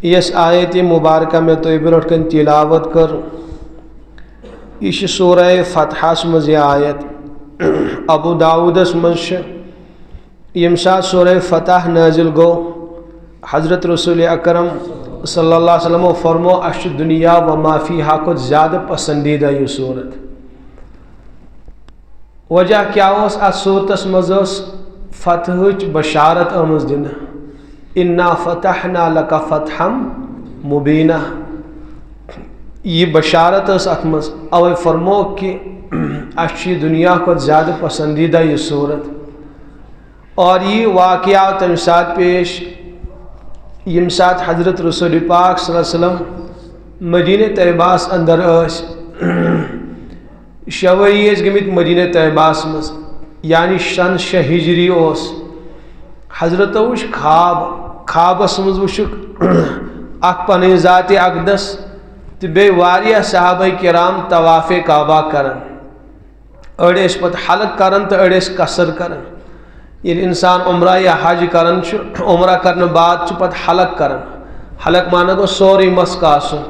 یس آیت مبارکہ میں تو برونٹھ کن تلاوت کر یہ سورہ فتحس مز یہ آیت ابو داودس مز یم سات سورہ فتح نازل گو حضرت رسول اکرم صلی اللہ علیہ وسلم فرمو اش دنیا و ما فیہا کھت زیادہ پسندیدہ یہ صورت وجہ کیا اس ات صورتس مز فتحچ بشارت آمز دن انا فتحنا لک فتحا مبینہ یہ بشارت اس ات مز اوے فرمو کہ اچھی دنیا کو زیادہ پسندیدہ یہ صورت اور یہ واقعہ تم ساتھ پیش یم سات حضرت رسول پاک صلی اللہ علیہ وسلم مدینہ طیباس اندر اس شوری گمت مدینہ طیباس مز یعنی شن 6 ہجری اس حضرت وش خوابس مز وشک اک پن ذات اقدس تو بے واریہ صحابہ کرام طواف کعبہ کرن اڑے اس پت حلق کرن تو اڑے اس قصر کرن یعنی انسان عمرہ یا حج کرن عمرہ کرنے بعد پت حلق کرن حلق مانا گو سوری مس کاسن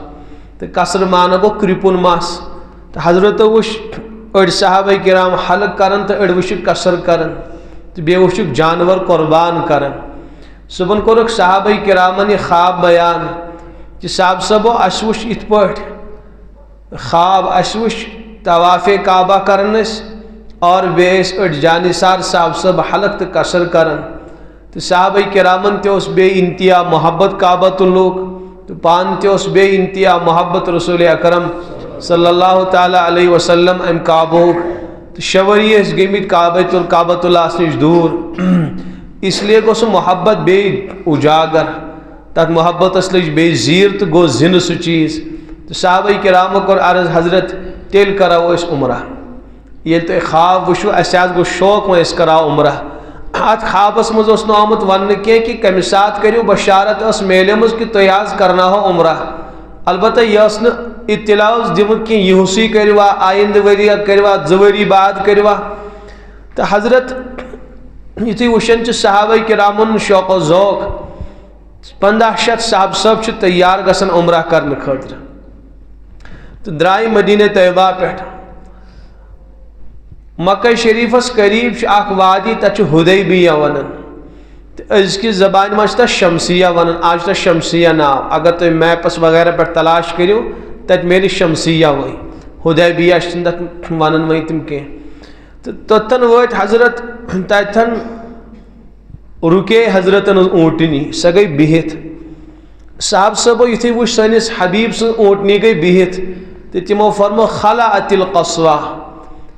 تو قصر مانا گو کرپن مس تو حضرت وش اڑ صحابہ کرام حلق کرن تو اڑ وشک قصر کرن تو بے وشک جانور قربان کرن صبح کورک صحابہ کرامن یہ خواب بیان کہ صاحب صبو اس وش ات پٹ خواب اس وش طواف کعبہ کرنس اور بیس اڑ جانثار صاحب صب حلق تو قصر کرن تو صحابہ کرامن تے اس بے انتہا محبت کعبۃ اللوک تو پان تے اس بے انتہا محبت رسول اکرم صلی اللہ تعالی علیہ وسلم ام کعبہ تو شوری اس گمت کعبۃ اللہ نش دور اس لیے گو سو محبت بے اجاگر تک محبت اس لج بے زیر تو گو زن سو چیز تو صحابہ کرام کور عرض حضرت تیل کرو اس عمرہ یہ تو خواب وشو اساس گو شوق و اس کرا عمرہ ات خوابس مز اس نو آمت ون کی کہ کمی سات کریو بشارت اس میلے مز کہ تیاز کرنا ہو عمرہ البتہ یہ اس نے اطلاع دمت کہ یہوسی کروا آئند وریا کروا زوری بعد کروا تو حضرت یہ وشن صحابہ کرامن شوق و ذوق 1500 صاحب صاحب تیار گسن عمرہ کرنے خاطر تو درائی مدینہ طیبہ پہ مکہ شریفس قریب اخ وادی تک حدیبیہ ونن از کی زبان مجھتا شمسیہ ونن آج تا شمسیہ ناو اگر تو میپس وغیرہ پر تلاش کریو تک میری شمسیہ وئی حدیبیہ شندت ونن وئی تم کے تو تن ویت حضرت تن رکے حضرتن اونٹنی سا گئی بہت صاحب صاحب یتھی وہ سنس حبیب سے اونٹنی گئی بہت تو تمو فرمو خلعت القصوہ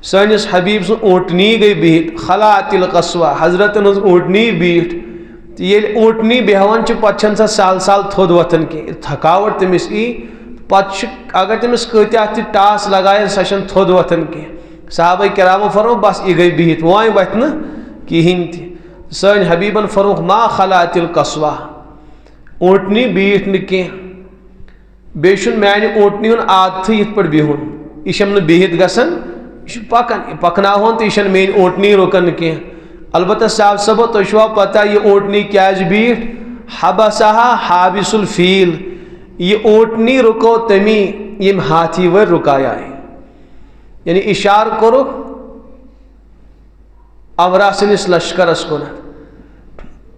سنس حبیب سے اونٹنی گئی بہت خلعت القصوہ حضرتن اونٹنی بہت تو یہ اونٹنی بہوان پتہ سا سال سال تھود وتھن کی تھکاوٹ تمس ای پتہ اگر تمس کتیا تہ ٹاس لگائے سا تھود وتھن کی صحابہ کرامو فرمو بس یہ گئی بہت وائیں وتھ نا کہین تہ سن حبیبن فرموک ما خلعت القصوہ اونٹنی بیٹھ نکی بیشن میانہ اونٹنی ہن عادت یت پٹ بہن یہ بہت گسن یہ پکن پکنا ہون تو یہ مین اونٹنی رکن کی البتہ صاحب صبح تو چھو پتہ یہ اونٹنی کیاز بیٹھ حبسہا حابس الفیل یہ اونٹنی رکو تمی یم ہاتھی ور رکایا ہے یعنی اشار کرو اورا سنس لشکرس کن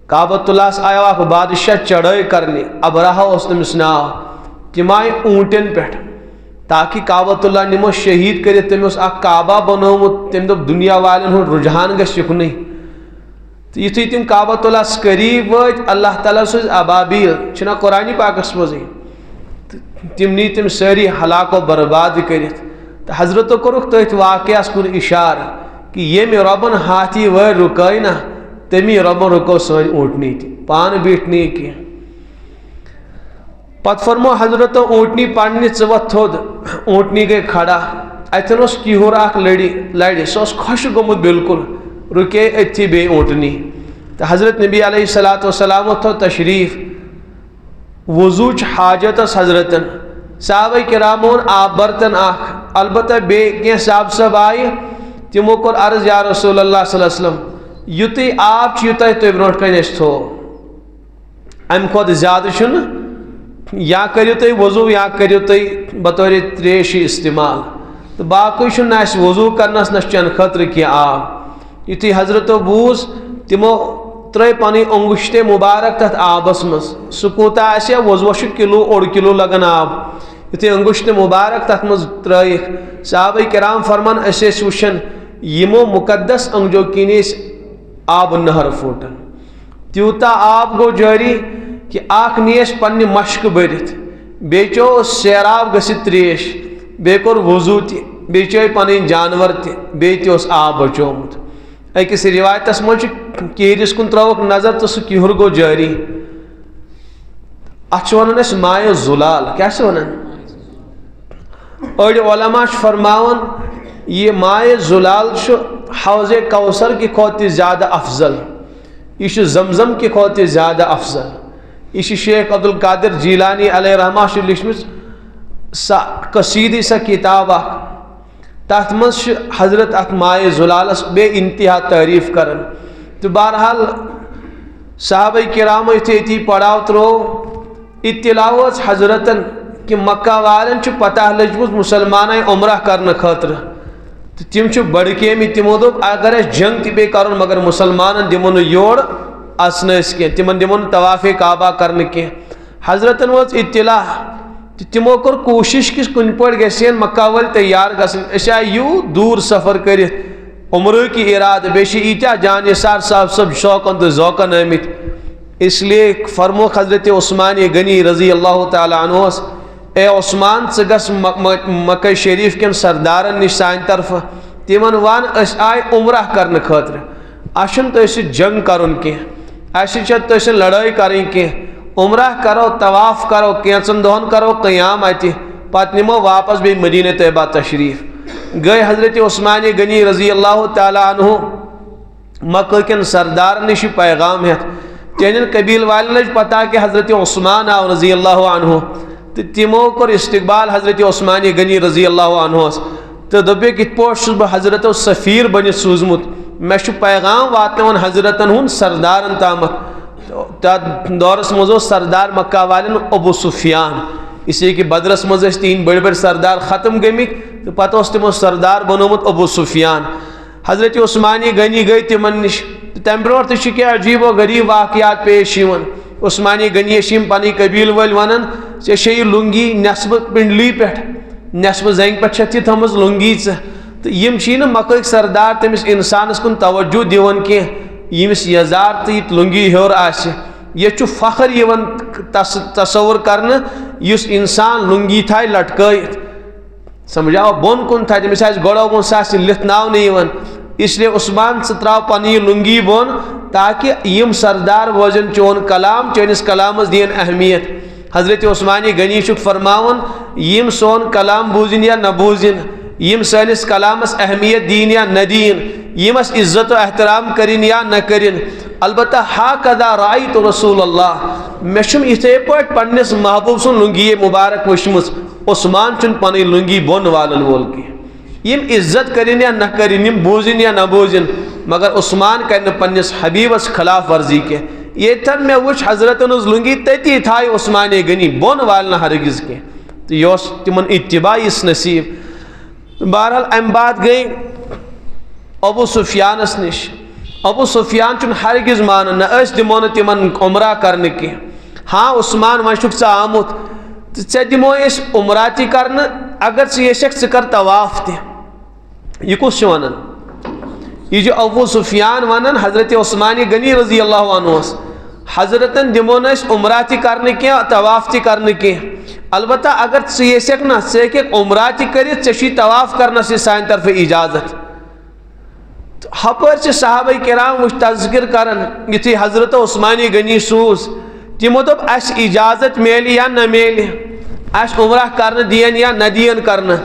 کعبۃ اللہ آیا اخ بادشاہ چڑھائی کرنے ابراہ اس نمس ناو تم آئی اونٹن پہ تاکہ کعبۃ اللہ نمو شہید کرے تم اس اخ کعبہ بنومت تم دب دنیا والن ہن رجحان گس یکنی تو یتھی تم کعبۃ اللہ قریب وت اللہ تعالیٰ سوز ابابیل چھنا قرآن پاکس مزے تم نی تم ساری ہلاک و برباد کرت تو حضرت کورک تھی واقعہ کن اشارہ کہ یہ میں ربن ہاتھی ور رکائی نا تمی ربن رکو سن اونٹنی تھی پان بیٹھنی کی پت فرمو حضرت اونٹنی پڑنی ثوت تھود اونٹنی گئی کھڑا اتن اس کیہور اخ لڑی سو خوش گومت بالکل رکے اتھی بے اونٹنی تو حضرت نبی علیہ السلام تھو تشریف وضوچ حاجت حضرتن صحابہ کرامون آب برتن اخ البتہ بے کی صاحب صاحب آئی تمو کور عرض یا رسول اللہ صلی اللہ علیہ وسلم یوتی آپ یوتہ تھی برونٹ کن تھو ام کھت زیادہ یا کریو تُہۍ وضو یا کریو تُہۍ بطور تریش استعمال تو باقی چھُنہٕ اَسہِ وضو کرنس نہ چٮ۪نہٕ خٲطرٕ کینٛہہ آب یُتھُے حضرتو بوٗز تِمو ترٛٲے پنٕنۍ اوٚنگُشتے مُبارک تتھ آبس منٛز سُہ کوٗتاہ آسہِ ہا وضوَس چھُ کِلوٗ اوٚڑ کِلوٗ لگان آب یُتھُے انگشتہِ مُبارک تتھ منٛز ترٲیِکھ صحابہ کرام فرمان أسۍ ٲسۍ وٕچھان یِمو مُقدس انگجو کِنۍ ٲسۍ آبہٕ نہر پھوٹان تیوٗتاہ آب گوٚو جٲری کہ اکھ نی اَسہِ پننہِ مشکہٕ بٔرِتھ بیٚیہِ چیو سیراب گٔژھِتھ تریش بیٚیہِ کوٚر وضوٗ تہِ بیٚیہِ چٲے پنٕنۍ جانور تہِ بیٚیہِ تہِ اوس آب بچومُت أکِس رِوایتس منٛز چھُ کیٖرِس کُن ترٲوُکھ نظر تہٕ سُہ کِہُر گوٚو جٲری اتھ چھِ ونان أسۍ مایہِ زُلال کیاہ چھِ ونان أڑۍ علما چھِ فرماوان یہ مایہِ زُلال چھُ حوضِ کوثر کہِ کھۄتہٕ تہِ زیادٕ افضل یہ چھُ زمزم کہِ کھۄتہٕ تہِ زیادٕ افضل یہ چھُ شیخ عبدالقادر جیلانی علیہ رحمہ چھُ لیچھمٕژ سۄ قصیٖدٕ سۄ کِتاب اکھ تتھ منٛز چھُ حضرت اتھ مایہِ زُلالس بے انتہا تعریٖف کران تہٕ بہرحال صحابہ کرامو یُتھُے أتی پڑاو ترٛوو اطلاع وٲژ حضرتن کہ مکہ والٮ۪ن چھُ پتہ لٔجمٕژ مُسلمانن عمرہ کرنہٕ خٲطرٕ تہٕ تِم چھِ بڑکیمٕتۍ تِمو دوٚپ اگر اَسہِ جنگ تہِ پیٚیہِ کرُن مگر مُسلمانن دِمو نہٕ یورٕ اژنہٕ أسۍ کینٛہہ تِمن دِمو نہٕ طوافے کعبہ کرنہٕ کینٛہہ حضرتن وٲژ اطلاع تہٕ تِمو کوٚر کوٗشش کہِ کُنہِ پٲٹھۍ گژھن مکہ وٲلۍ تیار گژھٕنۍ أسۍ آیہِ یوٗت دوٗر سفر کٔرِتھ عمرٕ کہِ ارادٕ بیٚیہِ چھِ ییٖتیاہ جان نثار صاحب صٲب شوقن تہٕ ذوقن آمٕتۍ اس لیے فرموکھ حضرت عثمان غنی رضی اللہ تعالیٰ عنہس اے عثمان ژٕ گژھ مکہ شریف کٮ۪ن سردارن نِش سانہِ طرفہٕ تِمن ون أسۍ آیہِ عمرہ کرنہٕ خٲطرٕ اَسہِ چھُنہٕ تۄہہِ سۭتۍ جنگ کرُن کینٛہہ اَسہِ چھےٚ تۄہہِ سۭتۍ لڑٲے کرٕنۍ کینٛہہ عمرہ کرو طواف کرو کینٛژن دۄہن کرو قیام اتہِ پتہٕ نِمو واپس بیٚیہِ مدیٖنہ طیبہ تشریٖف گٔے حضرت عثمان غنی رضی اللہ تعالیٰ عنہ مکہ کٮ۪ن سردارن نِش یہِ پیغام ہٮ۪تھ تِہنٛدٮ۪ن قبیٖل والٮ۪ن لٔج پتہ کہ حضرت عثمان آو رضی اللہ عنہ تہٕ تِمو کوٚر استقبال حضرت عثمان غنی رضی اللہ عنہس تہٕ دوٚپُکھ یِتھ پٲٹھۍ چھُس بہٕ حضرتو سفیٖر بٔنِتھ سوٗزمُت مےٚ چھُ پیغام واتناوان حضرتن ہُنٛد سردارن تامتھ تتھ دورس منٛز اوس سردار مکہ والٮ۪ن ابو سفیان اس لیے کہ بدرس منٛز ٲسۍ تِہنٛدۍ بٔڑۍ بٔڑۍ سردار ختم گٔمٕتۍ تہٕ پتہٕ اوس تِمو سردار بنومُت ابو سفیان حضرت عثمان غنی گٔے تِمن نِش تہٕ تمہِ برونٛٹھ تہِ چھِ کینٛہہ عجیٖب و غریٖب واقعات پیش یِوان عثمان غنی چھِ یِم پنٕنۍ قبیٖل وٲلۍ ونان ژےٚ چھے یہِ لُنگی نٮ۪صبہٕ پنڈلی پٮ۪ٹھ نٮ۪صبہٕ زنٛگہِ پٮ۪ٹھ چھتھ یہِ تھٲمٕژ لُنگی ژٕ تہٕ یِم چھِی نہٕ مکہٕکۍ سردار تٔمِس انسانس کُن توجہ دِوان کینٛہہ ییٚمِس یزار تہٕ یہِ لُنگی ہیوٚر آسہِ ییٚتہِ چھُ فخر یِوان تصور کرنہٕ یُس انسان لُنگی تھایہِ لٹکٲیِتھ سمجھاو بۄن کُن تھایہِ تٔمِس آسہِ گۄڈو سُہ آسہِ لِتھناونہٕ یِوان اس لیے عثمان ژٕ ترٛاو پنٕنۍ یہِ لُنگی بۄن تاکہ یِم سردار بوزن چون کلام چٲنِس کلامس دِیِن اہمیت حضرت عثمان غنی چھُکھ فرماوان یِم سون کلام بوٗزِنۍ یا نہ بوٗزِنۍ یِم سٲنِس کلامس اہمیت دِیِنۍ یا نہ دِیِنۍ یِمس عزت و احترام کٔرِنۍ یا نہ کٔرِنۍ البتہ ہاکذا رأیت رسول اللہ مےٚ چھُم یِتھے پٲٹھۍ پننِس محبوٗب سُنٛد لُنگی مُبارک وٕچھمٕژ عثمان چھُنہٕ پنٕنۍ لُنگی بۄن والن وول کینٛہہ یِم عزت کٔرِنۍ یا نہ کٔرِنۍ یِم بوٗزِنۍ یا نہ بوٗزِنۍ مگر عثمان کرِ نہٕ پننِس حبیٖبس خلاف ورزی کینٛہہ ییٚتٮ۪ن مےٚ وٕچھ حضرتن ہٕنٛز لُنگی تٔتی تھایہِ عثمان غنی بۄن والہِ نہٕ ہرگز کینٛہہ تہٕ یہِ اوس تِمن اتباع یِس نصیٖب بہرحال امہِ بعد گٔے ابو سفیانس نِش ابو سفیان چھُنہٕ ہرگز مانان نہ أسۍ دِمو نہٕ تِمن عمرہ کرنہٕ کینٛہہ ہاں عثمان وۄنۍ چھُکھ ژٕ آمُت تہٕ ژےٚ دِمو أسۍ عمرہ تہِ کرنہٕ اگر ژٕ یژھکھ ژٕ کر طواف تہِ یہِ کُس چھُ ونان یہ چھُ ابو سفیان ونان حضرت عثمان غنی رضی اللہ عنہس حضرتن دِمو نہٕ أسۍ عمرہ تہِ کرنہٕ کینٛہہ طواف تہِ کرنہٕ کینٛہہ البتہ اگر ژٕ یژھکھ نہ ژٕ ہیٚککھ عمرہ تہِ کٔرِتھ ژےٚ چھُے طواف کرنس یہِ سانہِ طرفہٕ اجازت ہپٲرۍ چھِ صحابہ کرام وٕچھ تذکر کران یُتھُے حضرت عثمان غنی سوٗز تِمو دوٚپ اَسہِ اجازت میلہِ یا نہ میلہِ اَسہِ عمرہ کرنہٕ دِیَن یا نہ دِیَن کرنہٕ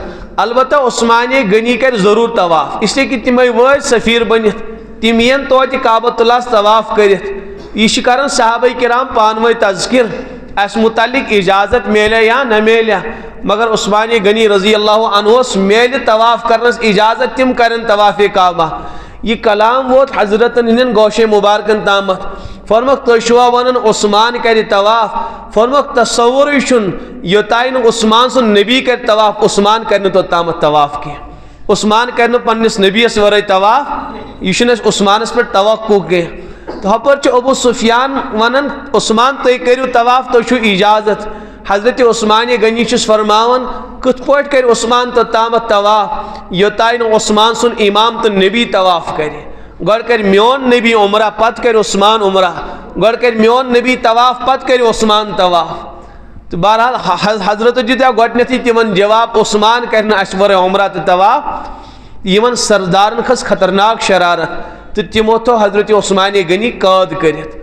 البتہ عثمان غنی کرِ ضروٗر طواف اس لیے کہ تِمے وٲتۍ سفیٖر بٔنِتھ تِم یِن توتہِ کعبۃ اللہس طواف کٔرِتھ یہِ چھِ کران صحابہ کرام پانہٕ ؤنۍ تذکر اَسہِ متعلق اجازت میلیا یا نہ میلیا مگر عثمان غنی رضی اللہ عنہس میلہِ طواف کرنس اجازت تِم کرن طواف کعبہ یہ کلام ووت حضرتن ہٕنٛدٮ۪ن گوشے مبارکن تامتھ فرمک تو شوا ونن عثمان کر طواف فرمک تصور چھن یوتائن عثمان سن نبی کر طواف عثمان کرن تو تامت طواف کی عثمان کرن پنس نبی اس ورے طواف یہ چھن عثمان اس پر توقع کے تو ہپر چھ ابو سفیان ونن عثمان تے کریو طواف تو چھو اجازت حضرت عثمان غنی چھس فرماون کت پوٹ کر عثمان تو تامت طواف یوتائن عثمان سن امام تو نبی طواف کرے گڑ کر میون نبی عمرہ پت کر عثمان عمرہ گڑ کر میون نبی طواف پت کر عثمان طواف تو بہرحال حضرت جدیا گۄڈنیتھٕے تمن جواب عثمان کرنا اشور عمرہ تو طواف یمن سردارن کھس خطرناک شرارت تو تمو تو حضرت عثمان غنی قید کرت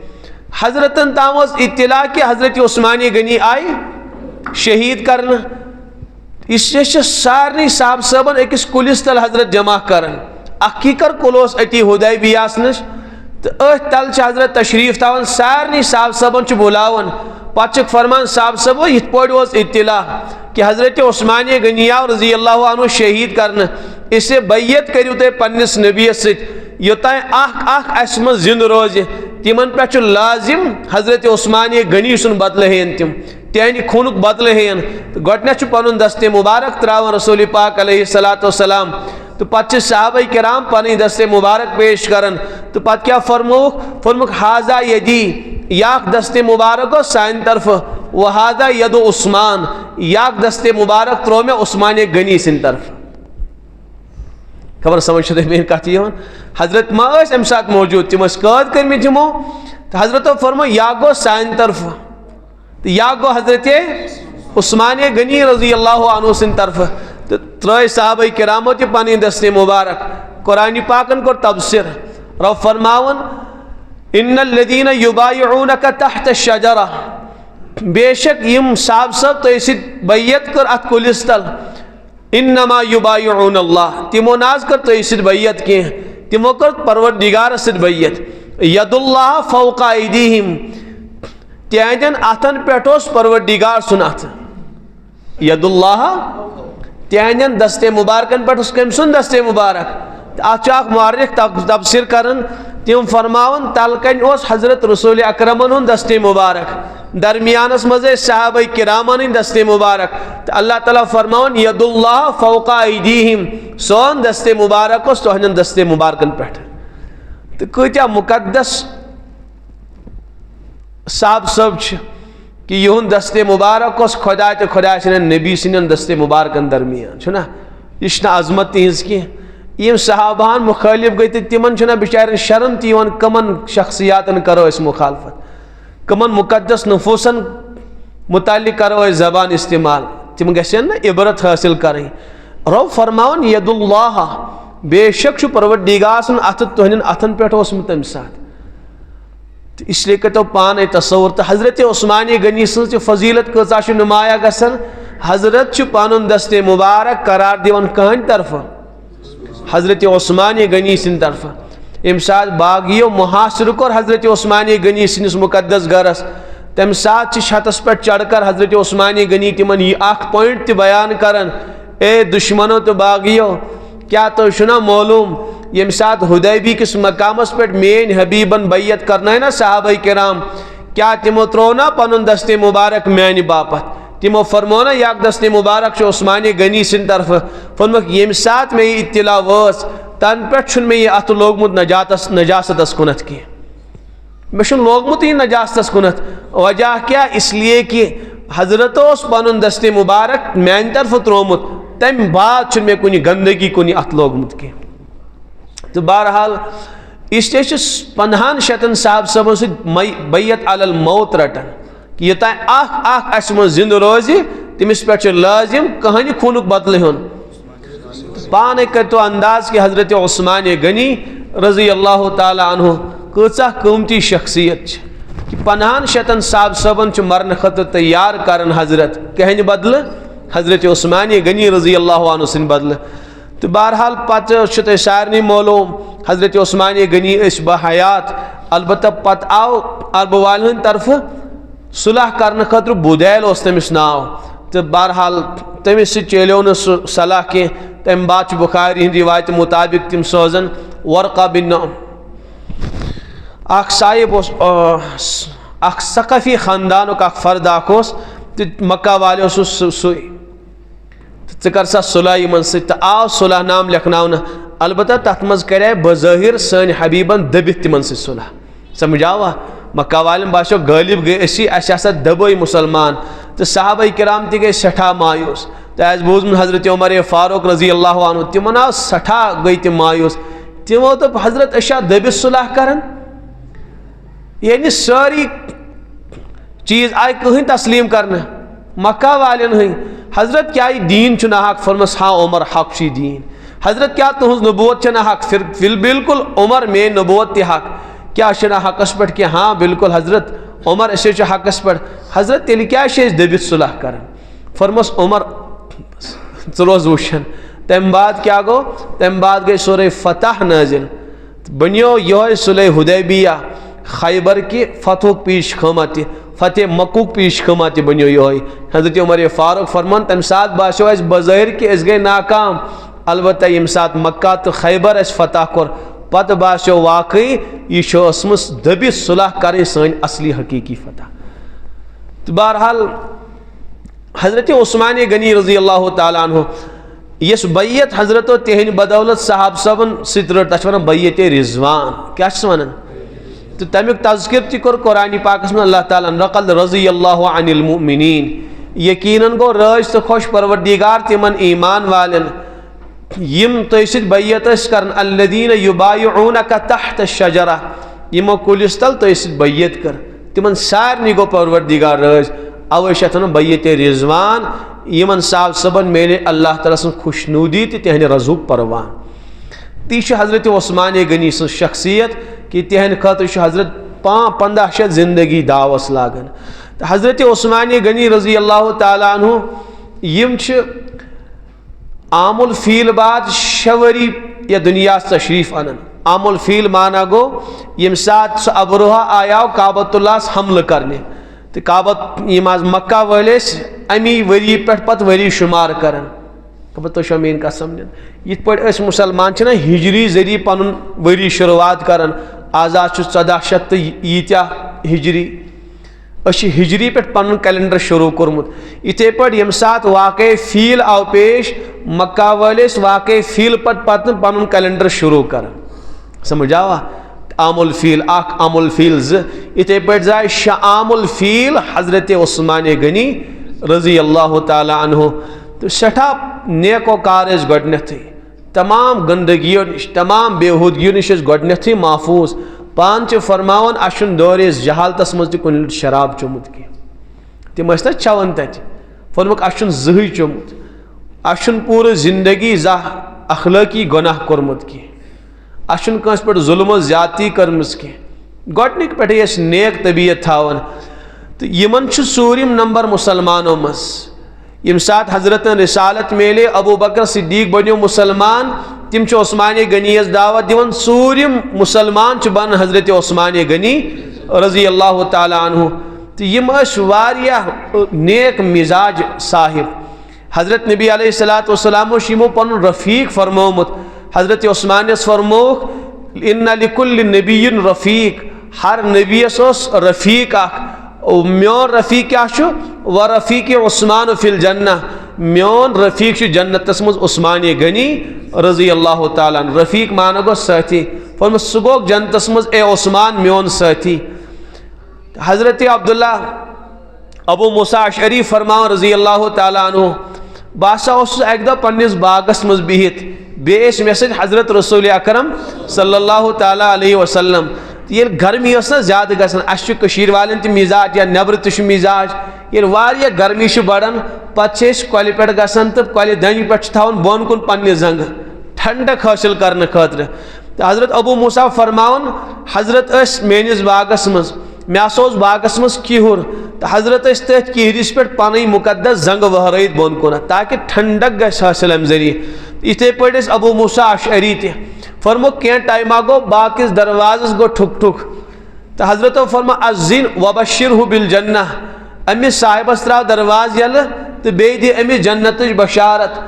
حضرتن تام اطلاع کہ حضرت عثمان غنی آئی شہید کرنا اس سارے صاحب صٲبن أکِس کُلِس تل حضرت جمع کرن اکی کر کلوس اتی حدیبیہس نش تو ات تل حضرت تشریف تاون سارے صاحب صٲبن چھ بلاون پتہ فرمان صاحب صٲبو یت پٲٹھۍ اوس اطلاع کہ حضرت عثمان غنی آو رضی اللہ عنہ شہید کرنا اسے بیعت کریو تُہۍ پننس نبیس ست یوتائیں اخ اس من زند روز تمن پہ لازم حضرت عثمان غنی سن بدلہ ہین تم تہندِ خونک بدلہ ہین تو گۄڈنیتھ پن دست مبارک تراون رسول پاک علیہ الصلوۃ والسلام تو پتہ صحابہ کرام پن دست مبارک پیش کرن تو پتہ کیا فرموک حاذا یدی یاک دست مبارک سان طرف و حاذا ید عثمان یاک دست مبارک ترو میں عثمان غنی سن طرف خبر سمجھ میری کت حضرت ما ام سات موجود تم قید کرمت تمو تو حضرت فرمو یا گو سان طرف یا گو حضرت عثمان غنی رضی اللہ عنہ سن طرف تو ترائے صحابہ کرامو تی پانی دست مبارک قرآن پاکن کو تبصر رب فرماون ان الذین یبایعونک تحت الشجرہ بے شک یم صاحب صاحب تو اسی بیعت کر ات کلس تل انما یبایعون اللہ تمو ناز کر تو اسی بیعت کی تمو کر پروردگار سے بیعت ید اللہ فوق ایدیہم تہندین اتن پیٹھوس پروردگار سنت ید اللہ تہندین دست مبارکن پیٹھوس کم سن دست مبارک اچاک معرخ تبصر کرن تم فرماون تلکن اس حضرت رسول اکرمن ہن دست مبارک درمیانس مزے صحابہ کرامن ہن دست مبارک اللہ تعالیٰ فرماون ید اللہ فوق ایدیہم سون دست مبارک اس تو ہن دست مبارکن پیٹھ تو کتیا مقدس صاحب سب کہ یہن دست مبارک اس خدا تو خدا سن نبی سن دست مبارکن درمیان چھنا یہ عظمت تہذ کی یم صحابان مخالف گئی تو تمن چھنا بچارن شرم تیون کمن شخصیاتن کرو اس مخالفت کمن مقدس نفوسن متعلق کرو اس زبان استعمال تم گھن نا عبرت حاصل کریں رب فرماون ید اللہ بے شک پروردگار سن اتھ تہندین اتھن پہ اوسمت تمہ سات اس لیے کرو پانے تصور تو حضرت عثمان غنی سن فضیلت کچا نمایاں گھن حضرت پن دست مبارک قرار دیوان کہن طرف حضرت عثمان غنی سن طرف یم سات باغیو محاصر کور حضرت عثمان غنی سنس مقدس گرس تم سات چھتس پہ چڑھ کر حضرت عثمان غنی تمن یہ اخ پوائنٹ تہ بیان کرن اے دشمنو تو باغیو کیا تو چھنا معلوم یم سات حدیبی کس مقامس پہ مین حبیبن بیعت کرنا ہے نا صحابہ کرام کیا تمو ترونا پنن دست مبارک میان باپت تمو فرمونا یک دست مبارک عثمان غنی سن طرف فرمک یم سات میں یہ اطلاع وس تن پہ چھن میں یہ ات لوگمت نجاست کنت کی میں چھن لوگمت یہ نجاست کنت وجہ کیا اس لیے کہ حضرت اس پنن دست مبارک میان طرف ترومت تم بعد چھن میں کنی گندگی کنی ات لوگمت کی تو بہرحال اس لیے 50 شتن صاحب صاحب سے بیعت علی الموت رٹن کہ یہ تائیں اخ اس من زند روزی تمس پہ لازم کہانی خونک بدل ہون پانے کر تو انداز کہ حضرت عثمان غنی رضی اللہ تعالی عنہ کچا قیمتی شخصیت کہ 50 شتن صاحب صاحبن مرن خطر تیار کرن حضرت کہن بدل حضرت عثمان غنی رضی اللہ عنہ سن بدل تو بہرحال پتہ سارنی معلوم حضرت عثمان غنی اس بحیات البتہ پتہ آو عرب والن طرف صلح کرنے خاطر بدیل اس تمس ناو تو بہرحال تمس چلیو نا صلاح کی تم بعد بخاری ہند روایت مطابق تم سوزن ورقہ بن نعم اخ صاحب اخ ثقافی خاندانک اخ فرد اخ تو مکہ والے سہ ثر سا صلح یمن ست آو صلح نام لکھناؤن البتہ تت مز کرے بظاہر سن حبیبن دبت تمن ست صلح سمجھ آوا مکہ والن باسو غالب گئی اسی اس ہسا دبئی مسلمان تو صحابہ کرام تہ گئی سٹھا مایوس تو اس بوزم حضرت عمر فاروق رضی اللہ عنہ تمن آو سٹھا گئی تم مایوس تمو دپ حضرت اشا دبت صلح کرن یعنی ساری چیز آئی کہیں تسلیم کرنا مکہ والن ہن حضرت کیا دین چھ حق فرمس ہاں عمر حق چھ دین حضرت کیا تہذ نبوت چھ حق پھر بالکل عمر میں نبوت تہ حق کیا چھ حقس پہ کہ ہاں بالکل حضرت عمر اسے چھ حقس پہ حضرت تیل کیا دبت صلح کرن فرمس عمر ث روز وچھن تم بعد کیا گو تم بعد گئی سورہ فتح نازل بنیو یہ صلح حدیبیہ خیبر کی فتح پیش خامہ فتح مکوک پیش خامہ بنیو یہ حضرت عمر فاروق فرمان تم سات باسو اس بظاہر کہ اس گئے ناکام البتہ یم سات مکہ تو خیبر اس فتح کر پتہ باسو واقعی یہ اسمس دبی صلح کرے سن اصلی حقیقی فتح تو بہرحال حضرت عثمان غنی رضی اللہ تعالیٰ عنہ یس بیت حضرت تہن بدولت صاحب صبن ستر تچ ونان بیت رضوان کیا ونان تو تمیک تذکر تہ کر قرآن پاکس میں اللہ تعالیٰ لقد رضی اللہ عن المؤمنین یقیناً گو راض تو خوش پروردگار تمن ایمان والن یم تہ ست بیت اس کرن الذین یبایعونک تحت الشجرہ یمو کلس تل تہ ست بیت کر تمن سارنی گو پروردگار راض اوے شتن بیت رضوان یمن صاحب صبن میلے اللہ تعالیٰ سن خوشنودی تہ تہن رضوک پروان تی حضرت عثمان غنی سن شخصیت کہ تہن خاطر حضرت 15 شت زندگی داوس لاگن حضرت عثمان غنی رضی اللہ تعالیٰ عنہ یم عام الفیل بعد شوری یا دنیا تشریف انن عام الفیل مانا گو یم سات سہ ابروہا آیا کعبۃ اللہ حملہ کرنے تو کعبت یم آز مکہ والس امی وری پت وری شمار کرن تو شمین کا سمجھن یہ پہ اس مسلمان چھنا ہجری ذریعہ پن وری شروعات کرن آزاد 14 شت یتیا ہجری اس ہجری پہ پن کیلنڈر شروع کورمت اتھے پہ یم سات واقع فیل آو پیش مکہ والس واقع فیل پت پن کیلنڈر شروع کرن سمجھ آوا عام الفیل اخ عام الفیل اتھے پہ زائے شعام الفیل حضرت عثمان غنی رضی اللہ تعالی عنہ تو سٹھا نیک و کارز گۄڈنیتھٕے تمام گندگیوں نش تمام بےحودگیوں نش گۄڈنیتھٕے محفوظ پان چھ فرماون اشن دورس جہالتس مز تہ کن شراب چومت کی تم ٲسۍ نا چون تتہ فرمک اشن زٕہٕے چومت اشن پورٕ زندگی زانٛہہ اخلٲقی گۄناہ کوٚرمُت کی اشن کٲنٛسہِ پٮ۪ٹھ ظلم و زیادتی کٔرمٕژ کی گۄڈنِکۍ پٮ۪ٹھٕے ٲسۍ نیک طبیعت تھاوان تو یمن چھ ژوٗرِم نمبر مسلمانوں مز یم سات حضرت رسالت میلے ابو بکر صدیق بنیو مسلمان تم چھ عثمان غنی یس دعوت دیون ژوٗرِم مسلمان چھ بن حضرت عثمان غنی رضی اللہ تعالی عنہ تو یم ٲسۍ واریاہ نیک مزاج صاحب حضرت نبی علیہ الصلوۃ والسلام یمو پن رفیق فرمومت حضرت عثمان یس فرموک ان لکل نبی رفیق ہر نبی یس رفیق اخ میون رفیق کیا چھ و رفیق عثمان فی الجنہ میون رفیق چھ جنتس مز عثمان غنی رضی اللہ تعالیٰ عنہ رفیق مانا گو ساتھی فرمس سہ گو جنتس مز اے عثمان میون ساتھی حضرت عبداللہ ابو موسیٰ اشعری فرمان رضی اللہ تعالیٰ عنہ باسا اس اک دہ پنس باغس مز بہت بیس مے سۭتۍ حضرت رسول اکرم صلی اللہ تعالیٰ علیہ وسلم یل گرمی نا زیادہ گژھان اس کشیر والن تہ مزاج یا نبر تہ مزاج یل واریاہ گرمی بڑان پتہ کۄلہِ پٮ۪ٹھ گژھان تو کۄلہِ دنہِ پٮ۪ٹھ تھاون بۄن کُن پننہِ زنٛگہٕ ٹھنڈک حٲصِل کرنہٕ خٲطرٕ تو حضرت ابو موسیٰ فرماون حضرت ٲسۍ میٲنِس باغس منٛز مےٚ ہسا اوس باغس منٛز کِہُر تو حضرت ٲسۍ تٔتھۍ کِہرِس پٮ۪ٹھ پنٕنۍ مُقدس زنٛگہٕ وہرٲیِتھ بۄن کُنتھ تاکہ ٹھنڈک گژھِ حٲصِل امہِ ذٔریعہٕ یِتھے پٲٹھۍ ٲسۍ ابو موسیٰ اشعری تہِ فرمو کینٛہہ ٹایما گوٚو باقٕیس دروازس گوٚو ٹھُک ٹھُک تو حضرتو فرما ازِن وبشرہ بالجنہ امس صاحبس تراو درواز یلہ تو بیٚیہِ دِ امس جنتٕچ بشارت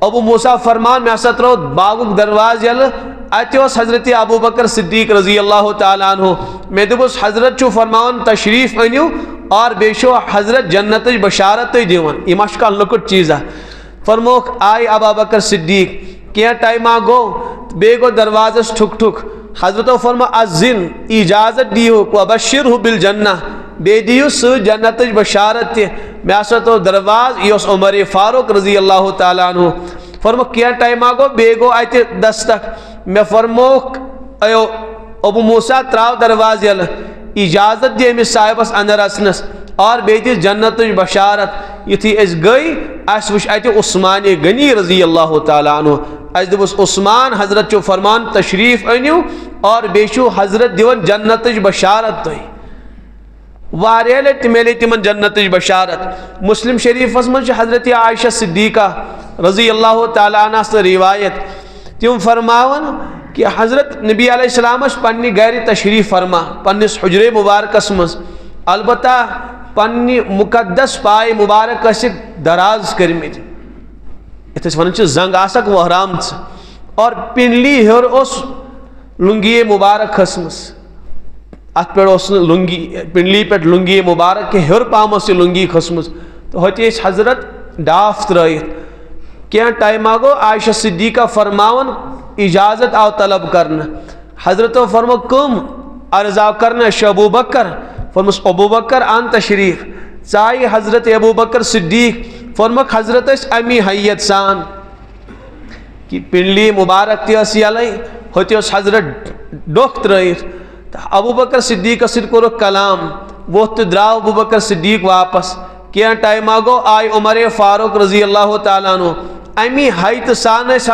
ابو موسیٰ فرمان مےٚ ہسا ترٛوو باغُک دروازٕ یلہٕ اتوس حضرت ابو بکر صدیق رضی اللہ تعالیٰ عنہ میں دبس حضرت چھو فرماون تشریف انیو اور بیشو حضرت جنت بشارت دیون یہ مشکل لکٹ چیزہ فرموک آئی ابا بکر صدیق کیا ٹائمہ گو بے گو دروازس ٹھک ٹھک حضرت فرما ازن اجازت دیو وبشرہ بالجنہ بے دیو سو جنت بشارت تی میں تو درواز یوس عمر فاروق رضی اللہ تعالیٰ عنہ فرمو کیا ٹائم آگو بے گو آئیتے دستک میں فرموک ایو ابو موسیٰ تراو درواز یل اجازت دی امیس صاحبس اندر اسنس اور بیتی جنت بشارت یہ تھی اس گئی اس وش آئیتے عثمان غنی رضی اللہ تعالیٰ عنہ اس دبس عثمان حضرت چو فرمان تشریف انیو اور بیشو حضرت دیون جنت بشارت توی واریل تمیلی تمن جنت بشارت مسلم شریف اسمن حضرت عائشہ صدیقہ رضی اللہ تعالیٰ عنہ سے روایت تم فرماون کہ حضرت نبی علیہ السلام پنی گھر تشریف فرما پنس حجر مبارکس مز البتہ پنی مقدس پائے مبارک دراز کرمت اتس ون زنگ آسک وحرام اور پنلی ہر اس لنگی مبارک کھسمس ات پہ لنگی پنلی پہ لنگی مبارک کے ہر پام سے لنگی کھسمس تو ہوتی اس حضرت ڈاف ترائیت کیا ٹائم آگو عائشہ صدیقہ فرماون اجازت آو طلب کرنا حضرت فرمو کم عرض آو کرنا ابو بکر فرمس ابو بکر آن تشریف چاہی حضرت ابو بکر صدیق فرمک حضرت اس امی حیت سان کی پنلی مبارک تی اسی علی ہوتی اس حضرت ڈوک ترائیت ابو بکر صدیق صدق کرو کلام وہ تو دراو ابو بکر صدیق واپس کیا ٹائم آگو آئی عمر فاروق رضی اللہ تعالیٰ عنہ امی حیت سان اس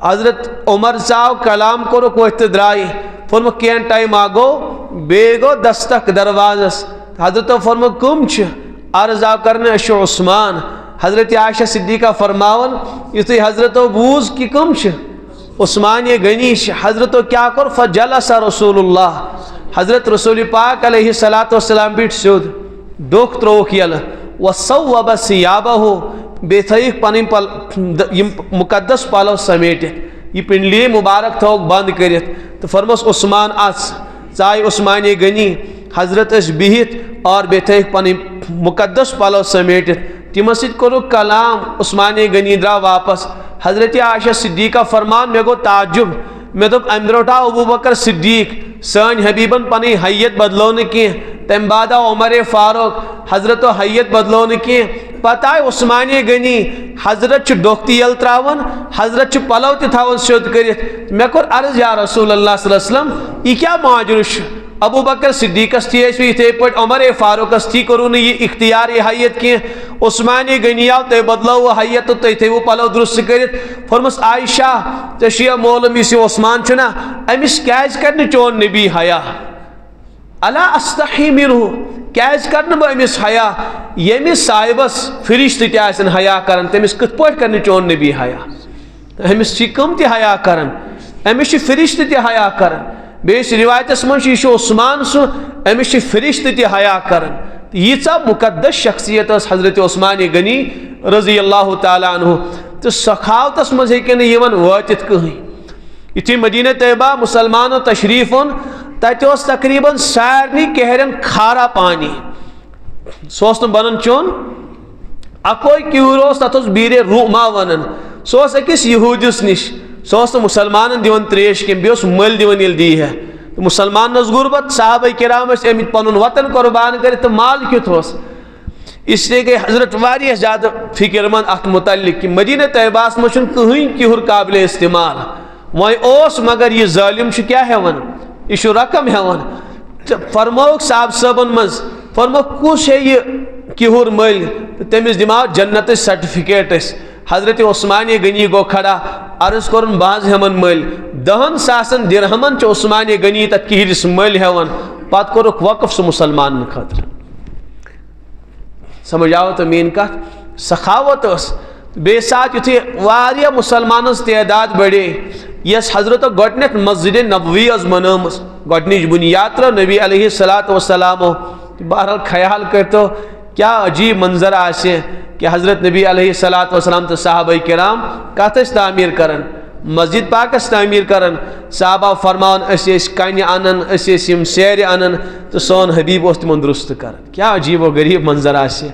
حضرت عمر چاو کلام کرو کو اتدرائی فرمو کیا ٹائم آگو بیگو دستک دروازس حضرت فرمو کم چھ عرض آو کرنے اشو عثمان حضرت عائشہ صدیقہ فرماون یہ حضرت بوز کی کم چھ عثمان غنیش حضرت کیا کر فجلس رسول اللہ حضرت رسول پاک علیہ السلام بیٹھ سود ڈوک تروک یل وصوب ثیابہ بیتھیک پنن مقدس پالو سمیٹ یہ پنڈلی مبارک تھوک بند کرت تو فرمس عثمان اس چاہے عثمان غنی حضرت اس بہت اور بیتھیک پنن مقدس پالو سمیٹ تم ست کرو کلام عثمان غنی درا واپس حضرت عائشہ صدیقہ فرمان میں گو تعجب میں دب امبروٹا ابو بکر صدیق سن حبیبن پنی حیت بدلون کی تم بعد عمر فاروق حضرت حیت بدلون کی پتہ عثمان غنی حضرت ڈوکتی یل تراون حضرت پلو تھاون سیود کرت میں کور عرض یا رسول اللہ صلی اللہ علیہ وسلم یہ کیا معاجرش ابو بکر صدیق اتھے پہ عمر فاروق تھی کرو یہ اختیار یہ حیت کی عثمان غنی آو تے بدلو حیت تو تھے وہ پلو درست کرت فرمس عائشہ ژے مولم اس عثمان چھنا امس کیاز کرنے چون نبی حیا الا استحی منہ کیاز کرنے بہ امس حیا یمس صاحبس فرشت تہ آسن حیا کرن تمس کت پٲٹھۍ کرنے چون نبی حیا امس چھ کم تہ حیا کرن امس چھ فرشت تہ حیا کرن بیس روایتس من یہ عثمان سو امس فرشت تہ حیا کرن ییژا مقدس شخصیت حضرت عثمان غنی رضی اللہ تعالیٰ عنہ تو سخاوتس مز ہیکہ واتت کہیں یتھی مدینہ طیبہ مسلمانوں تشریف اون تتہ تقریباً سارنی کہرن کھارا پانی سہ بنان چون اکوئی کیور تر بیرے روما ونان سہ اکس یہودس نش سہ مسلمان دیون تریش کم بیس مل دیون یل دی ہے مسلمان نس غربت صحابہ کرام امت پن وطن قربان کر تو مال کت اس لیے گئی حضرت واریہ زیادہ فکر مند ات متعلق کہ مدینہ طیبہ مجھ کہیں کہر قابل استعمال وس مگر یہ ظالم کیا ہیون یہ رقم ہیون فرموک صاحب صبن مز فرموک کس ہے یہ کہر مل تمس دماغ جنت سرٹیفکیٹ حضرت عثمان غنی گو کھڑا عرض کرن باز ہمن مل 10,000 درہمن عثمان غنی تک کہرس مل ہیون پت کورک وقف سہ مسلمان خاطر سمجھ آو تو مین کت سخاوت اس بے ساتھ یتھے واریاہ مسلمان تعداد بڑے یس حضرت گۄڈنیتھ مسجد نبوی از منامس گۄڈنِچ بنیاد ترٲو نبی علیہ الصلوۃ والسلام بہرحال خیال کرتو کیا عجیب منظر آسے کہ حضرت نبی علیہ الصلوۃ والسلام تو صحابہ کرام کت تعمیر کرن مسجد پاکس تعمیر کرن صحابہ فرمان اس کن انن اس سیر انن تو سون حبیب اس تمن درست کرن. کیا عجیب و غریب منظر آسہ.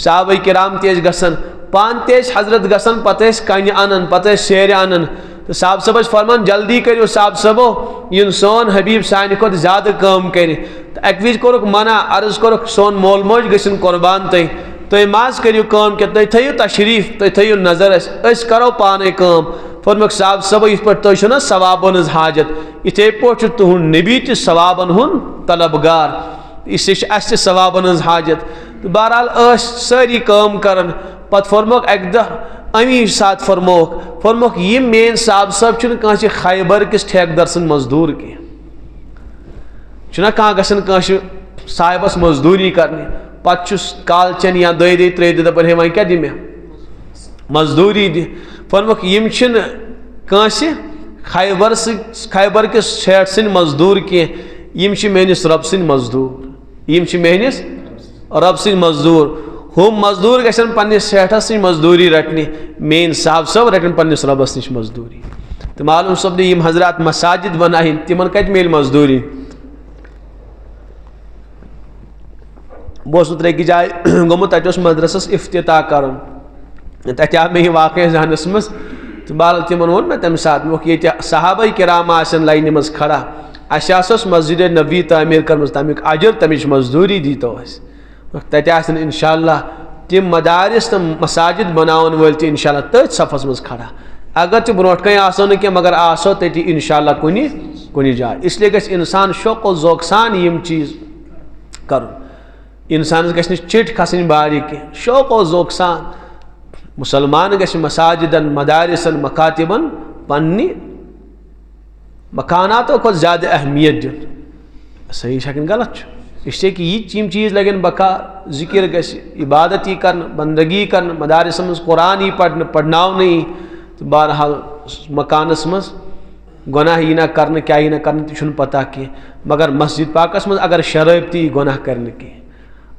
صحابہ کرام تیز گسن پان تیز حضرت گسن پتہ کن انن پتہ سیر انن تو صاحب صاحب فرمان جلدی کرو صاحب صاحبو ین سون حبیب سانہ کھت زیادہ کام کر. اک وز کورک منع عرض کورک سون مول موج گژھن قربان تھی ماز کریو کام کہ تھی تھیو تشریف تھی تھیو نظر اس کرو پانے کام. فرمک صاحب صاحب اس پہ تھی چھو نا ثوابن ہز حاجت اتھے پہ تہد نبی تہ ثوابن ہند طلبگار اس لیے اس ثوابن ہز حاجت. تو بہرحال ساری کام کرن پتہ فرموک اک دہ امی سات فرموک یہ مین صاحب صاحب چھن کانس خیبر کس ٹھیکدر سن مزدور کی چھنا کان گژھن کانس صاحبس مزدوری کرنی پتہ چھس کالچن یا دۄیہِ دۄہہِ ترٛیٚیہِ دۄہہِ دپان ہے وۄنۍ کیٛاہ دِ مےٚ مزدوری دِ. فرموک یم چھن کانس خیبر کس شیٹھ سن مزدور کینٛہہ یم چھ میٲنس رب سن مزدور. یم چھ میٲنس رب سن مزدور. ہم مزدور گژھن پننس شیٹھس سن مزدوری رٹنہِ مین صاحب صاحب رٹن پننس ربس نش مزدوری. تو معلوم سپدِ یم حضرات مساجد بناین تمن کتہِ میل مزدوری. بہٕ اوسُس اوترٕ أکِس جایہِ گوٚمُت تتہِ اوس مدرسس افتتاح کرُن تتہِ آو مےٚ یہِ واقعہ ذہنس منٛز تہٕ بہرحال تِمن ووٚن مےٚ تمہِ ساتہٕ مےٚ ووٚنُکھ ییٚتہِ صحابہ کرام آسن لاینہِ منٛز کھڑا اسہِ ہسا ٲس مسجد نبوی تعمیٖر کٔرمٕژ تمیُک اجر تمِچ مزدوری دیٖتو اسہِ. تتہِ آسن انشاء اللہ تِم مدارس تہٕ مساجد بناون وٲلۍ تہِ انشاء اللہ تٔتھۍ صفس منٛز کھڑا. اگر تہِ برونٛٹھ کَنۍ آسو نہٕ کینٛہہ مگر آسو تٔتی انشاء اللہ کُنہِ جایہِ. اس لیے گژھِ انسان شوق و ذوق سان یم چیٖز کرُن. انسانس گژھِ نہٕ چِٹھۍ کھسٕنۍ بارِ کینٛہہ شوق و ذوق سان. مسلمان گژھِ مساجدن مدارسن مکاتبن پننہِ مکاناتو کھۄتہٕ زیادٕ اہمیت دیُن. صحیح چھا کِنہٕ غلط چھُ. اس لیے کہ یہ چیز لگن بکار ذکر گژھِ عبادت یی کرنہٕ بندگی کرنہٕ مدارسن منٛز قرآن یی پرنہٕ پرناونہٕ یی تہٕ بہرحال مکانس منٛز گۄناہ یی نہ کرنہٕ کیاہ یی نہ کرنہٕ تہِ چھُنہٕ پتہ کینٛہہ مگر مسجد پاکس منٛز اگر شرٲبۍ تہِ یی گۄناہ کرنہٕ کینٛہہ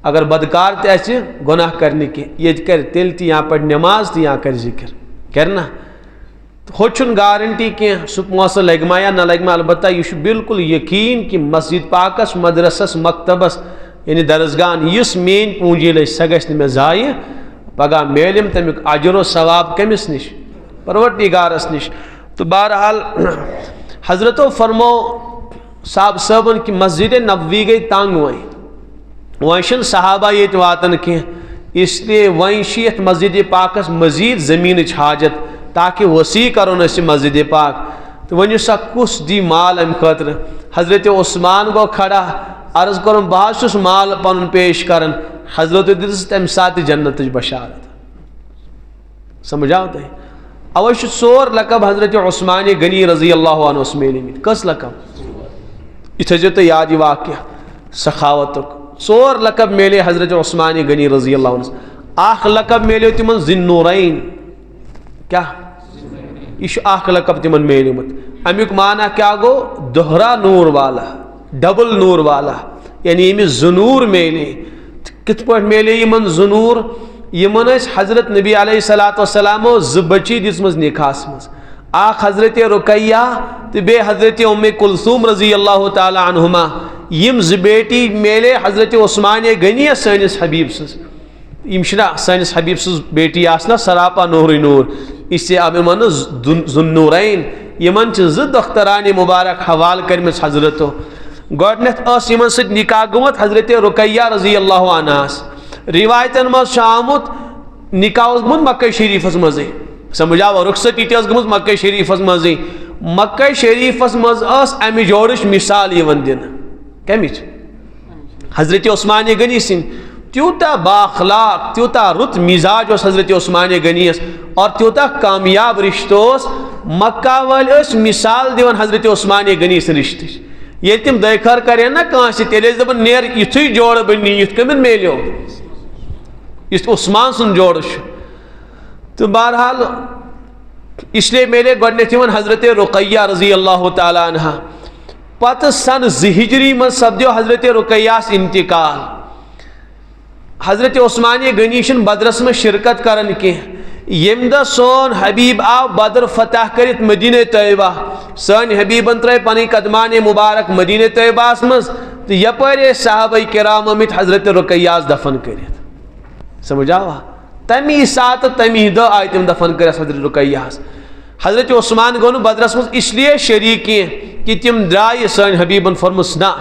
اگر بدکار تہِ اَژِ گۄناہ کرنہٕ کینٛہہ ییٚتہِ کرِ تیٚلہِ تہِ یا پرِ نٮ۪ماز تہِ یا کرِ ذکر کرِ نا. ہوٚتہِ چھُنہٕ گارنٹی کینٛہہ سُہ پونٛسہٕ لگہِ ما یا نہ لگہِ ما البتہ یہِ چھُ بالکل یقیٖن کہِ مسجد پاکس مدرسس مکتبس یعنی درسگاہن یُس میٲنۍ پوٗنٛجی لٔج سۄ گژھِ نہٕ مےٚ ضایہِ پگاہ میلیم تمیُک اجر و ثواب کٔمِس نِش پروردگارس نِش. تہٕ بہرحال حضرتو فرمو صاحب صٲبن کہ مسجد نبوی گٔے تنگ وۄنۍ چھِنہٕ صحابہ ییٚتہِ واتان کینٛہہ اس لیے وۄنۍ چھِ یتھ مسجد پاکس مزیٖد زٔمیٖنٕچ حاجت تاکہ وسیع کرون أسۍ مسجد پاک. تو ؤنِو سا کُس دی مال امہِ خٲطرٕ. حضرت عثمان گوٚو کھڑا عرض کوٚرُن بہٕ حظ چھُس مال پنُن پیش کران. حضرتو دِژٕس تمہِ ساتہٕ جنتٕچ بشارت. سمجھ آو تۄہہِ. اوے چھُ ژور لقب حضرت عثمان غنی رضی اللہ عنہس میلیمٕتۍ. کٔژ لقب یہِ تھٲیزیو تُہۍ یاد یہِ واقعہ سخاوتُک. ژور لقب میلے حضرت عثمان غنی رضی اللہ عنہس. اکھ لقب میلیو تِمن ذی النورین. کیا یہ اخ لقب تمن میلیمت. امیک معنی کیا گو دوہرا نور والا ڈبل نور والا یعنی یمس زنور میلے. کت پہ میلے یمن زنور یمن حضرت نبی علیہ الصلوۃ والسلام ز بچی دِژمٕژ نکاحس مز. اخ حضرت رقیہ تو بے حضرت ام کلثوم رضی اللہ تعالی عنہما. یم ز بیٹی میلے حضرت عثمان غنی سٲنِس حبیب سٕنٛز. یم چھنا سٲنِس حبیب سٕنٛز بیٹی آسنا سراپا نورٕے نور اس لیے اب یمن ذُالنورین یمن چھ زٕ دخترانہِ مبارک حوالہ کٔرمٕژ حضرتو. گۄڈنیٚتھ ٲس یمن سۭتۍ نکاح گوٚمُت حضرت رقیہ رضی اللہ عنہس. روایتن منٛز چھُ آمُت نکاح اوس گوٚمُت مکہ شریفس منٛزٕے. سمجھ آو رخصتی تہِ ٲس گٔمٕژ مکہ شریفس منٛزٕے. مکہ شریفس منٛز ٲس امہِ جورٕچ مثال یِوان دِنہٕ. کمِچ حضرت عثمان غنی سٕنٛدۍ. تیوٗتاہ بااخلاق تیوٗتاہ رُت مزاج اوس حضرت عثمان غنیَس اور تیوٗتاہ کامیاب رشتہٕ اوس. مکہ وٲلۍ ٲسۍ مثال دِوان حضرت عثمان غنی سٕنٛدِ رشتٕچ. ییٚلہِ تِم دۄیہِ خٲر کرن نا کٲنٛسہِ تیٚلہِ ٲسۍ دپان نیر یُتھُے جوڑٕ بنی یُتھ کٔمِن میلیو یُتھ عثمان سُنٛد جوڑٕ چھُ. تہٕ بہرحال اس لیے میلے گۄڈنیٚتھ یِمن حضرت رقیہ رضی اللہ تعالیٰ عنہا. پتہٕ سن 2 ہجری منٛز سپدیو حضرت رقیہس انتقال. حضرت عثمان غنی چھُنہٕ بدرس منٛز شرکت کران کینٛہہ یم دہ سون حبیب آو بدر فتح کرت مدینہ طیبہ سن حبیبن ترے پنی قدمان مبارک مدینہ طیبہ مز تو یپر صحابہ کرام آمت حضرت رقیہ دفن کرت سمجھ آوا تمی سات تمی دہ آئی تم دفن کرت حضرت رقیہ حضرت عثمان گو بدرس مز اس لیے شریک کہ تم درائے سن حبیبن فرمس نا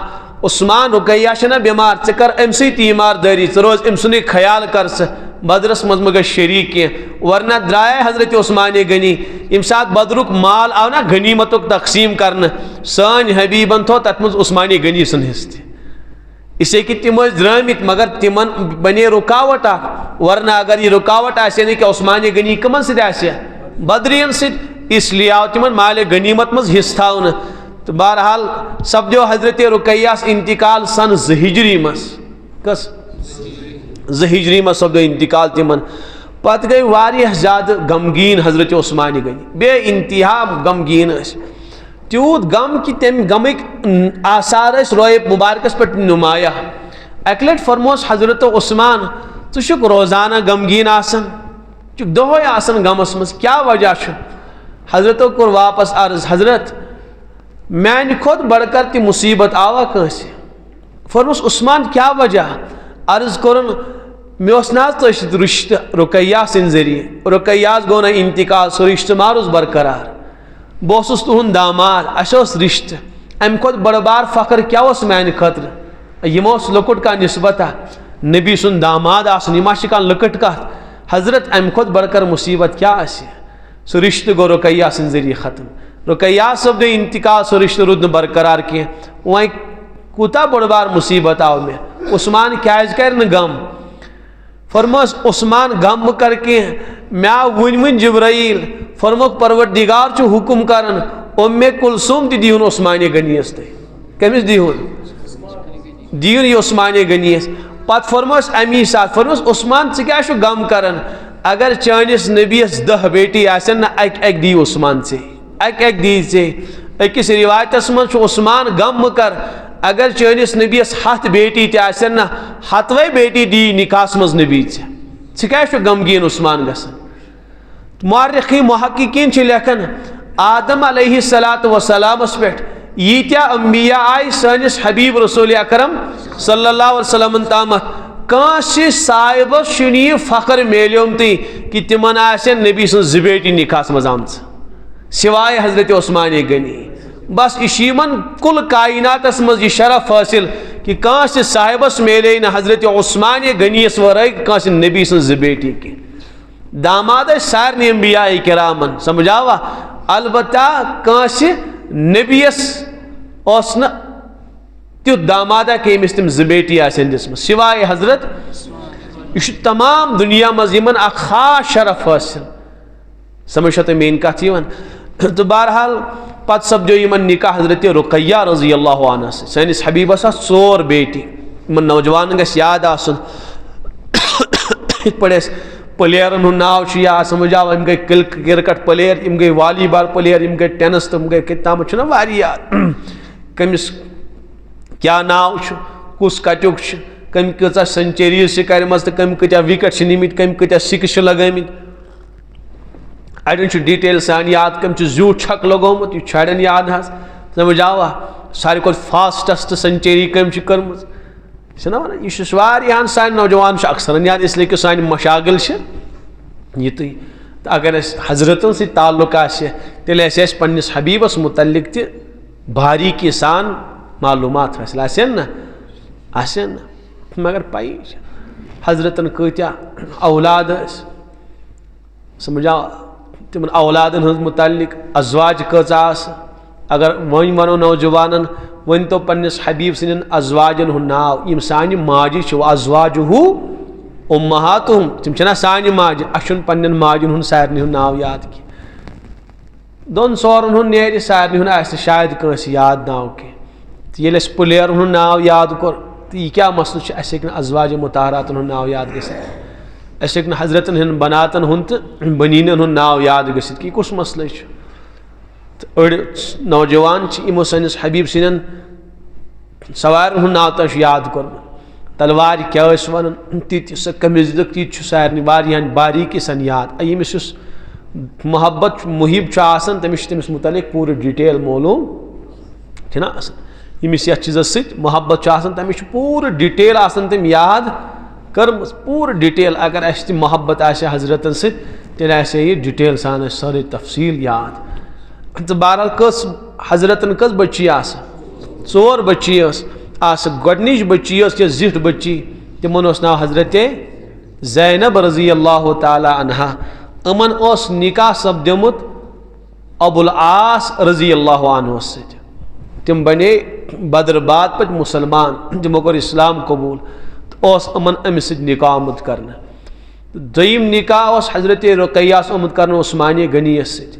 عثمان رقیہ چھنا بیمار ژے کر ام سی تیمار داری ژے روز ام سن خیال کر سہ بدرس مز مگر شریک کی ورنہ درائے حضرت عثمان غنی یم سات بدرک مال آو نا غنیمتک تقسیم کرنے سن حبیبن تھو تت مز عثمان غنی سن حصہ اسے کہ تم درامت مگر تمن بنے رکاوٹ ورنہ اگر یہ رکاوٹ آسے نہیں کہ عثمان غنی کمن ست آسے بدرین ست اس لیے آو تمن مال غنیمت مز حصہ تھاؤن تو بہرحال سپدو حضرت رقیہ انتقال سن 2 ہجری مز کس 2 ہجری مز سپدو انتقال تمن پت گئی واریاہ زیادہ غمگین حضرت عثمان غنی بے انتہا غمگین تیوت غم کہ تم غمک آثار روئے مبارکس پہ نمایاں اکہ لٹ فرموس حضرت عثمان ژٕ روزانہ غمگین آسان دہے آسان غمس مز کیا وجہ حضرتو کور واپس عرض حضرت میانہ کھت بڑھ کر تی مصیبت آوا کنس فرموس عثمان کیا وجہ عرض کورن مے اوس نا تس رشتہ رقیہ سن ذریعہ رقیہ گو نا انتقال سو رشتہ مارس برقرار بہس تہد داماد اس رشتہ ام کھت بڑ بار فخر کیا میانہ خطر یم لکٹ کا نسبت نبی سن داماد آسن یہ ما لکٹ کت حضرت ام کھت بڑھ کر مصیبت کیا سو رشتہ گو رقیہ سن ذریعہ ختم رقیہ سپد انتقال سو رشتہ رود برقرار کی وہیں کوتا بڑ بار مصیبت آو میں عثمان کیاز کر غم فرموس عثمان غم کر کے میا ون جبرائیل فرموک پروردگار چھ حکم کرن ام کلثوم تی دیون عثمان غنیس تے کمس دیون یہ عثمان غنیس پت فرموس امی ساتھ فرموس عثمان ژٕ کیا غم کرن اگر چانس نبیس 10 بیٹی آسن نا اک دی عثمان سے اک دی سے اکس روایتس من عثمان غم کر اگر چانس نبیس 7 بیٹی تی آسن نا 7ویں بیٹی دی نکاس مز نبی ژٕ کیا غمگین عثمان گسن مورخین محققین چھ لکھن آدم علیہ السلام پہ یتیا انبیاء آئی سانس حبیب رسول اکرم صلی اللہ علیہ وسلم تامت کانس صاحبس شنی فخر میلیوم تی کہ تمن آسن نبی سن 2 بیٹی نکاس مز آمژ سوائے حضرت عثمان غنی بس اشیمن کل کائناتس مز یہ شرف حاصل کہ کانس صاحبس میلے نہ حضرت عثمان غنیس ورائے کانس نبی سن 2 بیٹی کی داماد سارے انبیاء کرامن سمجھاوا البتہ کانس نبیس اس نا تیت دامادہ کہ امس تم 2 بیٹی آسن دسمس سوائے حضرت یہ تمام دنیا مز یمن اخ خاص شرف حاصل سمجھا تو مین کت تو بہرحال پت سپدو یمن نکاح حضرت رقیہ رضی اللہ عنہ سانس حبیبس 4 بیٹی یمن نوجوان گھس یاد آسن ات پڑھ پلیرن ہند ناو یاد سمجھاو ام گئی کرکٹ پلیر ام گئی والی بال پلیر ام گئی ٹینس تم گئی کتام چھنا واری یاد کمس کیا ناو کس کٹیک کم کچھ سنچریز کرم تو کم کتیا وکٹ نمت کم کتیا سکس لگمت اڑین ڈیٹیل سان یاد کم زیوٹ چھک لگومت یہ چھڑین یاد حس سمجھاوا ساری کھت فاسٹسٹ سنچری کم کرم چھنا ونان یہ واریاہن سان نوجوان اکثر یاد اس لیے کہ سان مشاغل یہ تو اگر حضرتن سی تعلق آسہ تیل اس پنس حبیبس متعلق تہ باریکی سان معلومات حاصل آسن نا مگر پائی حضرتن کتیا اولاد سمجھا تمن اولادن ہند متعلق ازواج کچھ اگر ون ونو نوجوانن ون تو پنس حبیب سن ازواجن ہند ناو یم سانہ ماجہ ازواجہ امہاتہم تم چھنا سانہ ماجہ اچھن پنن ماجن ہند سارنی ہند ناو یاد کی 2 ژورن ہند نیرِ سارنی ہند آسہ شاید کنس یاد ناو کی یل اس پلیرن ہند ناو یاد کور تو یہ کیا مسئلہ اس ہیکن ازواج مطہراتن ہند ناو یاد گژھِتھ اس ہیکن حضرتن ہند بناتن ہند بنینن ہند ناو یاد گژھِتھ کہ کس مسئلہ اڑ نوجوان یمو سنس حبیب سن سوارن ہند ناو تہ یاد کورمت تلوار کیا ون تیت سہ کمیز دک تیت سارے واریاہن باریکی سن یاد یمس اس محبت محب آسان تمس تمس متعلق پورٕ ڈیٹیل معلوم چھنا آسان یمس یتھ چیزس ست محبت آسان تمس پورٕ ڈیٹیل آسان تم یاد کرمز پورٕ ڈیٹیل اگر اس تہ محبت آسہ حضرتن ست تیل آسہ یہ ڈیٹیل سان ساری تفصیل یاد تو بہرحال کس حضرتن کس بچی آسہ ژور بچی آسہ گۄڈنِچ بچی یا زِٹھ بچی تمن اس ناو حضرت زینب رضی اللہ تعالی عنہا امن اس نکاح سپدیمت ابو العاص رضی اللہ عنہ ست تم بنے بدر بعد پت مسلمان تمو کور اسلام قبول اس امن امس ست نکاح آمد کرنا دویم نکاح اس حضرت رقیہ آمد کرنا عثمانیہ غنی ست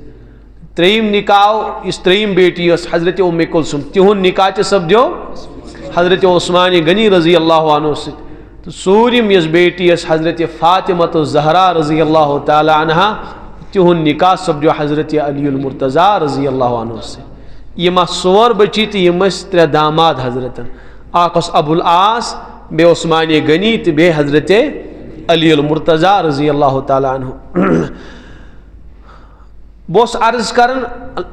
تریم نکاح اس تریم بیٹی اس حضرت ام کلثوم تہن نکاح تہ سپدیو حضرت عثمانیہ غنی رضی اللہ عنہ ست تو ژوٗرِم یس بیٹی اس حضرت فاطمۃ الزہرا رضی اللہ تعالی عنہا تہن نکاح سپدیو حضرت علی المرتضیٰ رضی اللہ عنہ ست یم ژور بچی تو یم ترے داماد حضرتن اخ اس ابو العاص بے عثمانیہ غنی تو بے حضرت علی المرتضیٰ رضی اللہ تعالی عنہ بہس عرض کرن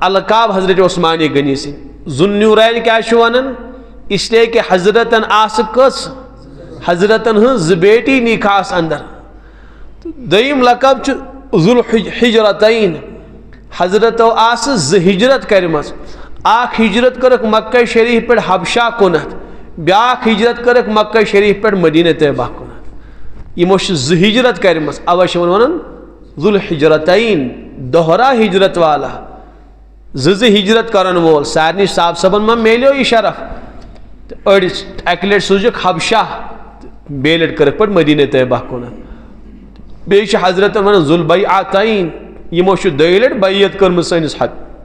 القاب حضرت عثمانیہ غنی سن ذوالنورین کیا ونان اس لیے کہ حضرتن آس کس حضرتن ہز بیٹی نکاحس اندر دویم لقب ذوالحجرتین حضرتو آس ہجرت کرمز اخ ہجرت کرک مکہ شریف پہ حبشہ کنت بیاکھ ہجرت کرک مکہ شریف پہ مدینہ طیبہ کنت یمو ہجرت کرمز اوے ونان ذوالحجرتین دوہرا ہجرت والا ہجرت کرن وول سارنی صاحب صبن میں میلیو یہ شرف اڑ اکہ لٹ سوزک حبشہ بے لٹ کرک پہ مدینہ طیبہ کنت بیچ حضرت ونان ذوالبیعتین یمو دۄیہِ لٹہِ بیعت کٔرمٕژ سٲنِس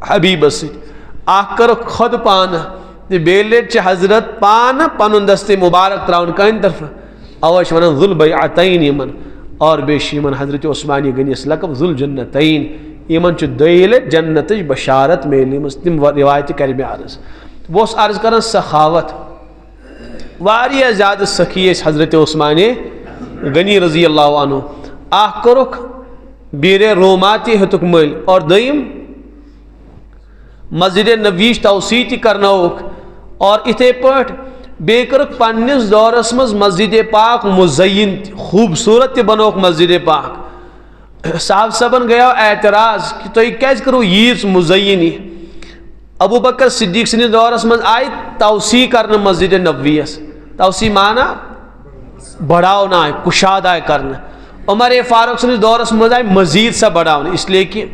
حبیبس سۭتۍ اکھ کٔرٕکھ خۄد پانہٕ تہٕ بیٚیہِ لٹہِ چھِ حضرت پانہٕ پنُن دستہِ مُبارک تراوان کٲنہِ طرفہٕ اوے چھِ ونان ذوالبیعتین یمن اور بیٚیہِ چھِ یمن حضرت عثمانیہ غنیَس لقب ذوالجنتین یمن چھِ دۄیہِ لٹہِ جنتٕچ بشارت میلیمٕژ تِم روایتہِ کرِ مےٚ عرض بہٕ اوسُس عرض کران سخاوت واریاہ زیادٕ سخی ٲسۍ حضرت عثمانیہ غنی رضی اللہ عنہ اکھ کوٚرُکھ بیر روماتی ہتک مل اور دویم مسجد نبویش توسیع تہ کرنوک اور اتھے پٲٹھۍ بیٚیہِ کٔرٕکھ پننس دورس مز مسجد پاک مزین خوبصورت تہ بنوک مسجد پاک صاحب صاحبن گٔیو اعتراض کہ تُہۍ کیازِ کٔرٕو ییٖژ مزینی ابو بکر صدیق سٕنٛدِس دورس مز آیہِ توسیع کرنہٕ مسجد نبویس توسیع مانا بڑھاونا آیہِ کُشاد آیہِ کرنہٕ عمر فاروق سندس دورس مز آئی مزید سا بڑھاون اس لیے کہ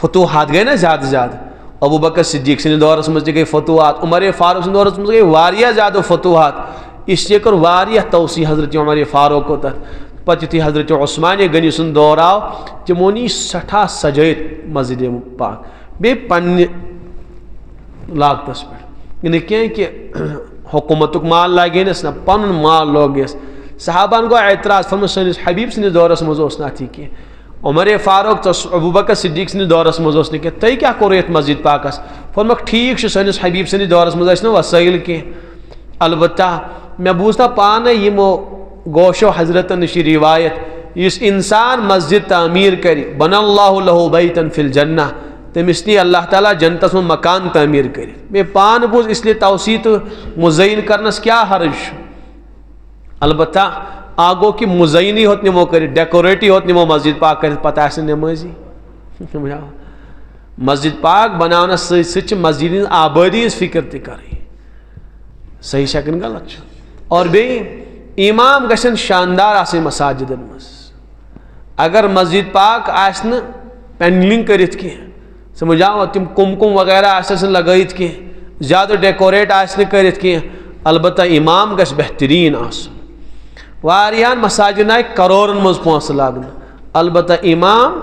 فتوحات گئے نا زیادہ زیادہ ابو بکر صدیق سندس دورس مز گئی فتوحات عمر فاروق سندس دورس مز گئی واریاہ زیادہ فتوحات اس لیے کر واریاہ توسیع حضرت عمر فاروق کو تک پتہ یُتھُے حضرت عثمانیہ غنی سُنٛد دور آو تمو نی سٹھا سجٲیِتھ مسجد پاک بیٚیہِ پننہِ لاگتس پٮ۪ٹھ یہِ نہٕ کینٛہہ کہ حکوٗمتُک مال لاگینس نہ پنُن مال لوگیس صحابان گو اعتراض فرمو سٲنِس حبیب سٕنٛدِس دورس منٛز اوس نہٕ اَتھ یہِ کینٛہہ عمر فاروق تو ابو بکر صدیق سٕنٛدِس دورس منٛز اوس نہٕ کینٛہہ تُہۍ کیٛاہ کوٚروٕ یتھ مسجد پاکس فرموکھ ٹھیٖک چھُ سٲنِس حبیب سٕنٛدِس دورس منٛز ٲسۍ نہٕ وسٲیِل کینٛہہ البتہ مےٚ بوٗز نا پانے یِمو گوشو حضرتن نِش روایت یُس انسان مسجد تعمیٖر کرِ بنى اللہ لہُ بیتن فی الجنہ تٔمِس نی اللہ تعالیٰ جنتس منٛز مکان تعمیٖر کٔرِتھ مےٚ پانہٕ بوٗز اس لیے توسیع تہٕ مزین کرنس کیٛاہ حرج چھُ البتہ آگو کہ مزینی ہوت نمو کر ڈیکوریٹی ہوت نمو مسجد پاک کر پتہ آسن نمازی مسجد پاک بناونس سۭتۍ مسجد ہٕنٛز آبادی ہٕنٛز فکر تہِ کرٕنۍ صحیح شکن غلط چھُ اور بیٚیہِ امام گژھن شاندار آسٕنۍ مساجدن منٛز اگر مسجد پاک آسہِ نہٕ پینلنگ کٔرِتھ کینٛہہ سمجھ آو تِم کُم وغیرہ آسٮ۪س نہٕ لگٲیِتھ کینٛہہ زیادٕ ڈیکوریٹ آسہِ نہٕ کٔرِتھ کینٛہہ البتہ امام گژھِ بہتریٖن آسُن واریاہن مساجدن آیہِ کرورن منٛز پونٛسہٕ لاگنہٕ البتہ امام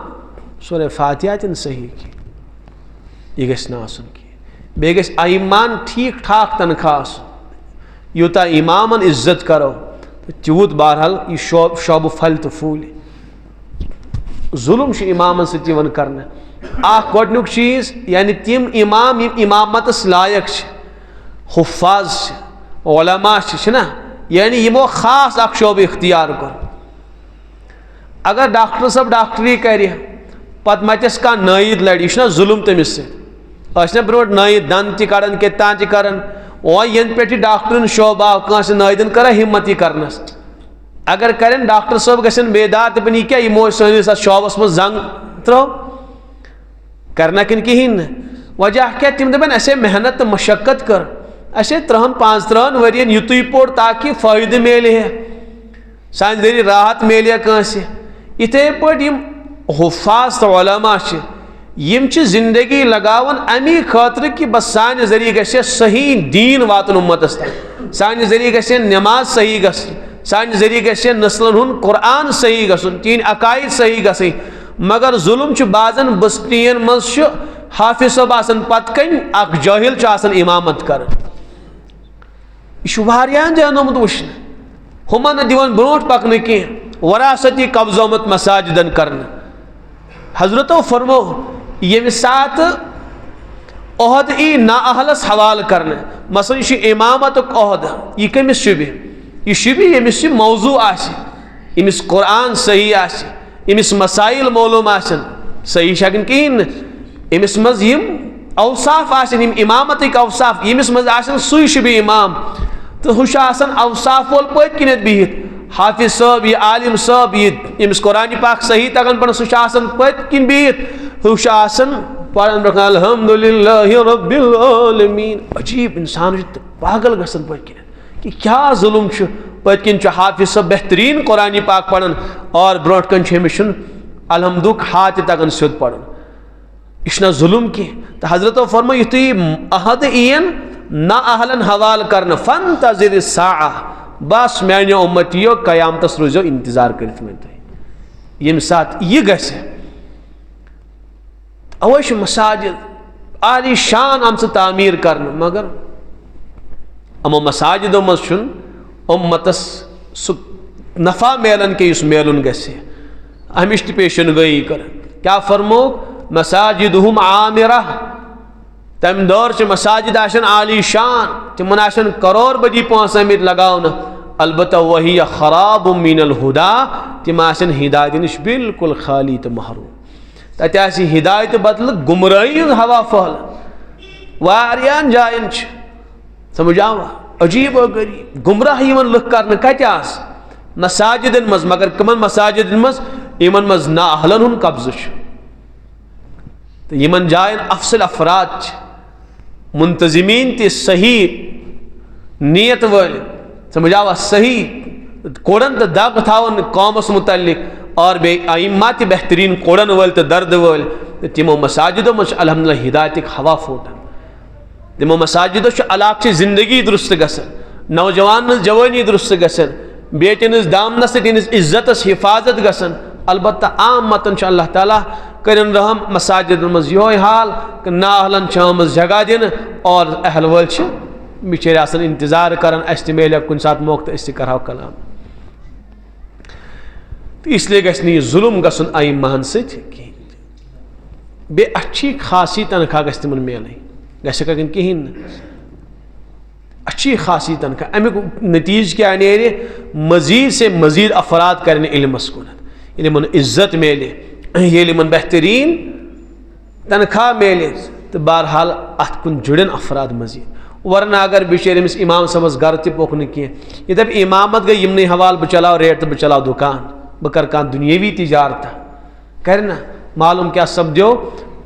سورہ فاتحہ تہِ نہٕ صحیح کینٛہہ یہِ گژھِ نہٕ آسُن کینٛہہ بیٚیہِ گژھِ ائمان ٹھیٖک ٹھاک تنخواہ آسُن یوٗتاہ امامن عزت کرو تیوٗت بہرحال یہِ شوبہٕ پھلہِ تہٕ پھوٗلہِ ظُلم چھُ امامن سۭتۍ یِوان کرنہٕ اکھ گۄڈنیُک چیٖز یعنی تِم امام یِم امامتس لایق چھِ حُفاظ چھِ علما چھِ چھِنا یعنی یمو خاص اخ شعبہ اختیار کر. اگر ڈاکٹر صاحب ڈاکٹری کرِ پتہ متس کانٛہہ نٲیِد لڑِ یہ چھُنہ ظلم تٔمِس سۭتۍ ٲسۍ نہ برونٛٹھ نٲیِد دند تہِ کڑان کیٛاہ تہِ کران وۄنۍ ینہٕ پٮ۪ٹھ یہِ ڈاکٹرن شعبہٕ آو کٲنٛسہِ نٲیدن کران ہمت یہِ کرنس. اگر کرن ڈاکٹر صٲب گژھن بیدار دپن یہِ کیٛاہ یمو سٲنِس اتھ شعبس منٛز زنگ ترٲو کرنا کِنہٕ کِہیٖنۍ نہٕ. وجہ کیٛاہ تِم دپن اسے محنت تہٕ مشقت کٔر اسے 30-35 ؤرین یُتُے پوٚر تاکہ فٲیدٕ میلہِ ہے سانہِ ذٔریعہٕ راحت میلہِ ہے کٲنٛسہِ. یِتھے پٲٹھۍ یِم حُفاظ تہٕ علما چھِ یِم چھِ زندگی لگاوان امی خٲطرٕ کہ بس سانہِ ذٔریعہٕ گژھِ صحیح دیٖن واتُن اُمتس تام سانہِ ذٔریعہٕ گژھِ نٮ۪ماز صحیح گژھٕنۍ سانہِ ذٔریعہٕ گژھِ نسلن ہُنٛد قرآن صحیح گژھُن تِہنٛدۍ عقاید صحیح گژھٕنۍ. مگر ظلم چھُ بعضن بستین منٛز چھُ حافظ صٲب آسان پتہٕ کَنۍ اکھ جٲہل چھُ آسان امامت کران. یہ چھُ واریاہن جاین آمُت وٕچھنہٕ ہُمن نہٕ دِوان برونٛٹھ پکنہٕ کینٛہہ وراثتی قبضہٕ آمُت مساجدن کرنہٕ. حضرتو فرمو ییٚمہِ ساتہٕ عہد ای نااہلس حوالہٕ کرنہٕ مثلاً یہ چھُ امامتُک عہد یہ کٔمِس شوٗبہِ یہ شوٗبہِ ییٚمِس یہِ موضوٗع آسہِ ییٚمِس قرآن صحیح آسہِ ییٚمِس مسائل معلوٗم آسن صحیح چھا کِنہٕ کِہیٖنۍ نہٕ أمِس منٛز یِم اوصاف آسن یِم امامتٕکۍ اوصاف ییٚمِس منٛز آسن سُے شوٗبہِ امام تہٕ ہُہ چھُ آسان اوصاف وول پٔتۍ کِنٮ۪تھ بِہِتھ حافظ صٲب یہ عالم صٲب یہ ییٚمِس قرآن پاک صحیح تگان پرُن سُہ چھُ آسان پٔتۍ کِنۍ بِہِتھ ہُہ چھُ آسان پران الحمدُللہ رب العالمین. عجیب انسان چھُ پاگل گژھان پٔتۍ کِنٮ۪تھ کہ کیٛاہ ظُلم چھُ پٔتۍ کِنۍ چھُ حافظ صٲب بہتریٖن قرآن پاک پران اور برونٛٹھ کَنۍ چھُ أمِس چھُنہٕ الحمدُک ہا تہِ تگان سیوٚد پرُن. یہ چھُنہ ظُلم کینٛہہ تہٕ حضرتو فرمو یُتھُے عہد یِیَن نااہلن حوالہٕ کرنہٕ فانتظر الساعہ بس میانیو اُمتیو قیامتس روٗزیو انتظار کٔرِتھ وۄنۍ تُہۍ. ییٚمہِ ساتہٕ یہِ گژھِ اوے چھِ مساجد عالی شان آمژٕ تعمیٖر کرنہٕ مگر یِمو مساجدو منٛز چھُنہٕ اُمتس سُہ نفع میلان کینٛہہ یُس میلُن گژھِ. اَمِچ تہِ پیشن گویی کران. کیٛاہ فرموکھ مساجدہم عامرہ تمہِ دور چہِ مساجد آسن عالی شان تِمن آسن کرور بدی پونٛسہٕ آمٕتۍ لگاونہٕ البتہ وہی خراب من الہدا تِم آسن ہدایتہِ نِش بالکل خالی تہٕ محروٗم. تتہِ آسہِ ہدایتہٕ بدلہٕ گمرٲہی ہُنٛد ہوا پھٔہلان. واریاہن جاین چھِ سمجھ آوا عجیب و غریب گمراہ یِوان لُکھ کرنہٕ کتہِ آسہٕ مساجدن منٛز مگر کٕمن مساجدن منٛز یِمن منٛز نااہلن ہُنٛد قبضہٕ چھُ تہٕ یِمن جاین افضل افراد چھِ منتظمیٖن تہِ صحیح نیت وٲلۍ سمجھ آوا صحیح کوڑن تہٕ دگ تھاوان قومس متعلق اور بیٚیہِ ائمہ تہِ بہتریٖن کوڑن وٲلۍ تہٕ دردٕ وٲلۍ تہٕ تِمو مساجدو منٛز چھُ الحمدللہ ہدایتٕکۍ ہوا پھوٹان. تِمو مساجدو چھُ علاقچہِ زندگی درست گژھان نوجوانن ہٕنٛز جوٲنی درست گژھان بیٹین ہٕنٛز دامنس تہٕ تِہنٛدِس عزتس حفاظت گژھان. البتہ عام متن چھُ اللہ تعالیٰ کرن رحم مساجدن منٛز یِہوے حال کہ نااہلن چھِ آمٕژ جگہ دِنہٕ اور اہل وٲلۍ چھِ بِچٲرۍ آسان انتظار کران اسہِ تہِ میلہِ کُنہِ ساتہٕ موقعہٕ تہٕ أسۍ تہِ کرہاو کلام. تہٕ اس لیے گژھِ نہٕ یہِ ظُلم گژھُن ائمہن سۭتۍ کِہیٖنۍ. بیٚیہِ اچھی خاصی تنخواہ گژھِ تِمن میلٕنۍ گژھِ کِنہٕ کِہیٖنۍ نہٕ اچھی خاصی تنخواہ. امیُک نتیٖجہٕ کیٛاہ نیرِ مزیٖد سے مزیٖد افراد کرن علمس کُنتھ ییٚلہِ یِمن عزت میلہِ ییٚلہِ یِمن بہتریٖن تنخواہ میلہِ تہٕ بہرحال اتھ کُن جُڑن افراد مزیٖد. ورنہ اگر بِچٲرۍ أمِس امام صٲبس گرٕ تہِ پوٚک نہٕ کینٛہہ یہِ دپہِ امامت گٔے یِمنٕے حوالہٕ بہٕ چلاو ریٹ تہٕ بہٕ چلاو دُکان بہٕ کرٕ کانٛہہ دُنیٲوی تجارتہ کرِ نہ معلوٗم کیٛاہ سپدیو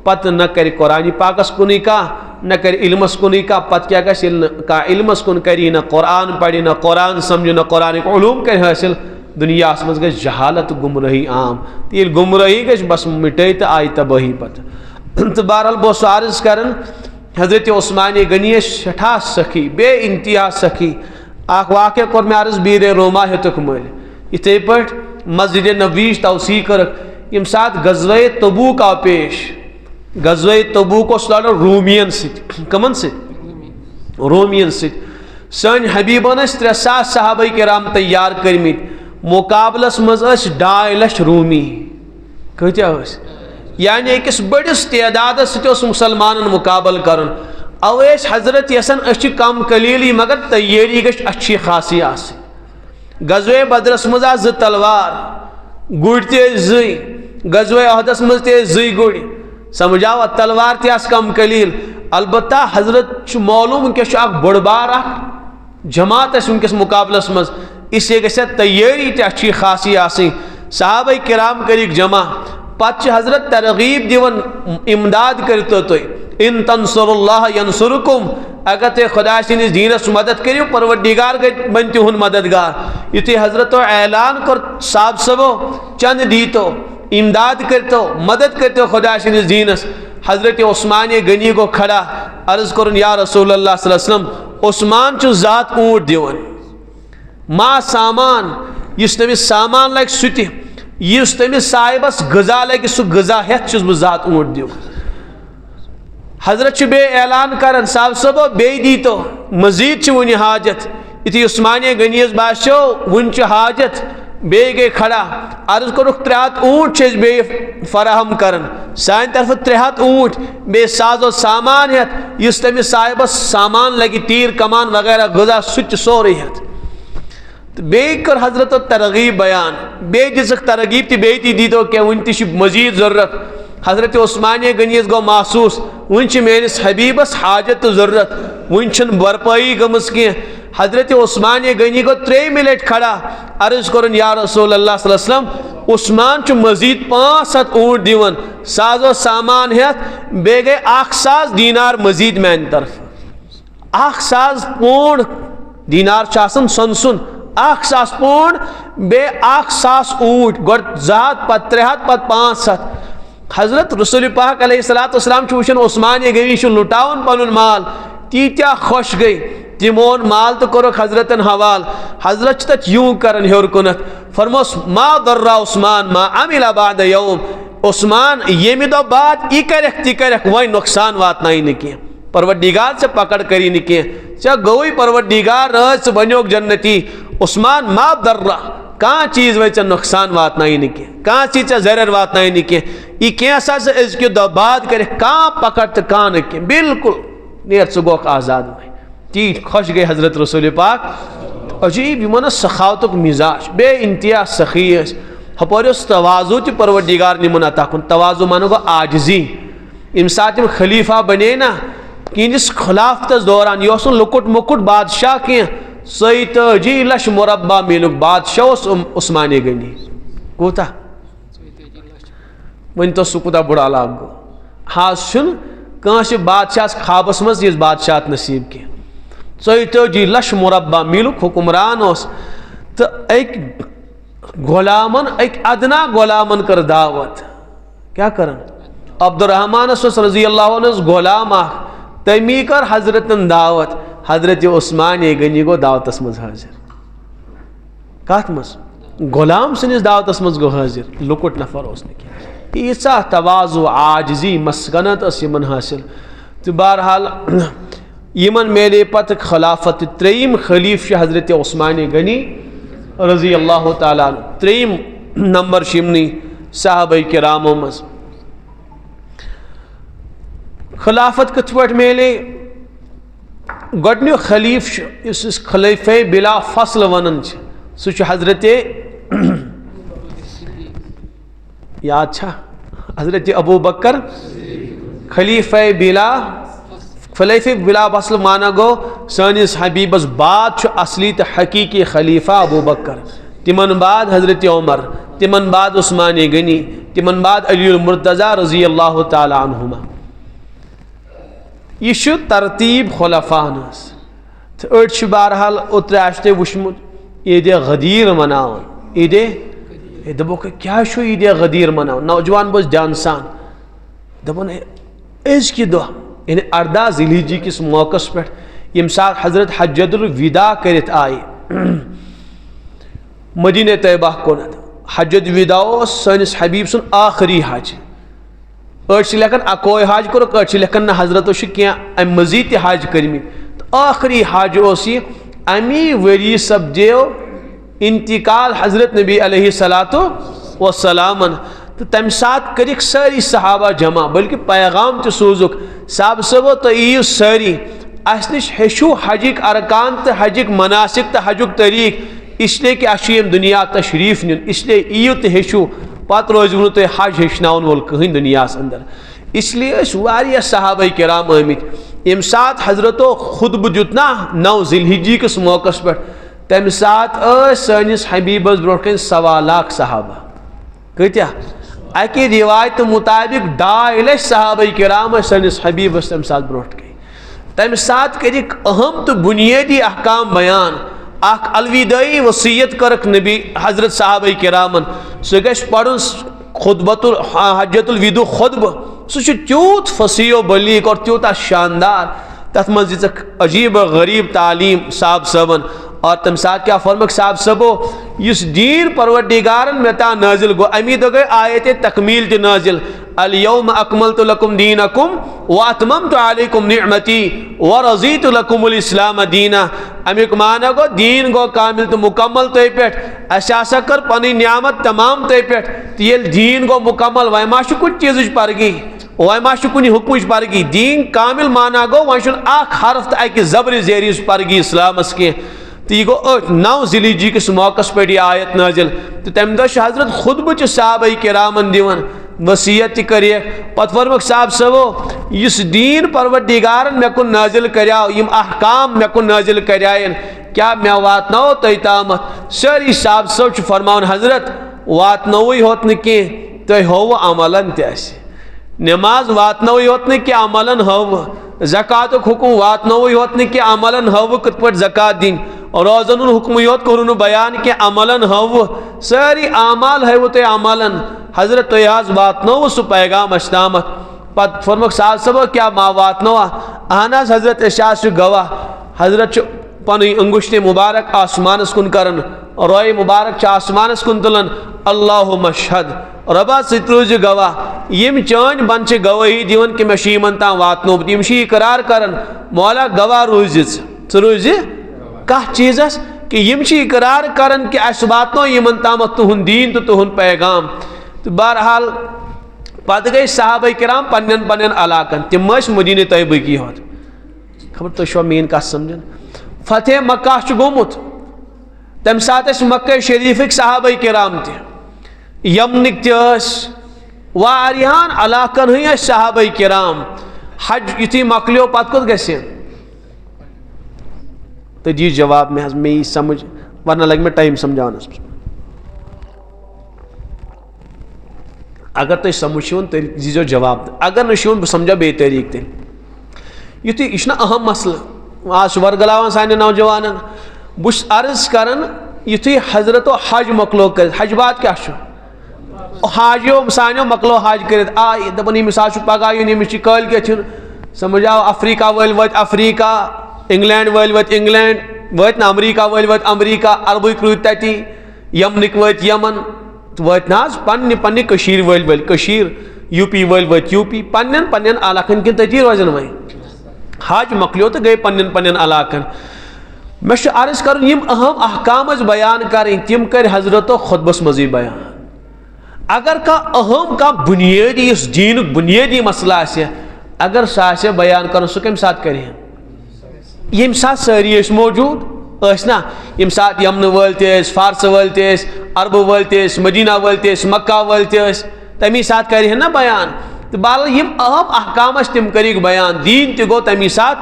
پتہٕ نہ کرِ قرآنِ پاکس کُنُے کانٛہہ نہ کرِ علمس کُنُے کانٛہہ پتہٕ کیٛاہ گژھِ ییٚلہِ نہٕ کانٛہہ علمس کُن کری نہ قرآن پرِ نہ قرآن سمجھِ نہ قرآنٕکۍ علوٗم کرِ حٲصِل دُنیاہس منٛز گژھِ جہالت تہٕ گمرٲہی عام تہٕ ییٚلہِ گمرٲہی گژھِ بس مِٹے تہٕ آیہِ تبٲہی پتہٕ. تہٕ بہرحال بہٕ اوسُس عرض کران حضرت عثمان غنی ٲسۍ سٮ۪ٹھاہ سخی بے انتہا سخی. اکھ واقعہ کوٚر مےٚ عرض بیٖرے روما ہیٚتُکھ مٔلۍ یِتھے پٲٹھۍ مسجد نبویِچ توسیع کٔرٕکھ ییٚمہِ ساتہٕ غزوہ تبوک آو پیش. غزوہ تبوک اوس لڑان رومین سۭتۍ کٕمن سۭتۍ رومین سۭتۍ. سٲنۍ حبیٖبن ٲسۍ 300 صحابہ کرام تیار کٔرمٕتۍ مقابلس منٛز ٲسۍ 2.5 لچھ رومی. کۭتیاہ ٲسۍ یعنی أکِس بٔڑِس تعدادس سۭتۍ اوس مُسلمانن مُقابل کرُن. اوے ٲسۍ حضرت یژھان أسۍ چھِ کم قلیٖلٕے مگر تیٲری گژھِ اچھی خاصی آسٕنۍ غزوہ بدرس مز آ زٕ تلوار گُرۍ تہِ ٲسۍ زٕے غزوہ احدس مز تہِ ٲسۍ زٕے گُرۍ سمجھاوا تلوار تہِ آسہٕ کم قلیل البتہ حضرت چھُ معلوم ونکیٚس چھُ اکھ بٔڑ بار اکھ جماعت اسہِ ونکیٚس مقابلس مز اس لیے گژھِ تیٲری تہِ اچھی خاصی آسٕنۍ صحابہ کرام کٔرِکھ جمع پتہٕ چھِ حضرت ترغیب دِوان امداد کٔرتو تُہۍ ان تنصر اللہ ینصرکم اگر تُہۍ خدا سٕنٛدِس دیٖنس مدد کٔرِو پروردگار بنہِ تِہُنٛد مددگار یُتھُے حضرتو اعلان کوٚر صاحب صٲبو چند دیٖتو امداد کٔرتو مدد کٔرتو خدا سٕنٛدِس دیٖنس حضرت عثمان غنی گوٚو کھڑا عرض کوٚرُن یا رسول اللہ صلی اللہ علیہ وسلم عثمان چھُ ذات اوٗنٹ دِوان ما سامان یُس تٔمِس سامان لگہِ سُہ تہِ یُس تٔمِس صاحبس غذا لگہِ سُہ غذا ہٮ۪تھ چھُس بہٕ ذات اوٗنٹ دِوان حضرت چھُ بیٚیہِ اعلان کران صاحب صٲبو بیٚیہِ دیٖتو مزیٖد چھِ وُنہِ حاجت یُتھُے عثمان غنی یس باسیو وُنہِ چھُ حاجت بیٚیہِ گٔے کھڑا عرض کوٚرُکھ 300 اوٗنٹ چھِ أسۍ بیٚیہِ فراہم کران سانہِ طرفہٕ 300 اوٗنٹ بیٚیہِ سازو سامان ہٮ۪تھ یُس تٔمِس صاحبس سامان لگہِ تیٖر کمان وغیرہ غذا سُہ تہِ سورُے ہٮ۪تھ تہٕ بیٚیہِ کٔر حضرتو ترغیب بیان بیٚیہِ دِژٕکھ ترغیب تہِ بیٚیہِ تہِ دیٖتو کینٛہہ وُنہِ تہِ چھِ مزیٖد ضروٗرت حضرت عثمان غنی یس گوٚو محسوٗس وُنہِ چھِ میٲنِس حبیٖبس حاجت تہٕ ضروٗرت وُنہِ چھنہٕ بھرپٲیی گٔمٕژ کینٛہہ حضرت عثمان غنی گوٚو 3مہِ لٹہِ کھڑا عرض کوٚرُن یا رسول اللہ صلی اللہ علیہ وسلم عثمان چھُ مزیٖد 500 اوٗنٹ دِوان سازو سامان ہٮ۪تھ بیٚیہِ گٔے 1000 دینار مزیٖد میانہِ طرفہٕ 1000 پونٛڈ دینار چھُ آسان سۄنہٕ 1000 پونٛڈ بیٚیہِ 1000 اوٗنٹ گۄڈٕ 200 پتہٕ 300 پتہٕ 500 حضرت رسول پاک علیہ الصلوۃ والسلام چھُ وٕچھان عثمان غنی چھُ لُٹاوان پنُن مال تیٖتیاہ خۄش گٔے تِمو اوٚن مال تہٕ کوٚرُکھ حضرتن حوالہٕ حضرت چھِ تتھ یوٗ کران ہیوٚر کُنتھ فرموس ما ضرا عثمان ما عمل بعد یوم عثمان ییٚمہِ دۄہ بعد یہِ کرکھ تہِ کرکھ وۄنۍ نۄقصان واتنایہِ نہٕ کینٛہہ پروردگار ژےٚ پکڑ کری نہٕ کینٛہہ ژےٚ گوٚوٕے پروردگار رٲژ ژٕ بنیوکھ جنتی عثمان ما ضرا کانٛہہ چیٖز وۄنۍ ژےٚ نۄقصان واتنایہِ نہٕ کینٛہہ کانٛہہ چیٖز ژےٚ زرٮ۪ر واتنایہِ نہٕ کینٛہہ یہِ کینٛہہ ہسا ژٕ أزکہِ دۄہ بعد کرکھ کانٛہہ پکڑ تہٕ کانٛہہ نہٕ کینٛہہ بالکل نیر ژٕ گوکھ آزاد وۄنۍ تیٖتۍ خۄش گٔے حضرت رسول پاک عجیٖب یِمن اوس سخاوتُک مِزاج بے انتہا سخی ٲسۍ ہپٲرۍ اوس توازو تہِ پروردگار نِمُن عطا کُن توازو مانو گوٚو عاجزی ییٚمہِ ساتہٕ یِم خلیفہ بنے نا کِہنِس خلافتس دوران یہِ اوس نہٕ لۄکُٹ مۄکُٹ بادشاہ کینٛہہ 40 لچھ مربع میٖلُک بادشاہ اوس عثمان غنی کوٗتاہ ؤنۍتو سُہ کوٗتاہ بوٚڑ علاقہٕ گوٚو آز چھُنہٕ کٲنٛسہِ بادشاہس خوابس منٛز یِژھ بادشاہت نصیٖب کینٛہہ 40 لچھ مربع میٖلُک حُکمران اوس تہٕ أکۍ غۄلامن أکۍ ادنا غۄلامن کٔر دعوت کیاہ کرن عبدالرحمانس اوس رضی اللہ عنہ غۄلام اکھ تٔمی کٔر حضرتن دعوت حضرت عثمان غنی گوٚو دعوتس منٛز حٲضِر کتھ منٛز غۄلام سٕنٛدِس دعوتس منٛز گوٚو حٲضِر لۄکُٹ نفر اوس نہٕ کینٛہہ ییٖژاہ توازو عاجزی مسکنت ٲس یِمن حٲصِل تہٕ بہرحال یِمن میلے پتہٕ خلافت 3یِم خلیٖفہٕ چھِ حضرت عثمان غنی رضی اللہ تعالیٰ عنہ 3یِم نمبر چھِ یِمنٕے صحابہ کرامو منٛز خلافت کِتھ پٲٹھۍ میلے گۄڈٕنیُک خلیٖفہٕ چھُ یُس أسۍ خلیفہ بلا فصل ونان چھِ سُہ چھُ حضرت یاد چھا حضرت ابو بکر خلیفہ بلا فصل مانا گوٚو سٲنِس حبیٖبس بعد چھُ اصلی تہٕ حقیٖقی خلیفہ ابو بکر تِمن بعد حضرت عمر تِمن بعد عثمان غنی تِمن بعد علی المرتضیٰ رضی اللہ تعالیٰ عنہما یہ چھُ ترتیٖب خلفاہن ہٕنٛز تہٕ أڑۍ چھِ بہرحال اوترٕ آسہِ تۄہہِ وٕچھمُت عیٖدِ غدیٖر مناوان عیٖدِ دوٚپُکھ کیٛاہ چھُ عیٖدِ غدیٖر مناوان نوجوان بوز دھیان سان دوٚپُن أزکہِ دۄہ یعنی 18 ذی الحجہ کِس موقعس پٮ۪ٹھ ییٚمہِ ساتہٕ حضرت حجۃ الوداع کٔرِتھ آیہِ مدینہ طیبہ کُنتھ حجۃ الوداع اوس سٲنِس حبیٖب سُنٛد آخری حج أڑۍ چھِ لیکھان 21 حج کوٚرُکھ أڑۍ چھِ لیکھان نہ حضرتو چھِ کینٛہہ اَمہِ مٔزیٖد تہِ حج کٔرمٕتۍ تہٕ آخری حج اوس یہِ امی ؤری سپدیو انتقال حضرت نبی علیہ الصلوۃ والسلامن تہٕ تمہِ ساتہٕ کٔرِکھ سٲری صحابہ جمع بلکہ پیغام تہِ سوٗزُکھ صاحب صٲبو تُہۍ یِیِو سٲری اَسہِ نِش ہیٚچھِو حجٕکۍ ارکان تہٕ حجٕکۍ مناسِک تہٕ حجُک طریٖقہٕ اس لیے کہ اشیم دنیا تشریف نیون اس لیے ایو تو ہیچو پتہ روزو نہ تھی حج ہیچناون وول کہین دنیا اندر اس لیے واریاہ صحابہ کرام آمت یم سات حضرتو خطبہ دیت نا 9 ذی الحجہ کس موقع پہ تم سات سنس حبیبس برو کن 1.25 لاکھ صحابہ کتیا اکہ روایت مطابق 2.5 لچھ صحابہ کرام سنس حبیبس تم سات برو کن تم سات کرک اہم تو بنیادی احکام بیان اخ الوداعی وصیت کرک نبی حضرت صحابہ کرامن سہ گژھِ پڑھن خطبۃ حجۃ الوداع خطبہ سہ تیوت فصیح و بلیغ اور تیوتا شاندار تت من دژک عجیب و غریب تعلیم صاحب صاحبن اور تم ساتھ کیا فرمک صاحب صاحبو اس دین پروردگارن متا نازل گو امید گئے آیت تکمیل تی نازل اليوم اکملت لکم دینکم واتممت علیکم نعمتی ورضیت لکم الاسلام دینا امیک مانا گو دین گو کامل تو مکمل تے پیٹ اساسا کر پنی نعمت تمام تے پیٹ تیل دین گو مکمل وائے ما شو کچھ چیزش پرگی وائے ما شو کنی حکمش پرگی دین کامل مانا گو وائے شن آخ حرف تا ایک زبر زیریش پرگی اسلام اس کے تو یہ گو 9 ذی الحجہ کس موقع پہ یہ آیت نازل تو تم دہ حضرت خطبہ صحابہ کرامن دیون وصیت کریک پتہ فرمک صاحب صاحبو اس دین پروردگارن مے کن نازل کریاو یم احکام مے کن نازل کریائن کیا مے واتنو تہ تامت ساری صاحب صاحب فرماون حضرت واتنوی ہوت نہ کی تہ ہو عملن تہ اس نماز واتنوی ہوت نہ کی عملن ہو زکات حکم واتنوی ہوت نہ کی عملن ہو کت پٹ زکات دین اور روزن حکم یوت کرن بیان کہ عملن ہو ساری اعمال ہے وہ تو عملن حضرت تو یاز واتنو سو پیغام اشتامت پت فرمک صاحب صاحب کیا ما واتنو اہناز حضرت اشاس گواہ حضرت پنی انگشت مبارک آسمانس کن کرن روئے مبارک چ آسمانس کن تلن اللہم اشہد ربا ستروز گواہ یم چان بنچ گواہی دیون کہ مشیمن تا واتنو یم شی اقرار کرن مولا گواہ روزت روز کہہ چیز کہ یم چی اقرار کرن کہ اس واتنو یمن تامت تہن دین تو تہن پیغام تو بہرحال پتہ گئی صحابہ کرام پنن پنن علاقن تم مدینہ طیبہ کی ہوت خبر تو شو مین کا سمجھن فتح مکہ چھ گومت تم سات اس مکہ شریفک صحابہ کرام تہ یمنک تس واریہان علاقن ہی صحابہ کرام حج یتھی مکلیو پتہ کت گژھِ تو جی جواب میں میں یہ سمجھ ورنہ لگ میں ٹائم سمجھانس اگر تھی سمجھون تو دیزو جواب اگر نشون سمجھا بے طریق تیل یہ یہ اہم مسئلہ آج ورگلاوان سانے نوجوانن بس عرض کرن یہ حضرت و حج مکلو کر حج بات کیا شو حاجیو سانیو مکلو حج کرت آئی دپن یہ مثال پگہ یہ کل کے سمجھاو افریقہ ول وت افریقہ انگلینڈ ول وت انگلینڈ وت نا امریکہ ول وت امریکہ عربک روت تتی یمنک وت یمن وت ناز پنہ پنہ کشیر ول ول کشیر یو پی ول وت یو پی پنن پنن علاقن کن تتی روزن وی حج مکلیو تو گئی پنن پنن علاقن میں عرض کرن یم اہم احکام بیان کریں تم کر حضرت خطبس مزی بیان اگر کا اہم کا بنیادی اس دین بنیادی مسئلہ آسے اگر سہ بیان کرن سہ کم سات کریں یم سات ساری اس موجود اس نا یم سات یمن ول تیس فارس ول تیس عرب ول تیس مدینہ ول تیس مکہ ول تیس تمی سات کریں نا بیان تو بال یم اہم احکام اس تم کریک بیان دین تی گو تمی سات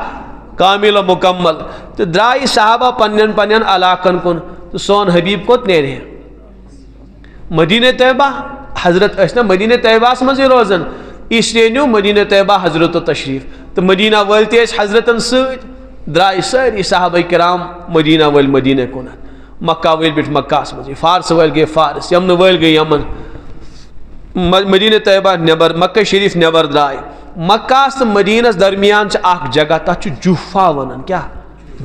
کامل و مکمل تو درائی صحابہ پنن پنن علاقن کن تو سون حبیب کو نیرے مدینہ طیبہ حضرت اسنا مدینہ طیبہ مزی روزن اس لیے نیو مدینہ طیبہ حضرت و تشریف تو مدینہ ول تیس حضرتن سید درائی ساری صحابہ کرام مدینہ ول مدینہ کنن مکہ ول بیٹ مکہ مزی فارس ول گئے فارس یمن ول گئے یمن مدینہ طیبہ نبر مکہ شریف نبر درائی مکہ تو مدینہ درمیان اخ جگہ تک جوفا ونان کیا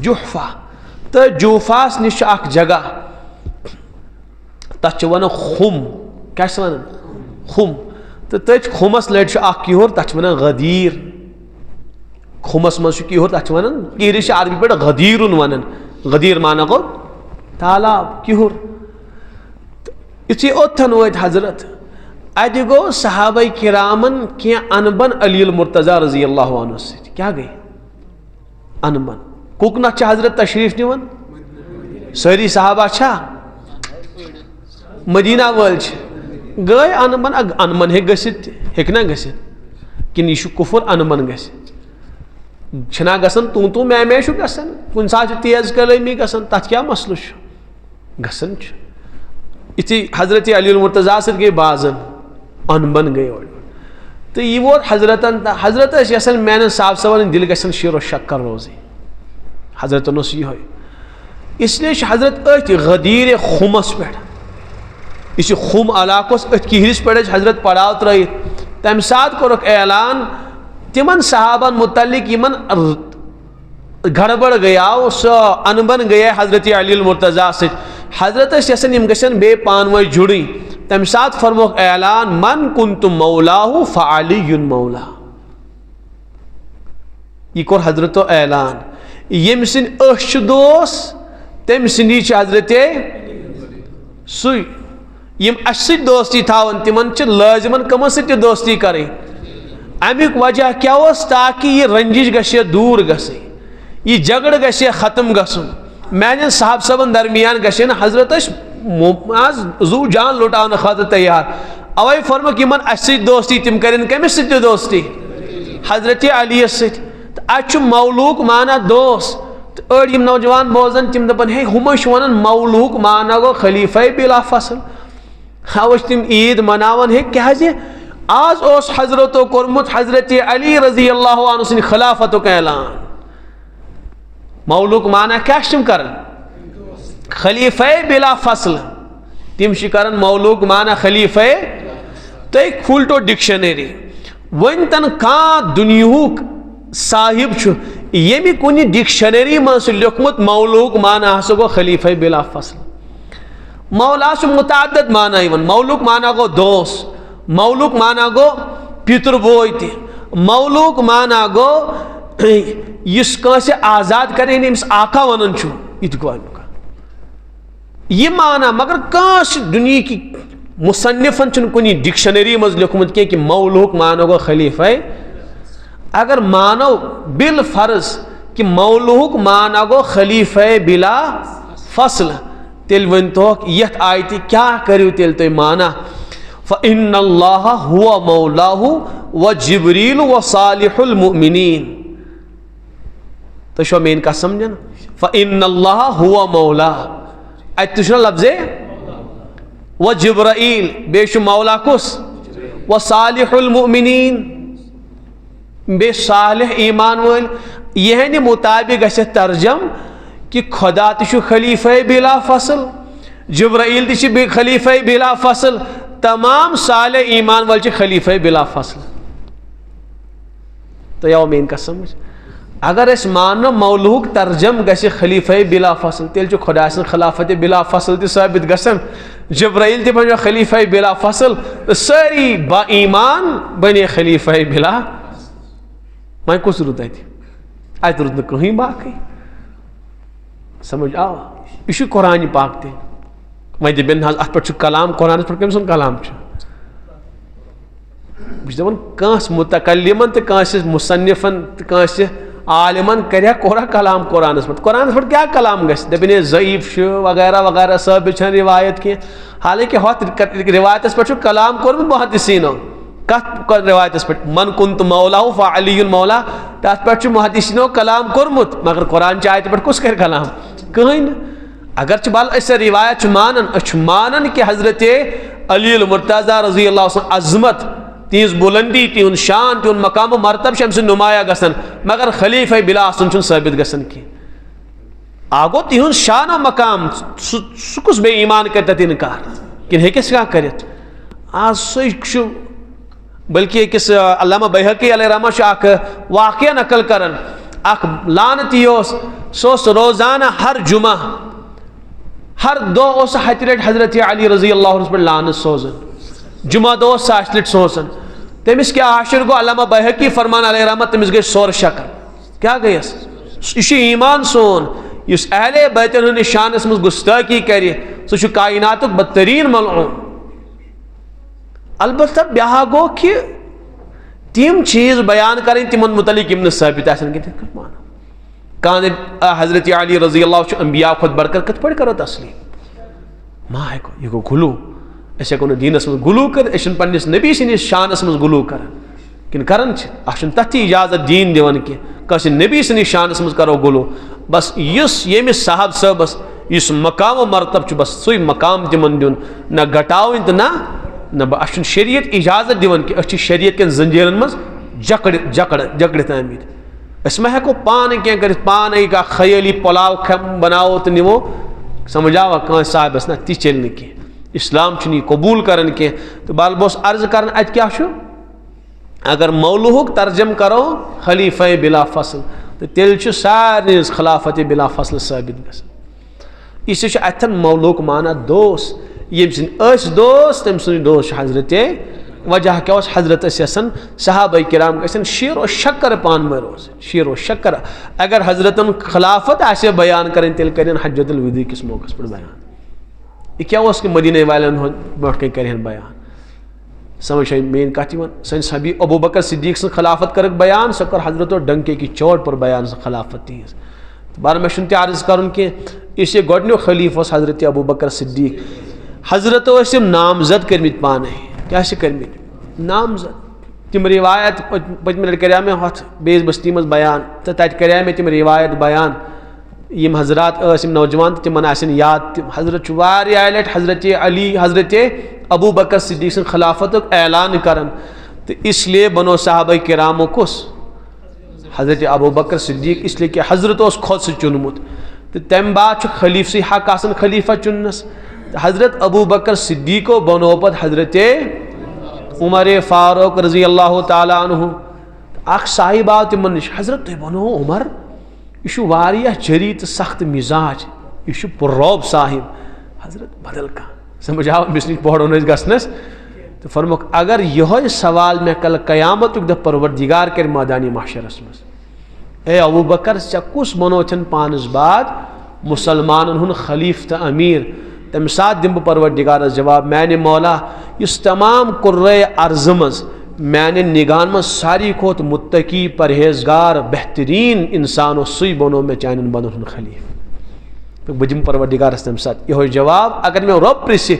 جوفا تو جوفاس نش اخ جگہ تک ونان خم کیا ونان خم تو تت خمس لٹ اخ کیور تک ونان غدیر خمس مز کیور تک ونان کیرش عربی پہ غدیر ونان غدیر مانا گو تالاب کیور یتھی اوتھن وت حضرت ادی گو صحابہ کرامن کی انبن علی المرتضی رضی اللہ عنہ سے کیا گئی انبن کوکنہ حضرت تشریف نیون ساری صحابہ چھا مدینہ وال گئے انمن ہے گست ہیکنا گست کن یہ کفر انمن گس چھنا گسن تو میں گسن کن سات تیز کلامی گسن تک کیا مسئلہ گسن اتھی حضرت علی المرتضیٰ سر گئی بازن انمن گئی اور تو یہ ووت حضرت یسن میان صاحب صاحب دل گھن شیر و شکر روزی حضرت یہ اس لیے حضرت ات غدیر خمس پہ یہ خم علاقہ ات کہرس پہ حضرت پڑاؤ ترت تمہ سات کورک اعلان تمن صحابن متعلق یمن گڑبڑ گیا سو انبن گیا حضرت علی المرتضیٰ حضرت یسن یم گھن بے پانوی جڑی تمہ سات فرموک اعلان من کنت مولاہ فعلی مولا یہ کور حضرت اعلان یم سن اش دوس تم سندی حضرت سی یم اس دوستی تھاون تمن لازمن کم ست دوستی کریں امیک وجہ کیا تاکہ یہ رنجش گھے دور گھے یہ جگڑ گھے ختم گھن میان صاحب صاحبن درمیان گھے نا حضرت زو جان لٹاؤن خاطر تیار اوے فرمک یمن اس دوستی تم کرن کمس ست دوستی حضرت علی ست اچ مولوک مانا دوست اڑ یم نوجوان بوزن تم دپن ہے ہمش ونن مولوک مانا گو خلیفہ بلا فصل اوش تم عید مناون ہے کیا آز اوس حضرتو کورمت حضرت علی رضی اللہ عنہ سن خلافت کا اعلان مولوک مانا کیا تم کرن خلیفہ بلا فصل تم کرن مولوک مانا خلیفہ تو ایک کھولٹو ڈکشنری ون تن کان دنیاک صاحب یمی کنی ڈکشنری من سے لکھمت مولوک مانا ہسا گو خلیفہ بلا فصل مولا سے متعدد مانا ایون مولوک مانا گو دوست مولوک مانا گو پیتر بوئی تی مولوک مانا گو اس کانسے آزاد کریں امس آقا ونن چھو یہ مانا مگر کانس دنیا کی مصنفن چھن کنی ڈکشنری مز لکھمت کہ مولوک مانا گو خلیفہ اگر مانو بالفرض کہ مولوک مانا گو خلیفہ بلا فصل تیل ونتو یت آیتی کیا کریو تیل تو مانا فإن اللہ ہوا مولاہ وجبریل وصالح المؤمنین تو شو مین کا سمجھنا فإن اللہ ہوا مولا اتشنا لفظ وجبرائیل بیشو مولا کس وصالح المؤمنین بے صالح ایمان وال یہ مطابق گھے ترجم کہ خدا تشو خلیفہ بلا فصل جبرائیل تشو خلیفہ بلا فصل تمام صالح ایمان وال خلیفہ بلا فصل تو یہ مین کا سمجھ اگر اس مانو مولوک ترجم گھے خلیفہ بلا فصل تیل جو خدا سن خلافت بلا فصل تی ثابت گسن جبرائیل تی بنو خلیفہ بلا فصل ساری با ایمان بنے خلیفہ بلا میں کچھ ضرورت ہے تھی آج ضرورت نہ کہیں باقی سمجھ آو یہ قرآن پاک تے میں دبن حض ات پہ کلام قرآن پہ کم سن کلام بس دپان کانس متکلمن تو کانس مصنفن تو کانس عالمن کریا کورا کلام قرآن پہ کیا کلام گھس دپن ضعیف وغیرہ وغیرہ ثابت چھن روایت کی حالانکہ ہوت روایت پہ کلام کورمت محدثینو کت روایت پہ من کنت مولا فعلی مولا تر پہ محدثینو کلام کورمت مگر قرآن آیت پہ کس کر کلام کہیں اگر بال اس روایت مانن کہ حضرت علی المرتضیٰ رضی اللہ عنہ عظمت تیز بلندی تیون شان تیون مقام و مرتب شمس نمایاں گسن مگر خلیفہ بلا سن ثابت گسن کی آگو تیون شان و مقام سکس بے ایمان کرتا انکار کن ہیکس کیا کرت آج سو بلکہ کس علامہ بیہقی علیہ رحمہ اخ واقعہ نقل کرن اخ لانتی سوس روزانہ ہر جمعہ ہر دو اس ہتھ لٹ حضرت علی رضی اللہ عنہ پر لانت سوزن جمعہ دو 7 لٹ سوزن تمس کیا عاشر گو علامہ بیہقی فرمان علیہ رحمہ تمس گئی سور شکل کیا گیس یہ ایمان سون اس اہل بیتن ہند شانس مز گستاخی کر سہ کائنات بدترین ملعون البتہ بیاہ گو کہ تم چیز بیان کریں تمن متعلق ثابت آسن کہ مانا کان حضرت علی رضی اللہ انبیاء کھت بڑھ کر کت پڑھ کرو تسلیم ما ہے یہ گو گلو ایسے کو دینس من گلو کر ایشن پنس نبی سندس شانس من گلو کر کن کرن اچھن تھی اجازت دین دیوان کی کس نبی سندس شانس من کرو گلو بس یس یمس صاحب صبس اس مقام و مرتب بس سی مقام تمن دین نہ گٹاؤن تو نہ اچھن شریعت اجازت دیوان کہ اچھ شریعت کن زنجیرن مز جکڑت آمت اس میں ہیکو پانے کیا کرت پانے کا خیالی پلاو بناو تو نیو سمجھاوا کان صاحبس نہ تی چلنے کی اسلام چھنی قبول کرن کی تو بال بوس عرض کرن ات کیا چھو اگر مولوہک ترجم کرو خلیفہ بلا فصل تو تیل چھو سارنیز خلافت بلا فصل ثابت گژھان اس سے اتن مولوک مانا دوست یم سن اس دوست تم سن دوست حضرت وجہ کیا اس حضرت اسن صحابہ کرام اسن شیر و شکر پان میں روز شیر و شکر اگر حضرتن خلافت ایسے بیان کریں تیل کریں حجۃ الوداع کس موقع پر بیان یہ کیا اس کے مدینہ والن بیٹھ کے کریں بیان سمجھ مین کہتی ون سن صحابی ابو بکر صدیق سن خلافت کرک بیان سکر حضرت و ڈنکے کی چوٹ پر بیان سے خلافت تیز بار میں شنتی عرض کرن کہ اسے گڈنیو خلیفہ حضرت ابو بکر صدیق حضرت اسم نامزد کرمت پانے کیا سے کرمت نامزد تم روایت پتم لٹ کریا میں ہتھ بیس بستی مز بیان تو تت کریا میں تم روایت بیان یم حضرات اسم نوجوان تمن آسن یاد حضرت واریاہ لٹ حضرت علی حضرت ابو بکر صدیق سن خلافت اعلان کرن تو اس لیے بنو صحابہ کرامو کس حضرت ابو بکر صدیق اس لیے کہ حضرت اس خود سے چنمت تو تم بعد خلیف سے حق آسن خلیفہ چنس حضرت ابو بکر صدیق و بنوبت حضرت عمر فاروق رضی اللہ تعالی عنہ اخ صاحبات من حضرت بنو عمر یہ واریاہ جری تو سخت مزاج یہ پروب صاحب حضرت بدل کا سمجھاؤ بس پڑھو گھنس تو فرموک اگر یہ سوال میں کل قیامت دہ پروردگار کر میدانی محشرس مز اے ابو بکر ژے کس بنوتھن پانس بعد مسلمانن ہن خلیف تو امیر تم سات دم پروردگار جواب میانہ مولا اس تمام قرۂ ارض مز میانہ نگاہن مز ساری کھوت متقی پرہیزگار بہترین انسان و سی بنو میں چانن بنن ہن خلیف بہ دم پروردگارس تم سات یہ جواب اگر میں رب پرژھِ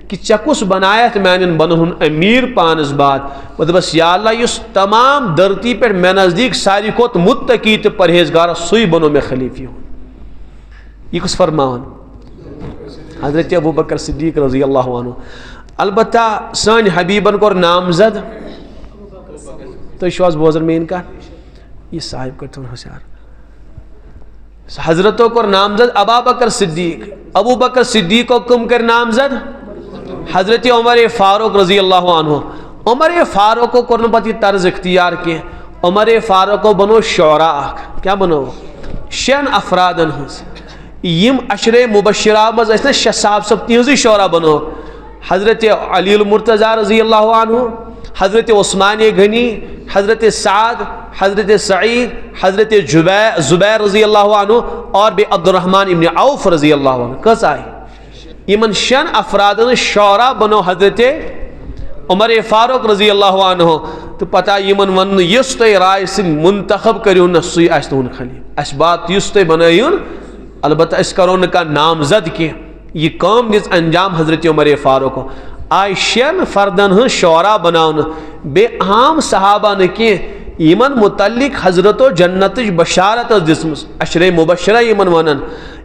کہ ژے کس بنایت میانن بنن ہن امیر پانس بعد بہ دپس یا اللہ اس تمام دھرتی پہ مے نزدیک ساری کھوت متقی تو پرہیزگار سی بنو میں خلیفی ہوں یہ کس فرمان حضرت ابو بکر صدیق رضی اللہ عنہ البتہ سن حبیبن کور نامزد تو شواز بوزر مین کا یہ صاحب کو تھوڑا ہوشیار حضرتوں کو نامزد ابا بکر صدیق ابو بکر صدیق کو کم کر نامزد حضرت عمر فاروق رضی اللہ عنہ عمر فاروق کو کرنے پتی طرز اختیار کے عمر فاروق کو بنو شعراء کیا بنو شین افرادن ہنس یم عشر مبشرہ مز اس نے شہ صاحب سب تیزی شعراء بنو حضرت علی المرتضی رضی اللہ عنہ حضرت عثمان غنی حضرت سعد حضرت سعید حضرت زبیر رضی اللہ عنہ اور بے عبد الرحمن ابن عوف رضی اللہ عنہ کس آئی یمن شن افرادن شعراء بنو حضرت عمر فاروق رضی اللہ عنہ تو پتہ یمن ون یس تہ رائے سن منتخب کریون سی اس تہن خلیف اس بات یس تہ بنائیون البتہ اس کرون کا نامزد کی یہ کام دس انجام حضرت عمر فاروق آئی شین فردن ہن شعراء بناون بے عام صحابہ نے کی یمن متعلق حضرت و جنت بشارت دسمس عشر مبشرہ یمن ونن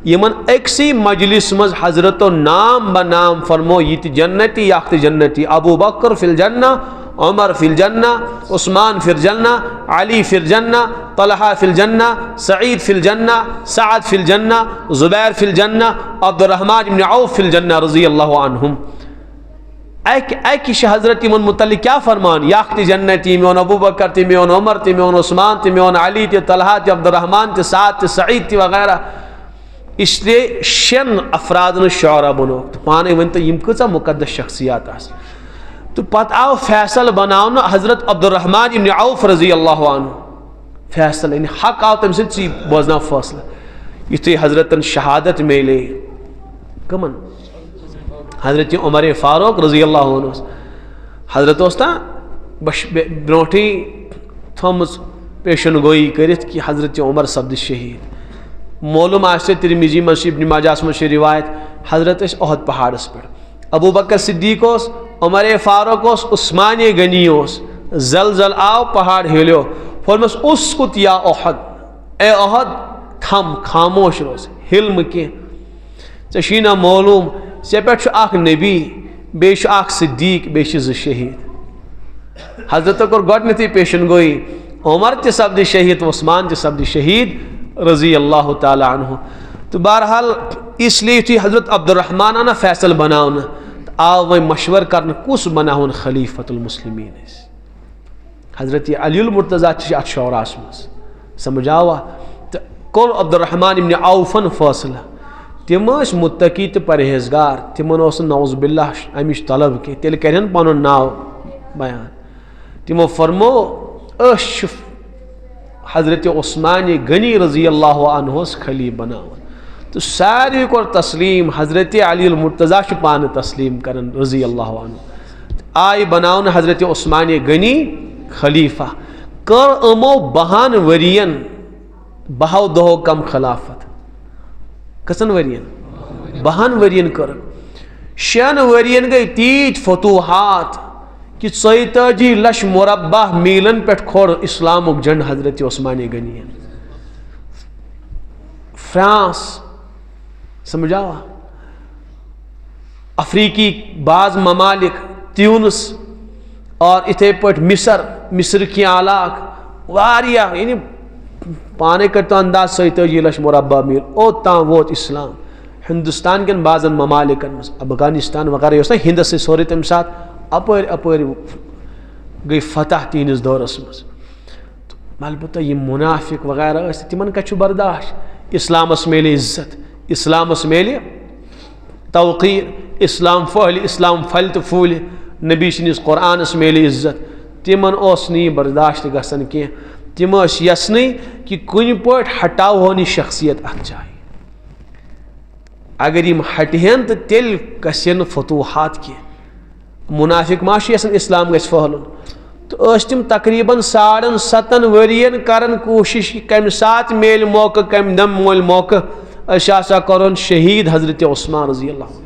یمن اکسی مجلس مز حضرت و نام بنام فرمو یت جنتی یاخت جنتی ابو بکر فی الجنہ عمر فی الجنہ عثمان فی الجنہ علی فی الجنہ طلحہ فی الجنہ سعید فی الجنہ سعد فی الجنہ زبیر فی الجنہ عبد الرحمن بن عوف فی الجنہ رضی اللہ عنہم ایک حضرت من متعلق کیا فرمان یاخت جنتی میون ابو بکر تی میون عمر تی میون عثمان تی میون علی تی طلحہ تی عبد الرحمن تی سعد تی سعید تی وغیرہ اس لیے شن افراد نے شعراء بنو تو پانے ونتا یم کچا مقدس شخصیات آس تو پت آو فیصل بناؤنا حضرت عبد الرحمن ابن عوف رضی اللہ عنہ فیصل یعنی حق آو تم سے چی بوزنا فیصلہ یہ تو حضرت شہادت میں لے کمن حضرت عمر فاروق رضی اللہ عنہ حضرت اوستا برونٹھی تھومس پیشن گوئی کرت کہ حضرت عمر سبد شہید معلوم آسے ترمذی میں ابن ماجہ میں روایت حضرت اس احد پہاڑس پہ ابو بکر صدیق اس عمر فاروق اس عثمان غنی اس زلزل آو پہاڑ ہلیو فرمس اسکت یا احد اے احد تھم خاموش روز ہلم کی ژےٚ معلوم ژےٚ پٮ۪ٹھ اخ نبی بیٚیہِ اخ صدیق بیٚیہِ زٕ شہید حضرت کور گۄڈنیتھٕے پیشن گوئی عمر تہِ سپدِ شہید عثمان تہِ سپدِ شہید رضی اللہ تعالیٰ عنہ تو بہرحال اس لیے یُتھُے حضرت عبدالرحمان آنا فیصل بناونہٕ آو وۄنۍ مشور کرنہٕ کُس بناوُن خلیفۃ المسلمین حضرت علی المرتضیٰ چھِ اتھ شوراہس منٛز سمجھ آوا تہٕ کوٚر عبدالرحمان ابن عوفن فٲصلہٕ تم ٲسۍ متقی تہٕ پرہیزگار تمن اوس نہٕ نعوذ باللہ امِچ طلب کینٛہہ تیٚلہِ کرہن پنُن ناو بیان تمو فرمو أسۍ چھِ حضرت عثمان غنی رضی اللہ عنہس خلیف بناون تو ساروی کور تسلیم حضرت علی المرتضیٰ چھُ پانہٕ تسلیم کران رضی اللہ عنہ آئی بناون حضرت عثمان غنی خلیفہ کر یِمو 12 ؤرین 12 دۄہو کم خلافت کٔژن ؤرین 12 ؤرین کر 6 ؤرین گئی تیٖتۍ فتوحات کہ 42 لچھ مربع میلن پہ کھور اسلامک جنڈ حضرت عثمان غنی فرانس سمجھاوا افریقی بعض ممالک تیونس اور اتھے پٹ مصر کی علاق واریاہ یعنی پانے کرتا انداز 42 لچھ مربع میل اوتان ووت اسلام ہندوستان کن بعضن ممالکن افغانستان وغیرہ اس ہندس سے سورے تمہ سات اپر گئی فتح تینس دورس مز البتہ یہ منافق وغیرہ تمن کتھ برداشت اسلامس میلے عزت اسلامس میلے توقیر اسلام پھہلہِ اسلام پھلہِ تہٕ پھوٗلہِ نبی سٕنٛدِس قرآنس میلے عزت تمن اوس نہٕ یہِ برداشت گژھان کینٛہہ تم ٲسۍ یژھنٕے کہ کُنہِ پٲٹھۍ ہٹاوہون یہِ شخصیت اتھ جایہِ اگر یم ہٹہن تہٕ تیٚلہِ گژھِ نہٕ فتوحات کینٛہہ منافق ما چھُ یژھان اسلام گژھِ پھہلُن تو ٲسۍ تِم تقریباً 7.5 ؤرین کران کوشش کمہِ ساتہٕ میلہِ موقع کمہِ دم مولہِ موقع أسۍ ہسا کرون شہید حضرت عثمان رضی اللہ عنہ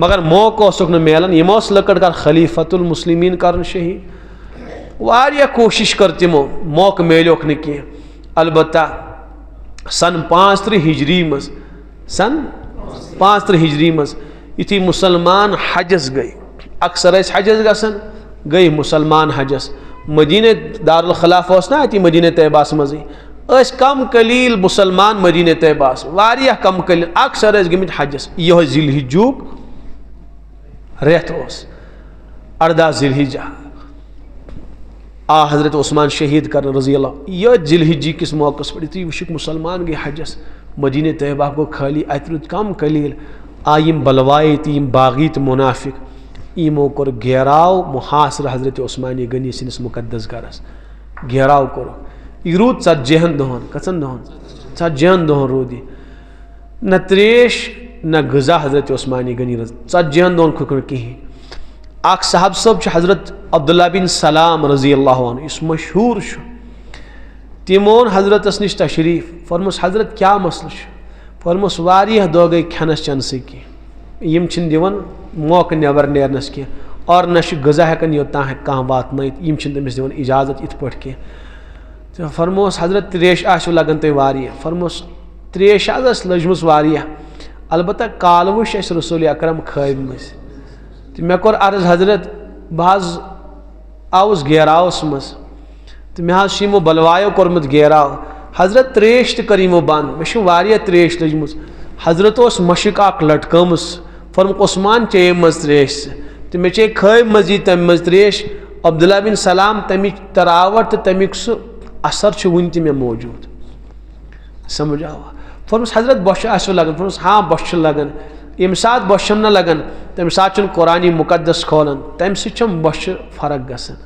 مگر موقع اوسُکھ نہٕ میلان یِم اوس لٔکٕر کر خلیفۃ المسلمین کرن شہید واریاہ کوشش کر تمو موقع میلیوکھ نہٕ کینٛہہ البتہ سن 35 ہجری مز سن 35 ہجری مز یُتھُے مسلمان حجس گئی اکثر ٲسۍ حجس گژھان گئی مسلمان حجس مدینہ دارالخلافہ اوس نا اتی مدینہ طیبہس منٛزٕے ٲسۍ کم قلیل مسلمان مدینہ طیبہس واریاہ کم قلیل اکثر ٲسۍ گٔمٕتۍ حجس یِہوے ذی الحجُک رٮ۪تھ اوس 18 ذی الحجہ آ حضرت عثمان شہید کرن رضی اللہ یہ ذی الحجہ کس موقعس پہ یُتھُے وٕچھُکھ مسلمان گئی حجس مدینہ طیبہ گوٚو خالی اتہِ روٗد کم قلیل آ یم بلوائے تہِ یم باغی تہِ منافق یمو کوٚر گھیراو محاصرٕ حضرت عثمان غنی سٕنٛدِس مقدس گرس گھیراو کوٚرُکھ یہ روٗد 40 دۄہن کٔژن دۄہن 40 دۄہن روٗد یہِ نہ تریش نہ غذا حضرت عثمان غنی 40 دۄہن کھیوٚکھ نہٕ کِہیٖنۍ اکھ صاحب صٲب چھُ حضرت عبداللہ بن سلام رضی اللہ عنہ یُس مشہوٗر چھُ تٔمۍ اوٚن حضرتس نِش تشریٖف فرموس حضرت کیٛاہ مسلہٕ چھُ فرموس واریاہ دۄہ گٔے کھٮ۪نس چٮ۪نسٕے کینٛہہ یم چھِنہٕ دِوان موقع نٮ۪بر نیرنس کینٛہہ اور نہ چھُ غذا ہٮ۪کان یوٚتام ہٮ۪کہِ کانٛہہ واتنٲیِتھ یم چھِنہٕ تٔمِس دِوان اجازت یِتھ پٲٹھۍ کینٛہہ تہٕ فرموس حضرت تریش آسوٕ لگان تۄہہِ واریاہ فرموس تریش حظ ٲس لٔجمٕژ واریاہ البتہ کالوٕ چھِ اَسہِ رسول اکرم کھٲومٕژ تہٕ مےٚ کوٚر عرض حضرت بہٕ حظ آوُس گھیراوس منٛز تہٕ مےٚ حظ چھُ یِمو بلوایو کوٚرمُت گھیراو حضرت تریش تہِ کٔر یِمو بنٛد مےٚ چھِ واریاہ تریش لٔجمٕژ حضرت اوس مشک اکھ لٹکٲمٕژ فرموُکھ عثمان چیٚیے منٛز تریش ژٕ تہٕ مےٚ چیٚیہِ کھٲوِ مزیٖد تمہِ منٛز تریش عبداللہ بن سلام تمِچ تراوٹ تہٕ تمیُک سُہ اثر چھُ وُنہِ تہِ مےٚ موجوٗد سمجھ آوا فرموس حضرت بۄچھِ آسوٕ لگان فرموس ہاں بۄچھِ چھِ لگان ییٚمہِ ساتہٕ بۄچھِ چھَم نہٕ لگان تمہِ ساتہٕ چھُنہٕ قرآنِ مُقدس کھولان تمہِ سۭتۍ چھم بۄچھِ فرق گژھان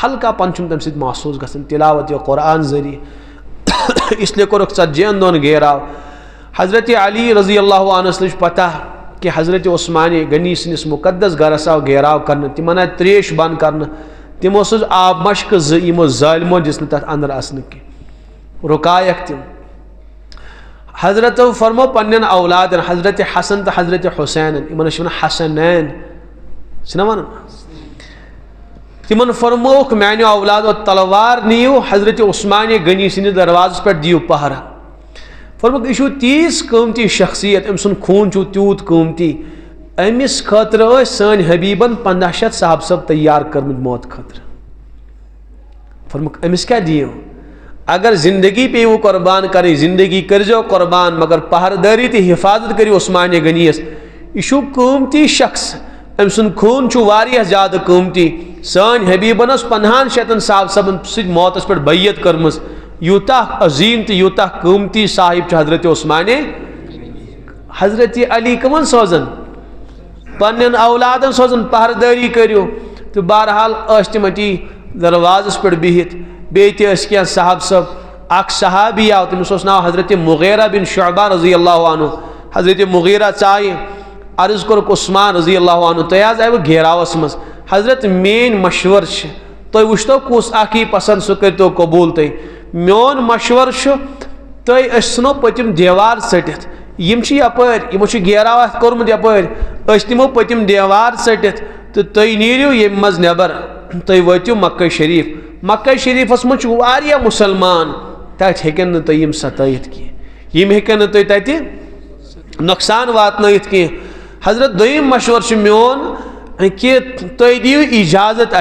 ہلکا پن چھُم تمہِ سۭتۍ محسوٗس گژھان تلاوت قرآن ذٔریعہٕ اس لیے کوٚرُکھ 40 دۄہن گھیراو حضرت علی رضی اللہ عنہس لٔج پتہ کہ حضرت عثمان غنی سٕنٛدِس مقدس گرس آو گھیراو کرنہٕ تِمن آیہِ تریش بنٛد کرنہٕ تِمو سوٗز آب مشکہٕ 2 یِمو ظٲلمو دِژ نہٕ تتھ انٛدر اژنہٕ کینٛہہ رُکایکھ تِم حضرت فرمو پنن اولاد حضرت حسن تو حضرت حسین ان حسنین ون تمن فرموک میانو اولاد و تلوار نیو حضرت عثمان غنی سند دروازس پہ دیو پہرا فرموک یہ تیس قیمتی شخصیت ام سن خون تیوت قیمتی امس خاطر سن حبیبن 1500 صاحب سب تیار کرمت موت خاطر فرموک امس کیا دیو اگر زندگی پیو قربان کریں زندگی کرجو قربان مگر پہرداری تی حفاظت کری عثمان غنیس یہ قیمتی شخص ام سن خون واریہ زیادہ قیمتی سان حبیبن 500 صاحب صبن ست موتس پہ بیعت کرمز یوتہ عظیم تو یوتہ قیمتی صاحب حضرت عثمان حضرت علی کمن سوزن پنن اولادن سوزن پہرداری کریو تو بہرحال تمتی دروازس پہ بہت بیت کی صاحب صاحب اخ صحابی آو تمس ناو حضرت مغیرہ بن شعبہ رضی اللہ عنہ حضرت مغیرہ چائے عرض کورک عثمان رضی اللہ عنہ تہ آز آو گھیراوس مز حضرت مین مشور تھی وچتو کس اخی پسند سہ کرتو قبول تھی میون مشور تھی ثنو پتم دیوار ژٹتھ یم یپر یمو گھیراو ات کورمت یپر نمو پتم دیوار ژٹتھ تو تھی نیرو یم مز نبر تھی واتو مکہ شریف مکہ شریفس مجھ واریاہ مسلمان تت ہیکن تھی یم ستائت کی یم ہیکن تھی تتہ نقصان واتنائت کی حضرت دویم مشور میون کہ تھی دیو اجازت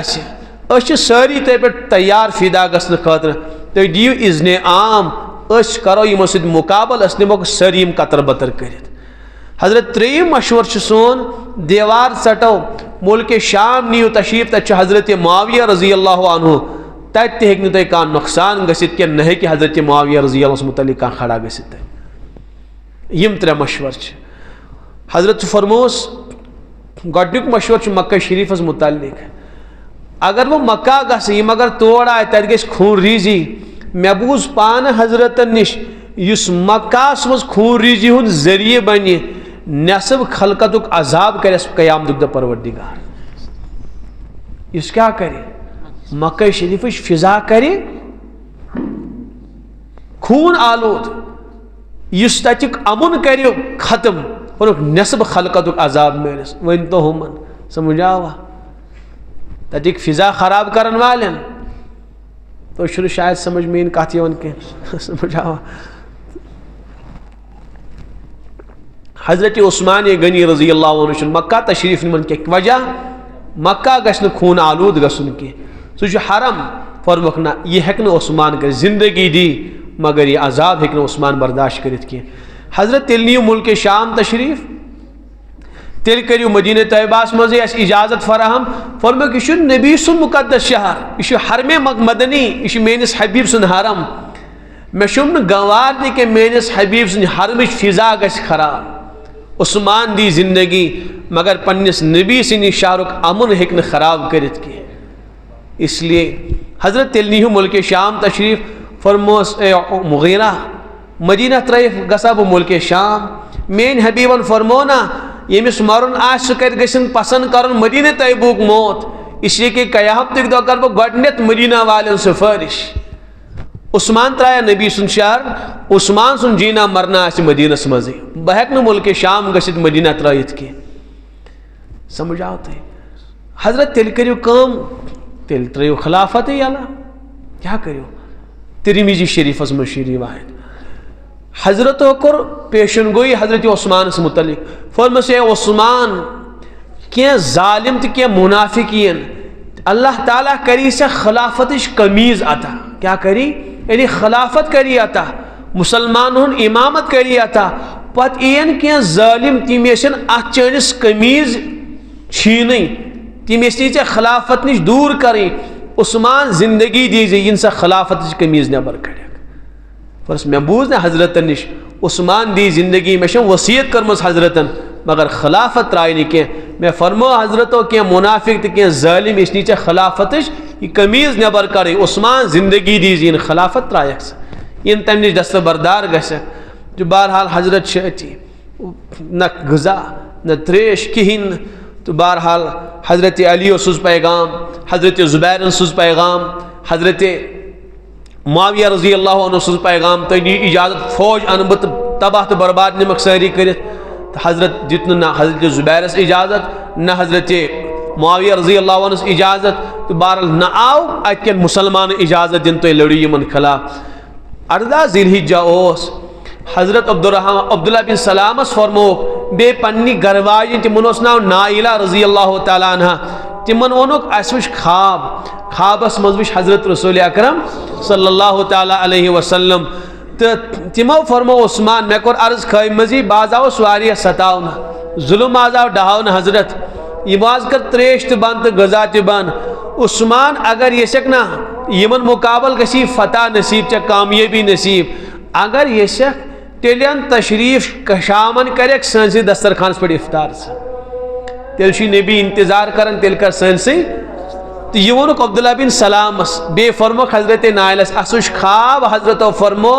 اس ساری تہ پہ تیار فدا گھن خاطر تھی دیو اذن عام اس کرو یمو سۭتۍ مقابل اس نمو ساری یم قطر بطر کرت حضرت تریم مشور سون دیوار ژٹو ملک شام نیو تشریف تت حضرت معاویہ رضی اللہ عنہ تت تہ ہیکہ تہ کانٛہہ نقصان گژھِتھ کینٛہہ نہ ہیکہ حضرت معاویہ رضی اللہ عنہ متعلق کانٛہہ کھڑا گژھِتھ یم ترے مشور حضرت فرموس گۄڈنیُک مشور مکہ شریفس متعلق اگر وہ مکہ گژھِ اگر تور آئے تت گژھِ خون ریزی مے بوز پان حضرتن نش اس مکہس مز خون ریزی ہند ذریعہ بنہ نصب خلقتک عذاب کرس قیامتک دہ پروردگار اس کیا کرے مکہ شریفش فضا کرے خون آلود اس تتک امن کرو ختم نصب خلقتک عذاب میرس ون تو ہمن سمجھاوا تتک فضا خراب کرن والن تو شروع شاید سمجھ مین کت کی سمجھاوا حضرت عثمان غنی رضی اللہ عنہ مکہ تشریف نمن کی وجہ مکہ گھن خون آلود گھن کی سہ حرم فرمک نا یہ ہیکہ عثمان کر زندگی دی مگر یہ عذاب ہیکہ عثمان برداشت کرت کی حضرت تیل نیو ملک شام تشریف تیل کریو مدینہ طیبہ مز اجازت فراہم فرمک یہ نبی سن مقدس شہر یہ حرم مدنی یہ میس حبیب سن حرم مے چھم گوار تہ کہ میس حبیب سن حرمچ فضا گژھِ خراب عثمان دی زندگی مگر پنس نبی سن شہرک امن ہیکہ خراب کرت کی اس لیے حضرت تیل نیو ملک شام تشریف فرموس اے مغیرہ مدینہ ترائف گسا بہ ملک شام مین حبیبن فرمونا یمس مرن آس سہ کر گژھن پسند کرن مدینہ طیبوک موت اس لیے کہ قیامتک دہ کر بہ گۄڈنیتھ مدینہ والن سفارش عثمان ترایا نبی سن شہر عثمان سن جینا مرنا آس مدینس مزے بہ ہیکہ ملک شام گژھت مدینہ ترائت کی سمجھاو تھی حضرت تیل کریو کام تیل ترائیو خلافت یلا کیا کریو ترمذی شریفس مز روایت حضرت کور پیشن گوئی حضرت عثمان سے متعلق فرمس اے عثمان کی ظالم تو کی منافقین اللہ تعالیٰ کری سے خلافتش قمیض عطا کیا کری یعنی خلافت کری عطا مسلمان ہن امامت کری عطا پت این کی ظالم تیمیشن ات چانس قمیض چھینی تیمیشنی چے خلافت نش دور کری عثمان زندگی دیجیے ان سے خلافت قمیض نبر کرے فرس میں بوز نے حضرتن نش عثمان دی زندگی میں وصیت کرمس حضرتن مگر خلافت ترائی نہیں کی میں فرمو حضرتو کی منافق تو کی ظالم اس نیچے خلافتش یہ قمیض نبر کرے عثمان زندگی دیجیے ان خلافت ترائیک سے ان تم نش دست بردار گھسے جو بہرحال حضرت شہتی نہ غذا نہ تریش کہین تو بہرحال حضرت علی سوز پیغام حضرت زبیر سوز پیغام حضرت معاویہ رضی اللہ عنہ سوز پیغام تھی اجازت فوج انبت تباہ تو برباد نمک ساری کرت. حضرت دیت نہ حضرت زبیرس اجازت نہ حضرت معاویہ رضی اللہ عنہ اجازت. تو بہرحال نہ آو ات کن مسلمان اجازت دن تھی لڑو یمن خلاف. 18 ذی الحجہ اوس حضرت عبداللہ بن سلامس فرموک بے پنی گرواجن تمن اس ناو نائلہ رضی اللہ تعالیٰ عنہ. تمن وونک اس وچ خوابس مز وچ حضرت رسول اکرم صلی اللہ تعالیٰ علیہ وسلم. تو تمو فرمو عثمان میں کور عرض خواہ مزی باز آو سواریہ ستاؤنا ظلم آز آو ڈہاؤنا حضرت یہ باز کر تریش تو بان تو غذا تو بان. عثمان اگر یہ سکنا یمن مقابل گسی فتح نصیب چا کامیابی نصیب. اگر یہ سک تیلین تشریف شامن کرک سنسی دسترخانس پر افطار سے تیل شی نبی انتظار کرن تیل کر سنسی. تو یہ ونک عبداللہ بن سلامس بے فرمو حضرت نائلس اسوش خواب حضرت فرمو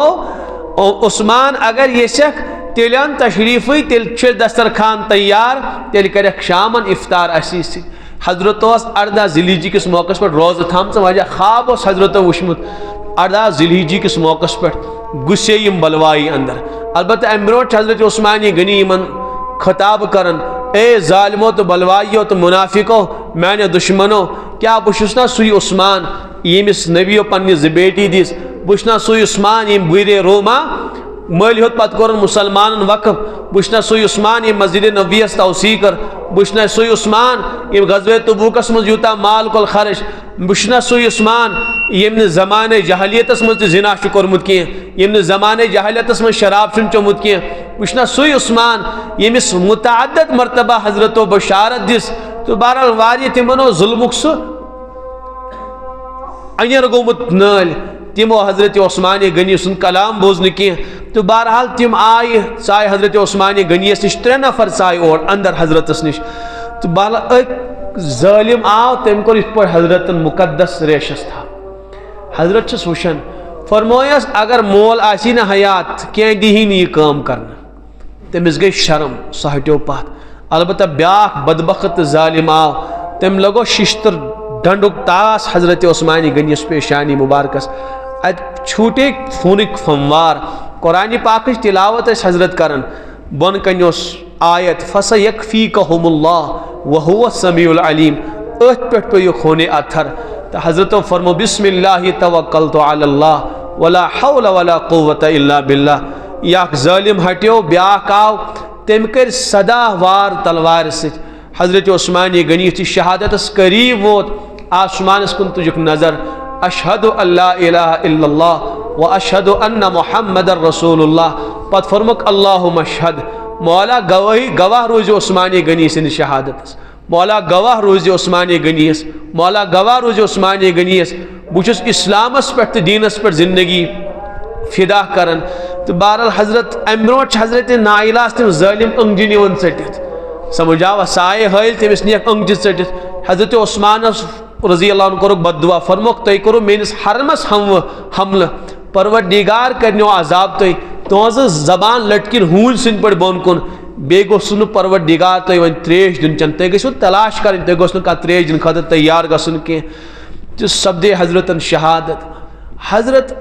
عثمان اگر یہ سک تیلین تشریفی تیل چھ دسترخان تیار تیل کرک شامن افطار اسی سی. حضرت 18 ذی الحجہ کس موقع پر روز تھام سے وجہ خواب اس حضرت وشمت 18 ذی الحجہ کس موقع پر گسے یم بلوائی اندر. البتہ امروٹ حضرت عثمانی غنی من خطاب کرن اے ظالمو تو بلوائیو تو منافقو میں دشمنو کیا بشنا سوی عثمان یمس نبیو پنی زبیٹی دیس بشنا سوی عثمان یم بویر روما مالی ہوت پت کرن مسلمان وقف بشنا سوی عثمان یم مسجد نبویس توسیع کر بشنا سوی عثمان یم غزوہ تبوکس مز یوتا مال کل خرش بشنا سوی عثمان یم زمانے جہلیتس مز زنا شکرمت کی یم زمانے جہلیتس مز شراب چن چومت کی بشنا سوی عثمان یمس متعدد مرتبہ حضرت و بشارت دس. تو بہرحال واری تمنو ظلمک سو انیر گومت نال تمو حضرت عثمانی غنی سن کلام بوزن کی. تو بہرحال تم آئی سائے حضرت عثمانی غنیس نش 3 نفر سائے اور اندر حضرتس نش. تو بہرحال ایک ظالم آو تم کو اس پر حضرت مقدس ریشس تھا. حضرت چھ وشن فرمویس اگر مول آسی نہ حیات کی دہین یہ کام کرنا تمس گئی شرم سہ ہٹو پات. البتہ بیاکھ بدبخت ظالم آو تم لگو ششتر ڈنڈک تاس حضرت عثمانی غنیس پیشانی مبارکس ات چھوٹے فونک فموار قرآن پاکش تلاوت اس حضرت کرن بن کنیوس آیت فَسَيَكْفِيكَهُمُ اللَّهُ وَهُوَ السَّمِيعُ الْعَلِيمُ ات پیٹ پہ یہ خونے اتھر. تو حضرت فرمو بسم اللہ توکلت علی اللہ ولا حول ولا قوة الا باللہ. یک ظالم ہٹیو بیاکھ آو تم کر صدا وار تلوار ست. حضرت عثمانی غنی تھی شہادتس قریب ووت آسمانس کن تجک نظر اشہد ان لا الہ الا اللہ و اشہد ان محمد رسول اللہ. پت فرمک اللہم اشہد مولا گواہ روز عثمانی غنی سن شہادتس مولا گواہ روز عثمانی غنیس مولا گواہ روز عثمانی غنیس بچس اسلامس پہ دینس پر زندگی فدا کرن. تو بہرحال حضرت امروٹ حضرت نائلہ تم ظالم انگجی نیون ژٹتھ سمجھاوا سائے حیل تمس نیک انگجی ژٹتھ. حضرت عثمان رضی اللہ عنہ کرو بددعا فرموک تھی کرو میس حرمس حملہ پروردگار کرنو عذاب تھی تہذ زبان لٹکن ہول سن پہ بون کن بی گوس پروردگار تھی ون تریش دن چن تھی گھو تلاش کریں تھی گوس نا تریش دن خاطر تیار گھن کی. تو سپدے حضرت شہادت. حضرت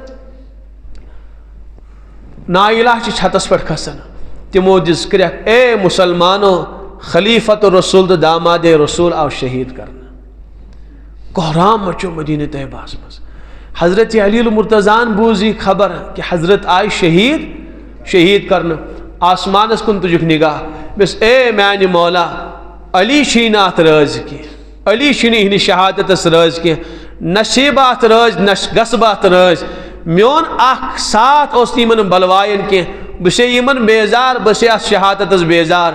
نائلہ چھتس پہ کھسن تمو دس کرک اے مسلمانو خلیفت رسول تو داماد رسول آو شہید کرنا. کوہرام مچو مدینہ طیبہ مز. حضرت علی المرتضان بوزی خبر کہ حضرت آئی شہید کرنا. آسمانس کن تجک نگاہ بس اے میانی مولا علی شینات راز کی علی شنی ہنی شہادتس راز کی نصیبات راز گسبات راز میون اخ ساتھ اس یمن بلوائن کی بسے یمن بیزار بسے اس شہادتس بیزار.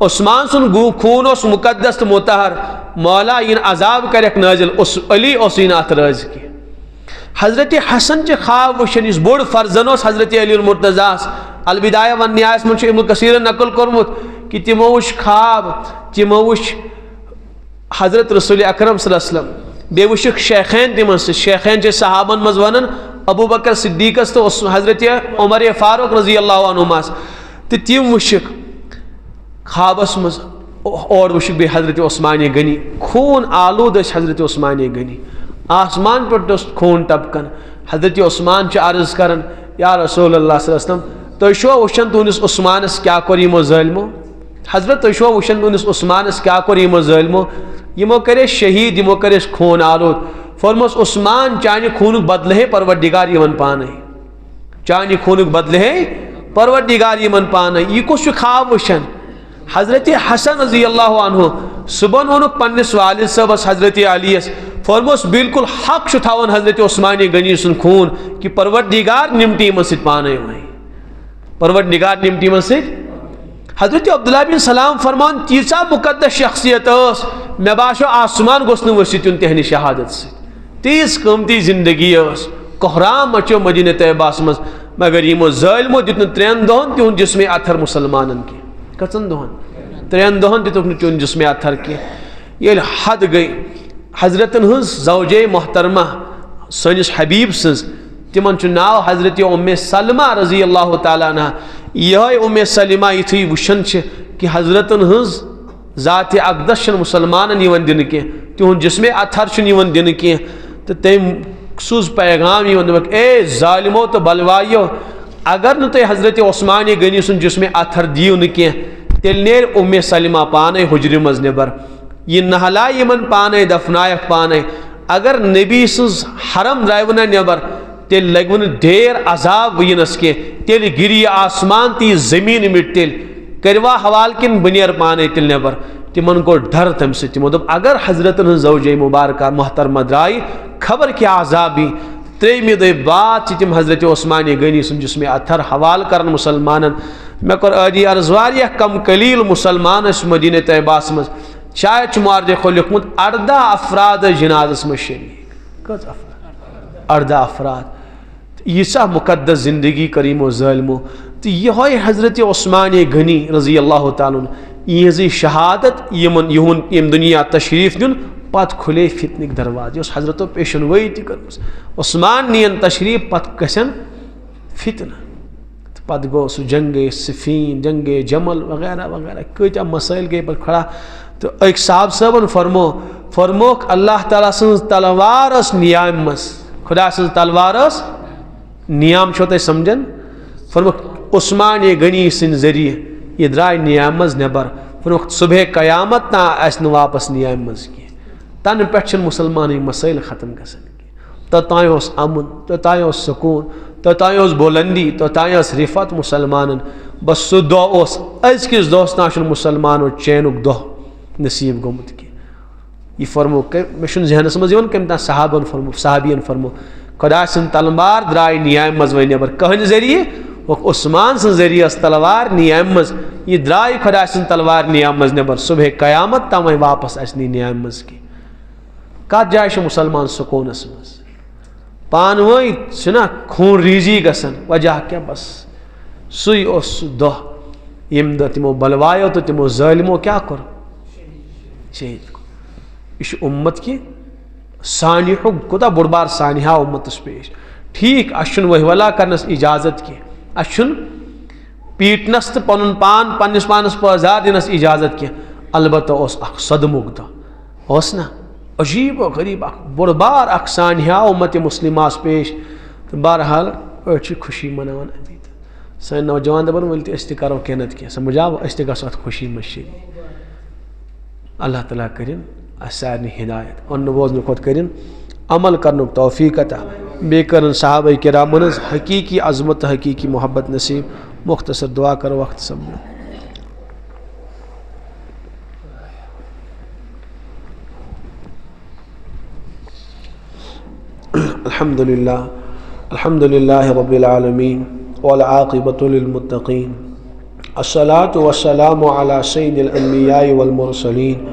عثمان سن خون اس مقدس تو متحر مولا ین عذاب کرک نازل علی اسینات راز کی. حضرت حسن چہ خواب وشن اس بوڑ فرزن اس حضرت علی المرتضاس البدایہ والنہایہ من ابن کثیر نقل کرمت کہ تمو وش خواب تمو وش حضرت رسول اکرم صلی اللہ علیہ وسلم بے وشک شیخین تمن سے شیخین چہ صحابن مز ونن ابو بکر صدیقس تو حضرت عمر فاروق رضی اللہ عنہما تو تم وشک خوابس مز اور وشک بے حضرت عثمانی غنی خون آلود حضرت عثمانی غنی آسمان پر خون ٹپکن. حضرت عثمان چھ عرض کرن یا رسول اللہ صلی اللہ علیہ وسلم تُہۍ چھُوا وٕچھان تُہنٛدِس عثمانس کیٛاہ کوٚر یِمو ظٲلمو؟ حضرت تُہۍ چھُوا وٕچھان تُہنٛدِس عثمانس کیٛاہ کوٚر یِمو ظٲلمو؟ یِمو کٔرۍ أسۍ شہیٖد، یِمو کٔرۍ أسۍ خوٗن آلوٗد. فرموس عثمان چانہِ خوٗنُک بدلہٕ ہے پروردگار یِمن پانے، چانہِ خوٗنُک بدلہٕ ہے پروردگار یِمن پانے. یہِ کُس چھُ خواب وٕچھان؟ حضرت حسن رضی اللہ عنہ صبحن ووٚنُکھ پننِس والد صٲبس حضرت علی یس، فرموس بالکل حق چھُ تھاوان حضرت عثمان غنی سُنٛد خوٗن کہ پروردگار نمٹہِ یِمن سۭتۍ پانے وۄنۍ، پروردگار نمٹہِ یِمن سۭتۍ. حضرت عبداللہ بن سلام فرمان تیٖژاہ مقدس شخصیت ٲس مےٚ باسیو آسمان گوٚژھ نہٕ ؤسِتھ یُن تِہنٛدِ شہادت سۭتۍ. تیٖژ قۭمتی زندگی ٲس، کوہرام مچیو مدینہ طیبہس منٛز، مگر یِمو ظٲلمو دیُت نہٕ 3 دۄہن تِہُنٛد جسمے اتھر مسلمانن کینٛہہ. کٔژن دۄہن؟ 3 دۄہن دِتُکھ نہٕ تِہُنٛد جسمے اتھر کینٛہہ. ییٚلہِ حد گٔے حضرتن ہٕنٛز زوجے محترمہ سٲنِس حبیٖب سٕنٛز، تِمن چھُ ناو حضرت ام سلمہ رضی اللہ تعالیٰ عنہ. یِہے ام سلمہ یُتھُے وٕچھان چھِ کہ حضرتن ہٕنٛز ذاتِ اقدس چھنہٕ مُسلمانن یِوان دِنہٕ کینٛہہ، تِہُنٛد جسمے اتھر چھُنہٕ یِوان دِنہٕ کینٛہہ، تہٕ تٔمۍ سوٗز پیغام یِوان دوٚپُکھ اے ظالمو تہٕ بلوایو، اگر نہٕ تُہۍ حضرت عثمان غنی سُنٛد جسمے اتھر دِیِو نہٕ کینٛہہ تیٚلہِ نیرِ ام سلمہ پانے حجرِ منٛز نٮ۪بر، یہِ نہلایہِ یِمن پانے دفنایکھ پانے. اگر نبی سٕنٛز حرم درٛایہِ نہ نٮ۪بر تیٚلہِ لگوٕ نہٕ ڈھیر عذاب وٕنس کینٛہہ، تیٚلہِ گِرِ یہِ آسمان تہٕ یہِ زٔمیٖن مِٹہِ تیٚلہِ، کٔروا حوالہٕ کِنہٕ بہٕ نیرٕ پانے تیٚلہِ نٮ۪بر. تِمن گوٚو ڈر تمہِ سۭتۍ. تِمو دوٚپ اگر حضرتن ہٕنٛز زوجے مُبارکہ محترمہ درٛایہِ خبر کیٛاہ عذاب یی. 3مہِ دۄہہِ بعد چھِ تِم حضرت عثمان غنی سُنٛد جسمے اتھر حوالہٕ کران مُسلمانن. مےٚ کوٚر عٲدی عرض واریاہ کم قلیٖل مُسلمان ٲسۍ مدینہ طیبہس منٛز، شاید چھُ مورخو لیوٚکھمُت 18 افراد ٲسۍ جنازس منٛز شریٖک. کٔژ افراد؟ 18 افراد. ییٖژاہ مقدس زندگی کٔر یِمو ظٲلمو. تہٕ یِہوے حضرت عثمان غنی رضی اللہ تعالیٰ عنہ یِہنٛزٕے شہادت یِمن یِہُنٛد ییٚمہِ دُنیا تشریٖف نیُن پتہٕ کھُلے فتنٕکۍ دروازٕ. یہِ اوس حضرتو پیشن گویی تہِ کٔرمٕژ، عثمان نِیَن تشریٖف پتہٕ گژھن فتنہٕ. تہٕ پتہٕ گوٚو سُہ جنگے صفین، جنگے جمل وغیرہ وغیرہ، کۭتیاہ مسائل گٔے پتہٕ کھڑا. تہٕ أکۍ صاحب صٲبن فرموکھ اللہ تعالیٰ سٕنٛز تلوار ٲس نیامہِ منٛز، خدا سٕنٛز تلوار ٲس نیام. چھو تُہۍ سمجھان؟ فرموکھ عثمان غنی سٕنٛدِ ذٔریعہٕ یہِ درٛاے نیامہِ منٛز نٮ۪بر. فرموکھ صبحے قیامت تام آسہِ نہٕ واپس نیامہِ منٛز کینٛہہ. تنہٕ پٮ۪ٹھ چھِنہٕ مُسلمانٕے مسائل ختم گژھان کینٛہہ. توٚتانۍ اوس امُن، توٚتانۍ اوس سکوٗن، توٚتانۍ اوس بُلندی، توٚتانۍ ٲس رِفت مُسلمانن. بس سُہ دۄہ اوس أزکِس دۄہس تام چھُنہٕ مُسلمانو چینُک دۄہ نصیٖب گوٚمُت کینٛہہ. یہِ فرموکھ مےٚ چھُنہٕ ذہنس منٛز یِوان کٔمۍ تام صحابین فرموکھ خدا سٕنٛز تلوار درٛاے نیامہِ منٛز وۄنۍ نٮ۪بر. کٕہٕنٛدِ ذٔریعہٕ؟ وۄنۍ عثمان سٕنٛز ذٔریعہٕ ٲس تلوار نیامہِ منٛز. یہِ درٛاے خدا سٕنٛز تلوار نیامہِ منٛز نٮ۪بر. صبحے قیامت تام وۄنۍ واپس اَژِ نہٕ نیامہِ منٛز کینٛہہ. کتھ جایہِ چھُ مُسلمان سکوٗنس منٛز؟ پانہٕ ؤنۍ چھُنہ خوٗن ریٖزی گژھان، وجہ کیٛاہ؟ بس سُے اوس سُہ دۄہ ییٚمہِ دۄہ تِمو بلوایو تہٕ تِمو ظٲلمو کیٛاہ کوٚر؟ شہیٖد کوٚر. یہِ چھُ اُمت کہِ سانحُک کوٗتاہ بوٚڑ بار سانحہ اُمتس پیش. ٹھیٖک اَسہِ چھُنہٕ وہولا کرنس اجازت کینٛہہ، اَسہِ چھُنہٕ پیٖٹنس تہٕ پنُن پان پننِس پانس پٲزار دِنس اجازت کینٛہہ، البتہ اوس اکھ صدمُک دۄہ، اوس نا عجیٖب و غریٖب اکھ بوٚڑ بار اکھ سانحہ اُمتِ مُسلِماہس پیش. تہٕ بہرحال أڑۍ چھِ خوشی مناوان امی دۄہ. سٲنۍ نوجوان دپان ؤلۍ تہِ أسۍ تہِ کرو کینٛہہ نتہٕ کینٛہہ، سمجھ آو؟ أسۍ تہِ گژھو اتھ خوشی منٛز شریٖک. اللہ تعالیٰ کٔرِنۍ اَسہِ سارنٕے ہدایت، اوننہٕ بوزنہٕ کھۄتہٕ کٔرِنۍ عمل کرنُک توفیٖق عطا. بیٚیہِ کٔرٕنۍ صحابہ کرامن ہٕنٛز حقیٖقی عظمت تہٕ حقیٖقی محبت نصیٖب. مختصر دعا کرو وقت سمجھو. الحمد للہ رب العالمین والعاقبۃ للمتقین، الصلاۃ والسلام علی سید الانبیاء والمرسلین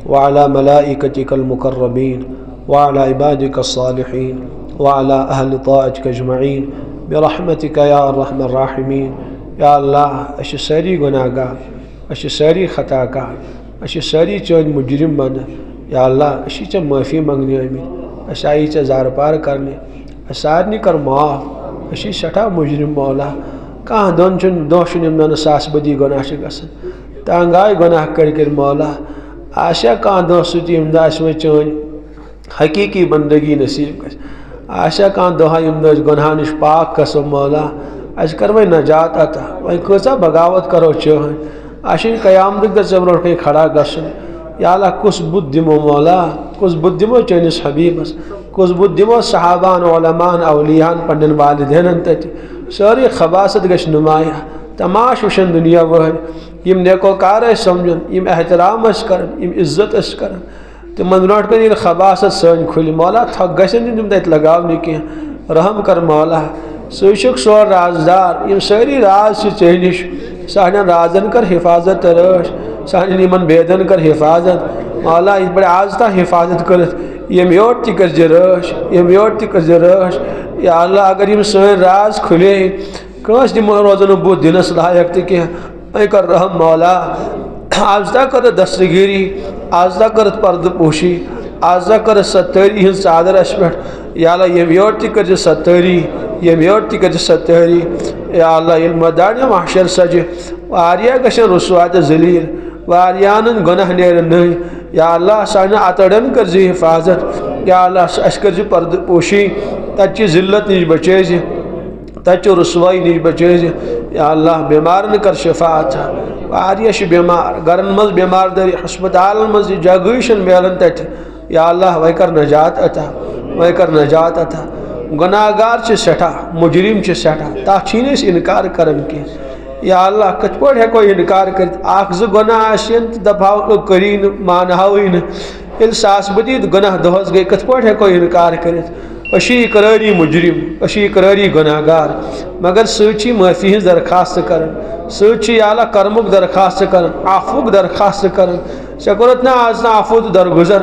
وعلی ملائکتک المقربین وعلی عبادک الصالحین وعلی اہل طاعتک اجمعین برحمتک یا ارحم الراحمین. یا اللہ أسۍ چھِ سٲری گۄناہ گار، أسۍ چھِ سٲری خطا کار، أسۍ چھِ سٲری چٲنۍ مُجرِم بنٛدٕ. یا اللہ أسۍ چھِ ژےٚ معٲفی منٛگنہِ آمٕتۍ، أسۍ آیی ژےٚ زارٕ پار کرنہِ، اَسہِ سارنٕے کر معاف. أسۍ چھِ سٮ۪ٹھاہ مُجرِم مولا. کانٛہہ دۄہ چھُنہٕ ییٚمہِ دۄہ نہٕ ساسہٕ بٔدی گۄناہ چھِ گژھان. تنٛگ آے گۄناہ کٔرۍ مولا. آسیا کانٛہہ دۄہ سُہ تہِ ییٚمہِ دۄہ اَسہِ وۄنۍ چٲنۍ حقیٖقی بندگی نصیٖب گژھِ. آسیا کانٛہہ دۄہ ییٚمہِ دۄہ أسۍ گۄناہ نِش پاک گژھو مولا. اس کر وی نجات عطا وی کۭژاہ بغاوت کرو چٲنۍ اَسہِ قیامتٕکۍ دۄہ ژےٚ برونٛٹھ کَنۍ کھڑا گژھُن یا اللہ کُس بُتھ دِمو مولا کُس بُتھ دِمو چٲنِس حبیٖبس کُس بُتھ دِمو صحابہن علماہن اولیاہن پننٮ۪ن والدینن تتہِ سٲرٕے خباست گژھِ نُمایاں تماش وٕچھن دُنیا وٲلۍ یِم نیکوکار ٲسۍ سمجھن یِم احترام ٲسۍ کران یِم عزت ٲسۍ کران تِمن برونٛٹھ کَنۍ ییٚلہِ خباست سٲنۍ کھُلہِ مولا تھکھ گژھن نہٕ تِم تتہِ لگاونہٕ کینٛہہ رحم کر مولا ژٕ چھُکھ سون رازدار یِم سٲری راز چھِ ژےٚ نِش سانٮ۪ن رازن کر حفاظت تہٕ رٲچھ سانٮ۪ن یِمن بیدن کر حفاظت مولا یِتھ پٲٹھۍ آز تام حفاظت کٔرِتھ ییٚمہِ یوت تہِ کٔرزِ رٲچھ ییٚمہِ یوت تہِ کٔرزِ رٲچھ یا اللہ اگر یِم سٲنۍ راز کھُلے کٲنٛسہِ دِمو روزن نہٕ بُتھ دِنس لایق تہِ کینٛہہ وۄنۍ کر رحم مولا آز تام کٔرٕتھ دستگیٖری آز تام کٔرٕتھ پردٕ پوشی آز تام کٔرٕتھ ستٲری ہٕنٛز ژادر اَسہِ پٮ۪ٹھ یا اللہ ییٚمہِ یوت تہِ کٔرزِ ستٲری ییٚمہِ یوت تہِ کٔرزِ ستٲری یا اللہ ییٚلہِ مٲدانِ محشر سجہِ واریاہ گژھن رسوا تہٕ ذلیٖل واریاہن ہٕنٛدۍ گۄناہ نیرن نٔنۍ یا اللہ سانٮ۪ن اترن کٔرزِ حفاظت یا اللہ اَسہِ کٔرزِ پردٕ پوشی تتہِ چہِ ذلت نِش بچٲیزِ تتہِ چہِ رسوٲیی نِش بچٲیزِ یا اللہ بیمارن کر شفا عطا واریاہ چھِ بیمار گرن منٛز بیمار دٲری ہسپتالن منٛز یہِ جگہٕے چھنہٕ میلان تتہِ یا اللہ وۄنۍ کر نجات عطا وۄنۍ کر نجات عطا گۄناہ گار چھِ سٮ۪ٹھاہ مجرم چھِ سٮ۪ٹھاہ تتھ چھِی أسۍ انکار کران کینٛہہ یا اللہ کِتھ پٲٹھۍ ہٮ۪کو انکار کٔرِتھ اکھ زٕ گۄناہ آسن تہٕ دپہو کٔری نہٕ مانہوٕے نہٕ ییٚلہِ ساس بٔدی گۄناہ دۄہس گٔے کِتھ پٲٹھۍ ہٮ۪کو انکار کٔرِتھ أسۍ چھِ اقرٲری مجرم أسۍ چھِ اقرٲری گۄناہ گار مگر سۭتۍ چھِ معٲفی ہٕنٛز درخواست کران سۭتۍ چھِ یا اللہ کرمُک درخواست کران عفوُک درخواست کران ژےٚ کوٚرُتھ نہ آز تام عفو تہٕ درگُزر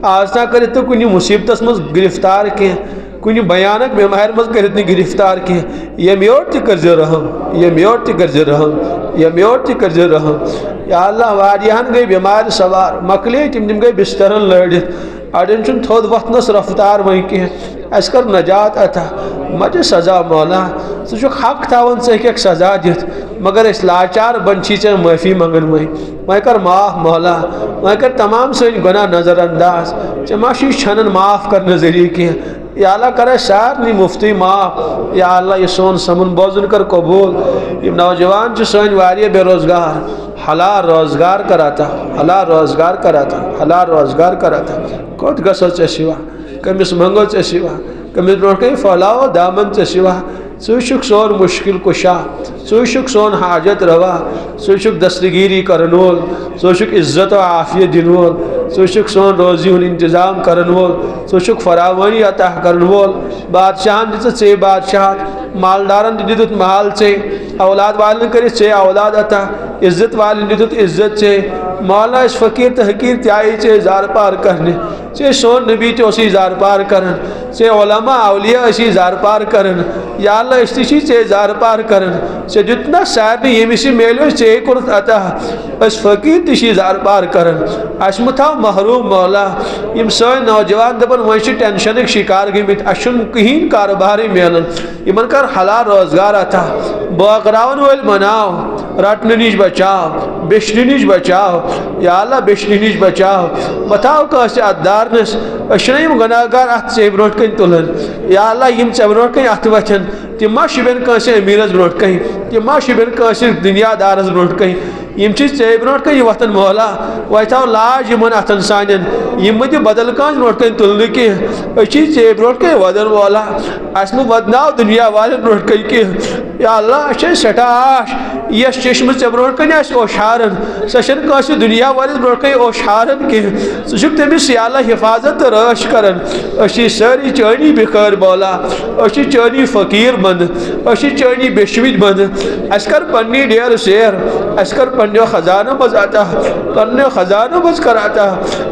آز تام کٔرِتھ نہٕ کُنہِ مُصیبتس منٛز گرفتار کینٛہہ کُنہِ بھیانک بٮ۪مارِ منٛز کٔرِتھ نہٕ گرفتار کینٛہہ ییٚمہِ یوت تہِ کٔرزِ رحم ییٚمہِ یوت تہِ کٔرزِ رحم ییٚمہِ یوت تہِ کٔرزِ رحم یا اللہ واریاہن گٔے بٮ۪مارِ سوار مۄکلے تِم گٔے بسترن لٲڑِتھ اڑٮ۪ن چھُنہٕ تھوٚد وۄتھنس رفتار وۄنۍ کینٛہہ اَسہِ کر نجات عطا مہ دِ سزا مولا ژٕ چھُکھ حق تھاوان ژٕ ہیٚککھ سزا دِتھ مگر أسۍ لاچار بنچھی ژےٚ معٲفی منگان وۄنۍ کر معاف مولا وۄنۍ کر تمام سٲنۍ گۄناہ نظر انداز ژےٚ ما چھُے چھنن معاف کرنہٕ ذٔریعہٕ کینٛہہ یا اللہ کر اَسہِ سارنٕے مُفتٕے معاف یا اللہ یہِ سون سمن بوزن کر قبوٗل یِم نوجوان چھِ سٲنۍ واریاہ بے روزگار حلال روزگار کر عطا حلال روزگار کر عطا حلال روزگار کر عطا کوٚت گژھو ژےٚ سِوا کٔمِس منگو ژےٚ سِوا کٔمِس برونٛٹھ کَنۍ پھٔہلاوو دامن ژےٚ سِوا ژٕ چھُکھ سون مُشکل کُشا ژٕ چھُکھ سون حاجت روا ژٕ چھُکھ دستگیٖری کرن وول ژٕ چھُکھ عزت و عافیت دِنہٕ وول ژٕ چھُکھ سون روزی ہُنٛد انتظام کرن وول ژٕ چھُکھ فراوٲنی عطا کرن وول بادشاہن دِژٕتھ ژےٚ بادشاہت مالدارن تہِ دِتُتھ مال ژےٚ اولاد والٮ۪ن کٔرِتھ ژےٚ اولاد عطا عزت والٮ۪ن دِتُتھ عزت ژےٚ مولا أسۍ فقیٖر تہٕ حقیٖر تہِ آیے ژےٚ زارٕ پار کرنہِ ژےٚ سون نبی تہِ اوسُے زارٕ پار کران ژےٚ علما اولیاء ٲسی زارٕ پار کران یا اللہ أسۍ تہِ چھِ ژےٚ زارٕ پار کران ژےٚ دیُت نہ سارنٕے ییٚمِس یہِ میلیو ژےٚ کوٚرُتھ عطا أسۍ فقیٖر تہِ چھِ زارٕ پار کران اَسہِ مہ تھاو محروٗم مولا یِم سٲنۍ نوجوان دپان وۄنۍ چھِ ٹینشنٕکۍ شِکار گٔمٕتۍ اَسہِ چھُنہٕ کٕہیٖنۍ کارٕبارٕے میلان یِمن کر حلال روزگار عطا بٲگراون وٲلۍ بناو رٹنہٕ نِش بچاو بیچھنہٕ نِش بچاو یا اللہ بیچھنہٕ نِش بچاو مہ تھاو کٲنٛسہِ اتھ دارنس أسۍ چھِنہ یِم گۄناہ گار اتھ ژےٚ برونٛٹھ کَنۍ تُلان یا اللہ یِم ژےٚ برونٛٹھ کَنۍ اتھٕ وتھن تِم ما شوٗبن کٲنٛسہِ أمیٖرس برونٛٹھ کَنۍ تِم ما شوٗبن کٲنٛسہِ دُنیا دارس برونٛٹھ کَنۍ یِم چھِ ژےٚ برونٛٹھ کَنۍ وتھان مولا وۄنۍ تھاو لاج یِمن اتھن سانٮ۪ن یِم مہ دِ بدل کٲنٛسہِ برونٛٹھ کَنۍ تُلنہٕ کینٛہہ أسۍ چھِ ژےٚ برونٛٹھ کَنۍ ودان مولا اَسہِ مہ ودناو دُنیا والٮ۪ن برونٛٹھ کَنۍ کینٛہہ یا اللہ اَسہِ چھِ سٮ۪ٹھاہ آش یۄس چشمہٕ ژےٚ برونٛٹھ کَنۍ آسہِ اوشارن سۄ چھنہٕ کٲنٛسہِ دُنیا وٲلِس برونٛٹھ کَنۍ اوشارن کینٛہہ ژٕ چھُکھ تٔمِس یا اللہ حفاظت تہٕ رٲچھ کران أسۍ چھِ سٲری چٲنی بِخٲرۍ مولا أسۍ چھِ چٲنی فقیٖر بنٛدٕ أسۍ چھِ چٲنی بیچھمٕتۍ بنٛدٕ اَسہِ کر پننی ڈیرٕ سیر اَسہِ کر پننیو خزانو منٛز عطا پننیو خزانو منٛز کر عطا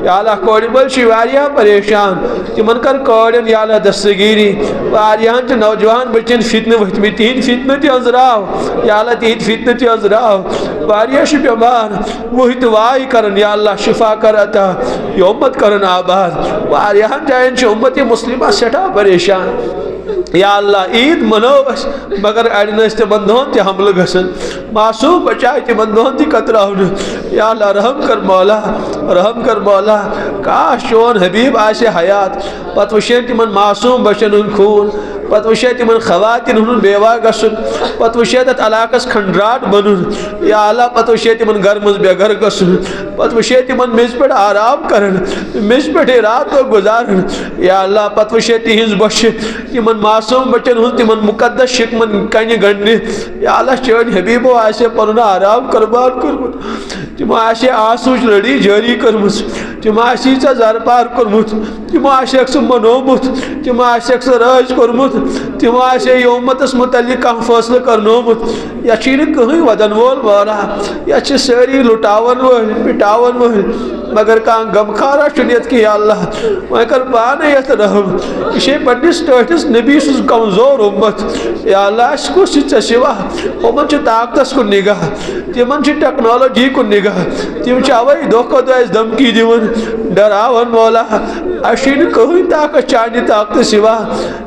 یا اللہ کورِ مٲلۍ چھِ واریاہ پریشان تِمن کر کورٮ۪ن یا اللہ دستگیٖری واریاہن چھِ نوجوان بچن فتنہٕ ؤتھمٕتۍ تِہنٛدۍ فتنہٕ تہِ أنٛزراو یا اللہ تِہنٛدۍ فتنہٕ تہِ أنٛزراو واریاہ چھِ بٮ۪مار وٕہۍ تہٕ واے کران یا اللہ شفا کر عطا یہِ اُمت کرن آباد واریاہن جاین چھِ اُمت مُسلمہ سٮ۪ٹھاہ پریشان یا اللہ عید منو أسۍ مگر اڑٮ۪ن ٲسۍ تِمن دۄہن تہِ حملہٕ گژھان معصوٗم بچاے تِمن دۄہن تہِ کتراونہٕ یا اللہ رحم کر مولا رحم کر مولا کاش چون حبیٖب آسہِ حیات پتہٕ وٕچھن تِمن معصوٗم بچن ہُنٛد خوٗن پتہ وشے تمن خواتین ہن بیوا گژھن پتہ وشے تت علاقس کھنڈرات بنن یا اللہ پتہ وشے تمن گھر مز بے گھر گژھن پتہ وشے تمن میز پہ آرام کرن میز پہ رات گزارن یا اللہ پتہ وشے تہذ بش تمن معصوم بچن ہن تمن مقدس شکمن کنہ گنڈ یا اللہ چون حبیبو آسے پنن آرام قربان کورمت تمو آسے آسوچ لڑی جاری کرمت تمو آسی ژے زرپار کورمت تمو آسیک سہ منومت تمو آسیک سہ راج کورمت تمو آسے یہ امتس متعلق کانٛہہ فٲصلہٕ کرنومت یا چھ نہٕ کٕہٕنۍ ودن وول مولا یا چھ سٲری لُٹاون وٲلۍ پٹاون وٲلۍ مگر کانٛہہ غمخارا چھُنہٕ یتھ کینٛہہ یا اللہ وۄنۍ کر پانے یتھ رحم یہ چھے پننس ٹٲٹھس نبی سٕنٛز کمزور امت یا اللہ اَسہِ کُس چھُ ژےٚ سوا یِمن چھُ طاقتس کُن نگاہ تمن چھُ ٹیکنالوجی کُن نگاہ تم چھِ اوے دۄہ کھۄتہٕ دۄہ اَسہِ دھمکی دِوان ڈراوان مولا اَسہِ چھُے نہٕ کٕہٕنۍ طاقت چانہِ طاقتہٕ سوا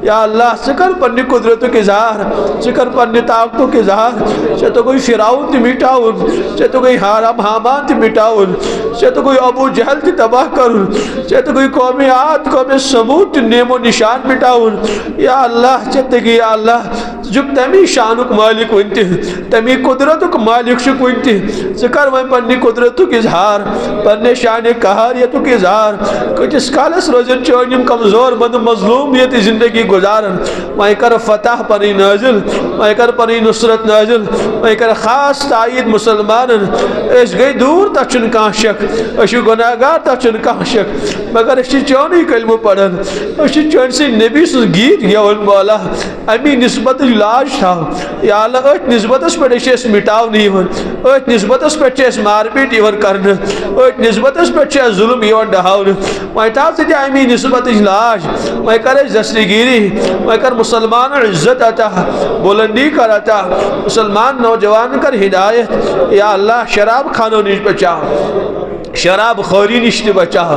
یا اللہ ژٕ کر پننہِ قدرتُک اظہار ژٕ کر پننہِ طاقتُک اظہار ژےٚ توٚگُے فِراوُن تہِ مٹاوُن ژےٚ توٚگُے حامان تہِ مٹاوُن ژےٚ توٚگُے ابو جہل تہِ تباہ کرُن ژےٚ توٚگُے قومِ عاد قومِ ثمود تہِ نیم و نشان مٹاوُن یا اللہ ژےٚ تگی یا اللہ ژٕ چھُکھ تمی شانُک مالک وُنہِ تہِ تمی قدرتُک مالک چھُکھ وُنہِ تہِ ژٕ کر وۄنۍ پننہِ قدرتُک اظہار پننہِ شانہِ قہاریتُک اظہار کۭتِس کالس روزن چٲنۍ یِم کمزور بنٛدٕ مظلوٗمیت زندگی گزارن وۄنۍ کر فتح پنٕنۍ نٲزِل وۄنۍ کر پنٕنۍ نصرت نٲزِل وۄنۍ کر خاص تایید مسلمانن أسۍ گٔے دوٗر تتھ چھُنہٕ کانٛہہ شک أسۍ چھِ گۄناہ گار تتھ چھُنہٕ کانٛہہ شک مگر أسۍ چھِ چونٕے کلمہٕ پران أسۍ چھِ چٲنۍ سٕنٛدۍ نبی سٕنٛز گیٖت گٮ۪وان مولا امی نسبتٕچ لاج تھاو یا اللہ أتھۍ نسبتس پٮ۪ٹھ چھِ أسۍ مٹاونہٕ یِوان أتھۍ نسبتس پٮ۪ٹھ چھِ أسۍ مار پیٖٹ یِوان کرنہٕ أتھۍ نسبتس پٮ۪ٹھ چھِ اَسہِ ظُلم یِوان ڈہاونہٕ وۄنۍ تھاو ژٕ تہِ امی نسبتٕچ لاج وۄنۍ کر اَسہِ دستگیری وۄنۍ کر مسلمانن عزت عطا بلندی کر عطا مسلمان نوجوان کر ہدایت یا اللہ شراب خانوں نش بچاؤ شراب خوری نش تہِ بچاو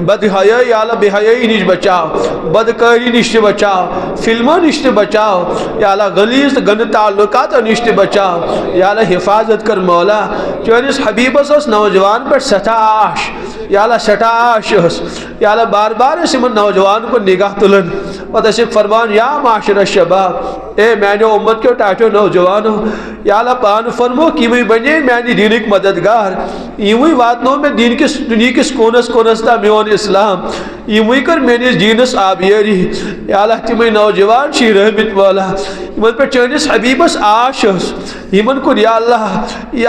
بد حیائی یا اللہ بے حیائی نش بچاو بدکاری نش تہِ بچاو فلموں نش تہِ بچاو یا اللہ غلیظ گندٕ تعلقاتو نش تہِ بچاو یا اللہ حفاظت کر مولا چٲنِس حبیبس ٲس نوجوان پٮ۪ٹھ سٮ۪ٹھاہ آش یا اللہ سٮ۪ٹھاہ آش ٲس یا اللہ بار بار ٲسۍ یِمن نوجوان کُن نگاہ تُلان پتہٕ ٲسِکھ فرمان یا معاشر الشباب اے میانیو امت کیو ٹاٹیو نوجوانو یا اللہ پانہٕ فرموکھ یِمٕے بنے میانہِ دیٖنٕکۍ مددگار یِمٕے واتنو مےٚ دین کس دنیا کس کونس کونس تا میون اسلام یِمٕے کر میٲنِس دیٖنس آبیٲری یا اللہ تِمٕے نوجوان چھِ رحمت والا یِمن پٮ۪ٹھ چٲنِس حبیبس آش ٲس یِمن کُن یا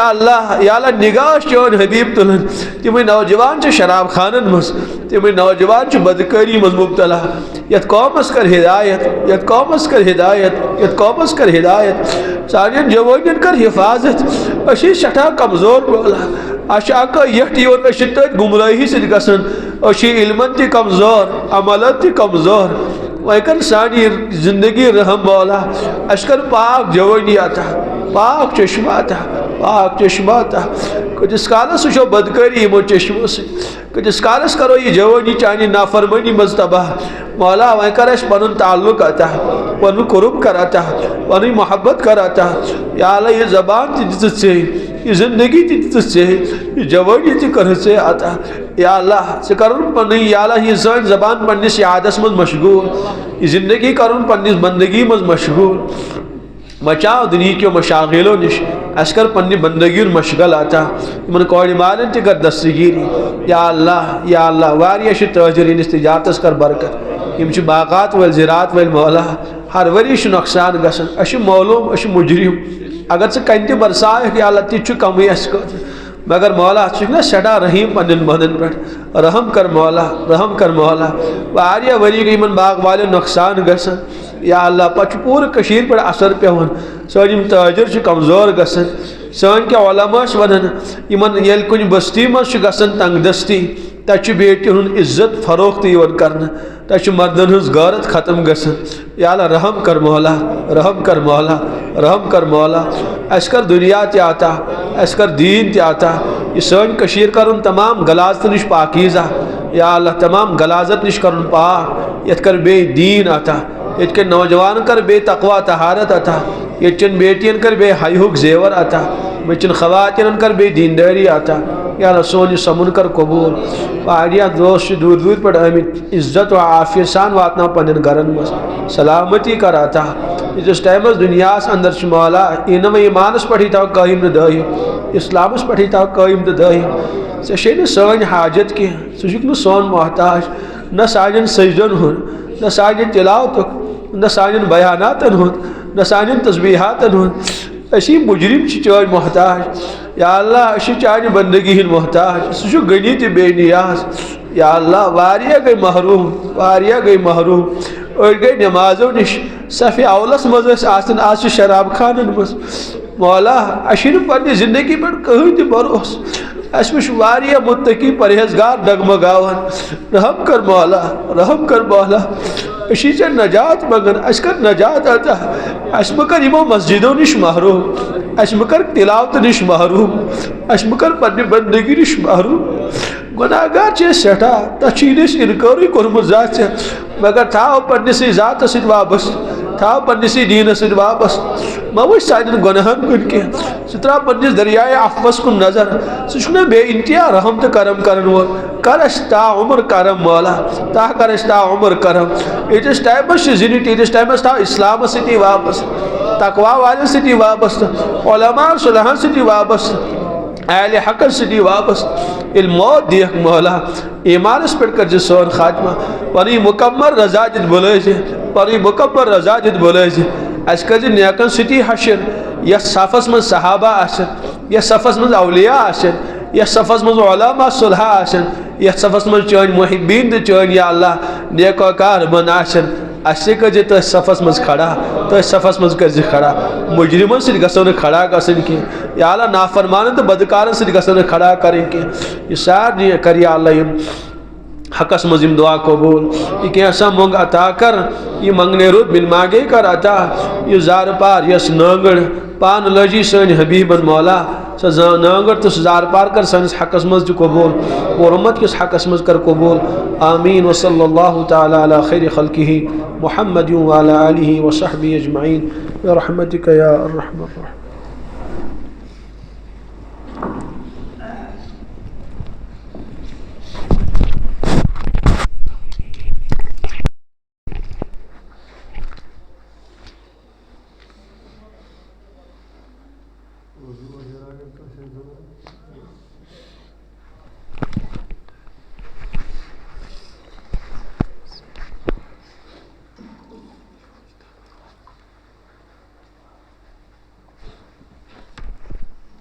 اللہ نگاہ چون حبیب تُلان تِمٕے نوجوان چھِ شراب خانن منٛز تِمٕے نوجوان چھِ بدکٲری منٛز مبتلا یتھ قومس کر ہدایت یتھ قومس کر ہدایت یتھ قومس کر ہدایت سانٮ۪ن جوانٮ۪ن کر حفاظت أسۍ چھِ سٮ۪ٹھاہ کمزور مولا اَسہِ چھِ اکھ یتھ یِوان أسۍ چھِ تٔتھۍ گمرٲہی سۭتۍ گژھان أسۍ چھِ علمن تہِ کمزور عملن تہِ کمزور وۄنۍ کر سانہِ زندگی رحم مولا اَسہِ کر پاک جوٲنی عطا پاک چشمہ عطا پاک چشمہ عطا کۭتِس کالس وٕچھو بدکٲری یِمو چشمو سۭتۍ کۭتِس کالس کرو یہِ جوٲنی چانہِ نافرمٲنی منٛز تباہ مولا وۄنۍ کر اَسہِ پنُن تعلق عطا پنُن قرب کر عطا پنٕنۍ محبت کر عطا یا اللہ یہِ زبان تہِ دِژٕتھ ژےٚ یہ زندگی تہِ دِژٕتھ ژےٚ یہ جوٲنی تہِ کٔرٕتھ ژےٚ عطا یا اللہ ژٕ کرُن پنٕنۍ یا اللہ یہِ سٲنۍ زبان پننِس یادس منٛز مشغوٗل یہ زندگی کرُن پننِس بندگی منٛز مشغوٗل بچاو دنیا کیو مشاغلو نش اَسہِ کر پننہِ بندگی ہُنٛد مشغل عطا یِمن کورِ مالٮ۪ن تہِ کر دستگیری یا اللہ واریاہ چھِ تٲجر یِہنٛدِس تجارتس کر برکت یِم چھِ باغات وٲلۍ زِراعت وٲلۍ مولا ہر ؤری چھُ نۄقصان گژھان أسۍ چھِ معلوٗم أسۍ چھِ مُجرِم اگر ژٕ کَنہِ تہِ برسایکھ یا اللہ تہِ چھُ کمٕے اَسہِ خٲطرٕ مگر مولا ژٕ چھُکھ نا سٮ۪ٹھاہ رحیٖم پننٮ۪ن بندن پٮ۪ٹھ رحم کر مولا رحم کر مولا واریاہ ؤری گٔے یِمن باغ والٮ۪ن نۄقصان گژھان یا اللہ پتہٕ چھُ پوٗرٕ کٔشیٖرِ پٮ۪ٹھ اثر پیٚوان سٲنۍ یِم تٲجر چھِ کمزور گژھان سٲنۍ کیٛاہ علما چھِ ونان یِمن ییٚلہِ کُنہِ بستی منٛز چھُ گژھان تنگ دستی تتہِ چھُ بیٹین ہُنٛد عزت فروخت یِوان کرنہٕ تتہِ چھُ مردن ہٕنٛز غٲرت ختم گژھان یا اللہ رحم کر مولا رحم کر مولا رحم کر مولا اَسہِ کر دنیا تہِ عطا اَسہِ کر دیٖن تہِ عطا یہِ سٲنۍ کٔشیٖر کرُن تمام غلاظتہٕ نِش پاکیٖزہ یا اللہ تمام غلاظت نِش کرُن پاک یتھ کر بیٚیہِ دیٖن عطا ییٚتہِ کٮ۪ن نوجوانن کر بیٚیہِ تقوا طہارت عطا ییٚتہِ چٮ۪ن بیٹین کر بیٚیہِ حیہُک زیور عطا ییٚتہِ چٮ۪ن خواتیٖنن کر بیٚیہِ دیٖندٲری عطا یا اللہ سون یہ سمن کر قبول واریاہ دوست دور دور پہ آمت عزت و عافیت سان واتنا پنن گرن مز سلامتی کر عطا اس ٹائم دنیا اندر مولا اینم ایمانس پہ تھو قائم دائم اسلامس پہ تھو قائم دائم ژے چھے نہٕ سٲنۍ حاجت کینٛہہ ژٕ چھُکھ نہٕ سون محتاج نہ سانٮ۪ن سجدن ہُنٛد نہ سانٮ۪ن تلاوتُک نہ سانٮ۪ن بیاناتن ہُنٛد نہ سانٮ۪ن تسبیحاتن ہُنٛد أسی مجرم چھِ چٲنۍ محتاج یا اللہ أسۍ چھِ چانہِ بندگی ہٕنٛدۍ محتاج سُہ چھُ غنی تہِ بے نیاز یا اللہ واریاہ گٔے محروٗم واریاہ گٔے محروٗم أڑۍ گٔے نٮ۪مازو نِش صفہِ اولس منٛز ٲسۍ آسان آز چھِ شراب خانن منٛز مولا اَسہِ چھُنہٕ پننہِ زندگی پٮ۪ٹھ کٕہۭنۍ تہِ بھروسہٕ اس وچ واریاہ متقی پرہیزگار ڈگمگاون رحم کر مولا رحم کر مولا اسی ژےٚ نجات منگن اَسہِ کر نجات عطا اَسہِ مہٕ کر یِمو مسجدو نِش محروٗم اَسہِ مہٕ کر تلاوتہٕ نِش محروٗم اَسہِ مہٕ کر پننہِ بندگی نِش محروٗم گۄناہگار چھِ أسۍ سٮ۪ٹھاہ تتھ چھُے نہٕ أسۍ اِنکارٕے کوٚرمُت زانٛہہ ژےٚ مگر تھاو پننسٕے ذاتس سۭتۍ وابستہٕ تھاو پننسٕے دیٖنس سۭتۍ وابستہٕ مہ وٕچھ سانٮ۪ن گۄناہن کُن کینٛہہ ژٕ ترٛاو پننس دریایے عفوس کُن نظر ژٕ چھُکھ نا بے انتہا رحم تہٕ کرم کرن وول کر اَسہِ تا عمر کرم مولا کر اَسہِ تا عمر کرم ییٖتِس ٹایمس چھِ زِنہِ تیٖتِس ٹایمس تھاو اسلامس سۭتی وابستہٕ تقوا والٮ۪ن سۭتی وابستہٕ علماء صلحن سۭتی وابستہٕ اہلِ حقس سۭتی وابستہٕ ییٚلہِ موت دِیکھ مولا ایمانس پٮ۪ٹھ کر زِ سون خاتمہ پنٕنۍ مکمل رضا دِتھ بُلٲیزِ پنٕنۍ مکمل رضا دِتھ بُلٲیزِ اَسہِ کر زِ نیکن سۭتی حشر یتھ صفس منٛز صحابہ آسن یتھ صفس منٛز اولیاء آسن یتھ صفس منٛز علماء صلحہ آسن یتھ صفس منٛز چٲنۍ محبیٖن تہٕ چٲنۍ یا اللہ نیکوکار من آسن اَسہِ تہِ کٔرۍ زِ تٔتھۍ صفس منٛز کھڑا تٔتھۍ صفس منٛز کٔرۍ زِ کھڑا مجرمن سۭتۍ گژھو نہٕ کھڑا گژھٕنۍ کینٛہہ یا اللہ نافرمانن تہٕ بدکارن سۭتۍ گژھو نہٕ کھڑا کرٕنۍ کینٛہہ یہِ سارنٕے کر یا اللہ یِم حقس منٛز یِم دعا قبوٗل یہِ کینٛژھا منٛگ عطا کر یہِ منگنے رود بن مانگے کر عطا یہِ زارٕ پار یۄس نٲنگٕر پانہٕ لٲجی سٲنۍ حبیٖبن مولا سۄ نٲنگٕر تہٕ سُہ زارٕ پار کر سٲنِس حقس منٛز تہِ قبوٗل اور اُمت کِس حقس منٛز کر قبوٗل آمیٖن وصلی اللہ تعالیٰ علی خیر خلقہ محمد وعلی آلہ وصحبہ اجمعین برحمتک یا ارحم الراحمین. وضو وغیرہ اگر کانٛہہ چھِ ضروٗرت